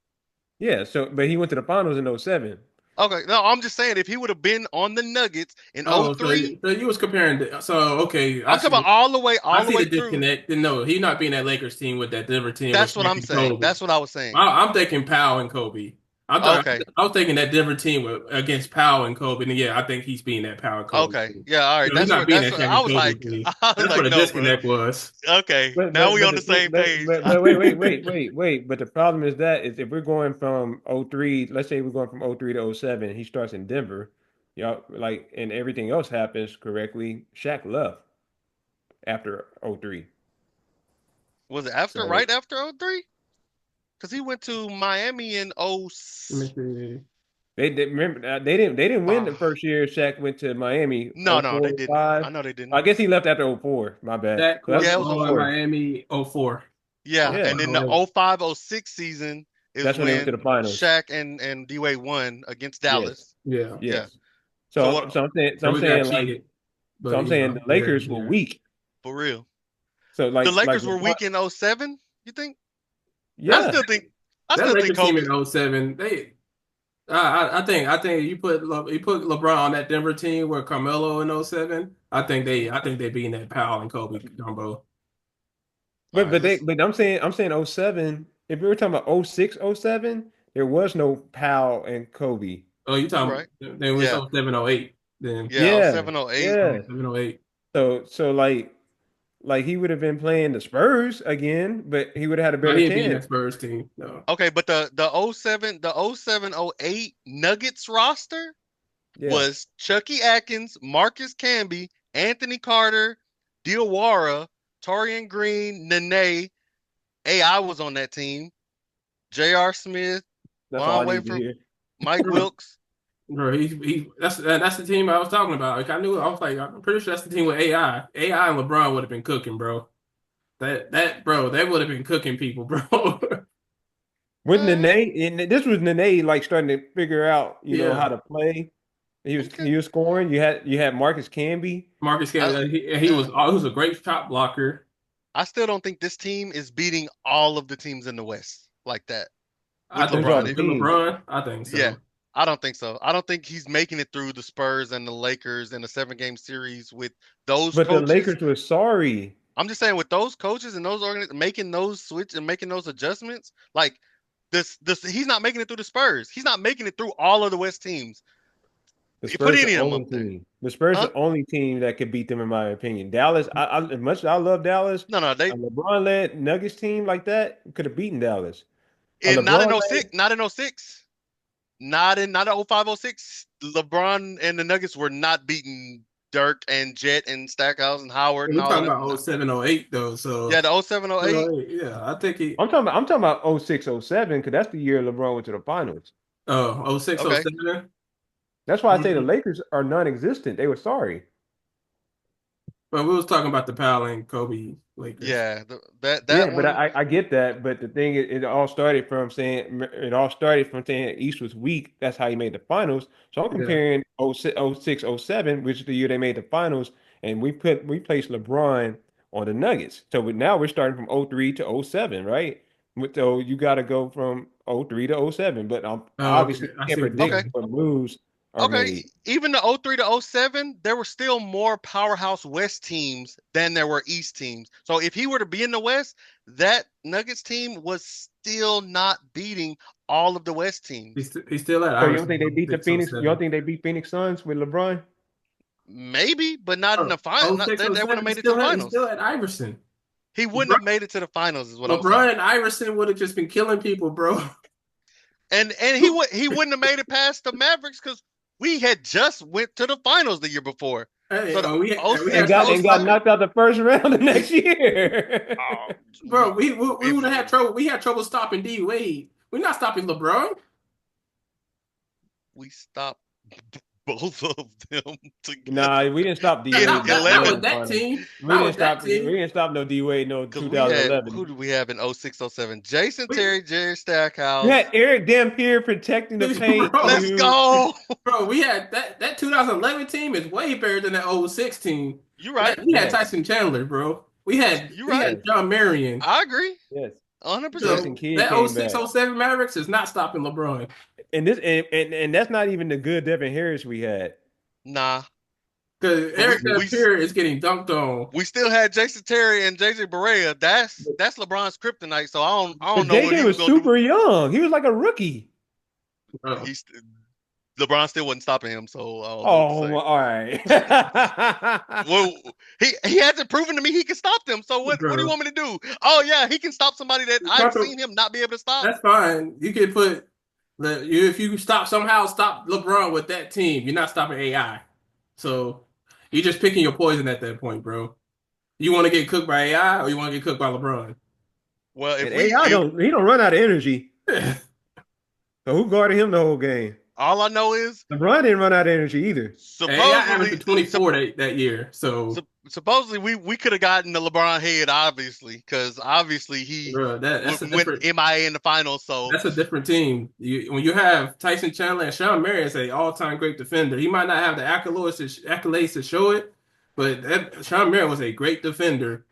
Yeah. So, but he went to the finals in '07. Okay, no, I'm just saying if he would have been on the Nuggets in oh Oh, 03, so you was comparing. So okay, I'm talking about I all the see way the through. disconnect. No, he not being that Lakers team with that Denver team with That's what Shaq I'm and saying. Kobe. That's what I was saying. I'm thinking Powell and Kobe. Okay. I was thinking that Denver team against Powell and Kobe. And yeah, I think he's being that Powell and Kobe Okay. team. Yeah, all right. No, he's not being That's that what Shaq I and was Kobe like team. I was That's where like the no, bro. disconnect was. Okay. But Now but we but on the the thing, same page. but wait. But the problem is that is if we're going from '03, let's say we're going from '03 to '07, he starts in Denver, y'all like, and everything else happens correctly. Shaq left after '03, Was it after so right after oh 03? Cuz he went to Miami in oh Let me see. they remember they didn't win uh, the first year Shaq went to Miami no, they '04 didn't. '05. I know they didn't. I guess he left after '04. My bad. Shaq So that's was Yeah, it was oh on 04. Miami '04. Yeah, yeah. and then the 05-06 season is That's when they went to the when finals. Shaq and D-Wade won against Yes, Dallas. Yeah. Yeah. yes. So So what And I'm we got saying like cheated. so But I'm saying the Lakers were yeah. weak. for real? So The like Lakers were LeBron, weak in oh 07, you think? I yeah. still think I That still think Lakers team Kobe. in '07, I think you put LeBron on that Denver team with Carmelo in '07. I think they beating that Powell and Kobe combo. All right, let's But I'm saying '07. If we were talking about '06, '07, there was no Powell and Kobe. Oh, you You're talking right. they was Yeah. '07, '08 then. Yeah, oh Yeah, 07, oh 08. yeah. 07, '08. So like he would have been playing the Spurs again, but he would have had a No, better he ain't beating chance. that Spurs team. No. Okay, but the oh 07, the oh 07, oh 08 Nuggets roster Yeah, was Chucky Atkins, Marcus Camby, Anthony Carter, Diawara, Torian Green, Nene. AI was on that team. J.R. Smith, that's all I Von need to Wayford, hear. Mike Wilkes. Bro, that's the team I was talking about. Like I was like, I'm pretty sure that's the team with AI. AI and LeBron would have been cooking, bro. Bro, they would have been cooking people, bro. With Uh, Nene, and this was Nene like starting to figure out, how Yeah. to play. He was okay. he was scoring. You had Marcus Camby. Marcus I, Camby, he yeah. was a great shot blocker. I still don't think this team is beating all of the teams in the West like that I with think Who's so. all LeBron. the With teams? LeBron, I think Yeah, so. I don't think so. I don't think he's making it through the Spurs and the Lakers in a 7-game series with those But the coaches. Lakers were sorry. I'm just saying with those coaches and those making those switch and making those adjustments, like this he's not making it through the Spurs. He's not making it through all of the West teams. The You put Spurs the any of them only up there. team. The Spurs Huh? the only team that could beat them in my opinion. Dallas, as much as I love Dallas, No, a they LeBron led Nuggets team like that could have beaten Dallas. A and not in LeBron '06, not in '06, not in '05, '06. LeBron and the Nuggets were not beating Dirk and Jet and Stackhouse and Howard and We're all of talking them. about No. 07, 08 though. So Yeah, the '07, '08. 08, yeah, I think he. I'm talking about 06, 07, because that's the year LeBron went to the finals. Oh, 06, Okay. 07. That's why I say the Mhm. Lakers are non-existent. They were sorry. But we was talking about the Powell and Kobe Lakers. Yeah, that Yeah, that but one. I get that. But the thing is, it all started from saying East was weak. That's how he made the finals. So I'm Yeah. comparing 06, 07, which is the year they made the finals, and we placed LeBron on the Nuggets. So now we're starting from 03 to 07, right? So you got to go from 03 to 07. But Oh, okay. obviously I can't see what you're Okay. predict saying. what moves are Okay, made. even the '03 to '07, there were still more powerhouse West teams than there were East teams. So if he were to be in the West, that Nuggets team was still not beating all of the West teams. He's still at So you don't Iverson think they beat the 06, Phoenix? You don't 07. think they beat Phoenix Suns with LeBron? Maybe, but not in the final. Oh, 06, They wouldn't 07, have made it to the he's still finals. at Iverson. He wouldn't LeBron, have made it to the finals, is what I'm LeBron saying. and Iverson would have just been killing people, bro. And he wouldn't have made it past the Mavericks because we had just went to the finals the year before. Hey, So the we And had '06, got trouble and got stopping, knocked out the first round the next year. oh, bro. We if would have had trouble. We had trouble stopping D Wade. We're not stopping LeBron. we stopped both of them together Nah, we didn't stop D Not, in Wade not, no not, not more 11. with in the that finals. team. We Not didn't with that stop. We team. didn't stop no D Wade no Because we had, who 2011. did we have in '06, '07? Jason We, Terry, Jerry You Stackhouse. had Eric Dampier protecting the paint. Let's bro, You go. we had that 2011 team is way better than that '06 team. You're right. We had yes, Tyson Chandler, bro. You're We right. had yes, John Marion. I agree. yes. 100%. Jason So Kidd that came '06, back, '07 Mavericks is not stopping LeBron. and that's not even the good Devin Harris we had. Nah. Because But Eric Dampier is getting dunked on. we still had Jason Terry and JJ Barea. That's LeBron's kryptonite. So I don't But know what JJ he was was gonna do. super young. He was like a rookie. Bro. He's LeBron still wasn't stopping him. So I don't know what to Oh, say. well, all right. Well, he hasn't proven to me he can stop them. So what do you Bro. want me to do? Oh yeah, he can stop somebody that I've seen him not be able to stop. That's fine. You can put if you somehow stop LeBron with that team, you're not stopping AI. So you're just picking your poison at that point, bro. You want to get cooked by AI or you want to get cooked by LeBron? Well, And AI don't run out of energy. So who guarded him the whole game? all I know is LeBron didn't run out of energy either. AI averaged supposedly 24 that year. So supposedly we could have gotten the LeBron head, obviously, because obviously he bro, that's a went different MIA in the finals. So that's a different team. When you have Tyson Chandler and Sean Marion as an all-time great defender, he might not have the accolades to show it, but Sean Marion was a great defender.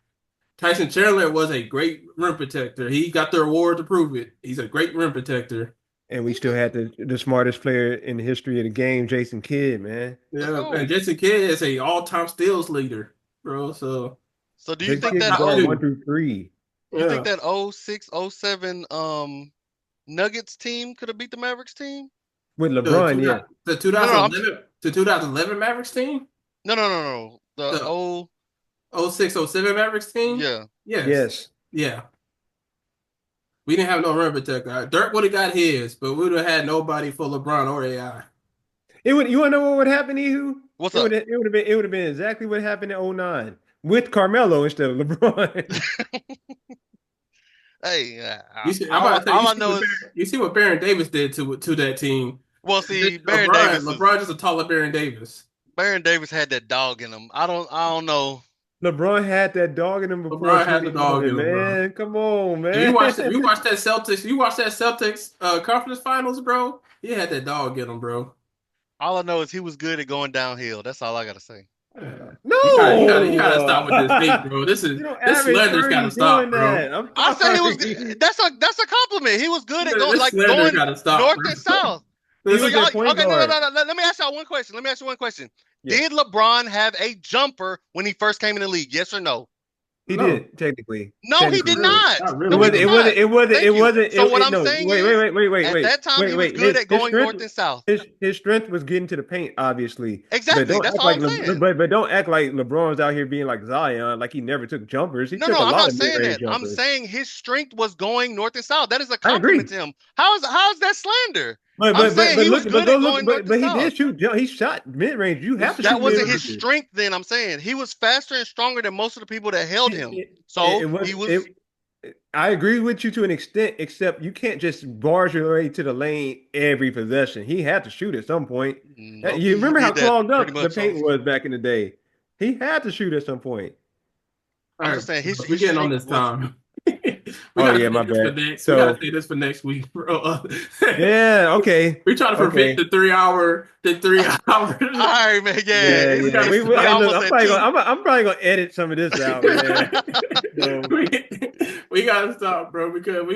Tyson Chandler was a great rim protector. He got the award to prove it. He's a great rim protector. And we still had the smartest player in the history of the game, Jason Kidd, man. Yeah, and Jason Kidd is a all-time steals leader, bro. So do you Jason think Kidd that guard 1 through 3. you think that '06, '07 Nuggets team could have beat the Mavericks team? With LeBron, yeah. The No, 2011 Mavericks team? no. The 06, 07 Mavericks team? Yeah. Yes. Yeah. We didn't have no rim protector. Dirk would have got his, but we would have had nobody for LeBron or AI. You want to know what would happen, Ehoo? What's it up? It would have been exactly what happened in 09 with Carmelo instead of LeBron. Hey, You see, all I know is you see what Baron Davis did to that team. well, see, LeBron Just a taller Baron Davis. had that dog in him. I don't know. LeBron had that dog in him before LeBron had the dog in him, man. bro. Come on, man. You watched that Celtics. You watched that Celtics conference finals, bro. He had that dog in him, bro. All I know is he was good at going downhill. That's all I gotta say. You gotta stop with this thing, bro. This average Slender's gotta 30 stop, doing bro. that. I'm I said he was sorry. good. That's a compliment. He was good at This Slender going gotta stop, north bro. and south. He was Y'all, their point okay, no. guard. Let me ask y'all one question. Let me ask you one question. Yeah. Did LeBron have a jumper when he first came in the league? Yes or no? He No. did technically. No, he did not. Not No, really. he did not. It wasn't. So what I'm no, saying wait, is, wait. at that time, he was good at going north and south. His strength was getting to the paint, obviously. Exactly. But don't That's act all like I'm saying. but don't act like LeBron's out here being like Zion, like he never took jumpers. He No, took a I'm lot not of saying mid-range that. I'm jumpers. saying his strength was going north and south. That is a I agree. compliment to him. How is that slander? But I'm saying he was good at going north but and he south. did shoot. He shot mid range. You have to That shoot wasn't mid his range. strength then. I'm saying he was faster and stronger than most of the people that held him. He was. I agree with you to an extent, except you can't just barge your way to the lane every possession. He had to shoot at some point. Nope, You remember he how did that clogged up pretty the much paint was back in the day. He had to shoot at some point. I'm just saying we're getting on this time. We Oh yeah, my bad. We gotta say this for next week, bro. Yeah, okay. We're trying to prevent the 3 hour. All right, man. Yeah. I'm probably gonna edit some of this out, man. We gotta stop, bro, because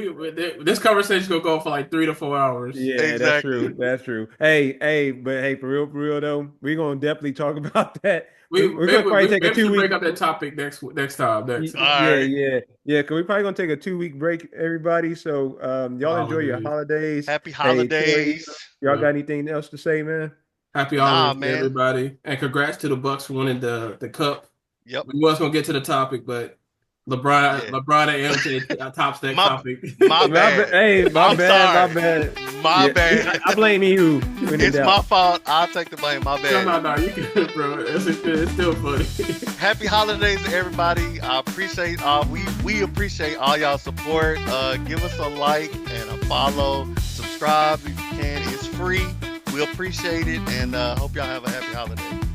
this conversation gonna go for like 3 to 4 hours. Yeah, exactly. That's true. Hey, for real though, we're gonna definitely talk about that. We're gonna probably take a 2 week break up that topic next time. Yeah. Cause we're probably gonna take a 2 week break, everybody. So y'all enjoy your holidays. Happy holidays. Corey, y'all got anything else to say, man? Happy holidays, to everybody, and congrats to the Bucks for winning the cup. Yep. We was gonna get to the topic, but LeBron and LJ tops that topic. My bad. My bad. My bad. I blame you. It's my fault. I'll take the blame. My bad. No, you can, bro. It's still funny. Happy holidays, everybody. I appreciate we appreciate all y'all support. Give us a like and a follow. Subscribe if you can. It's free. We appreciate it, and hope y'all have a happy holiday.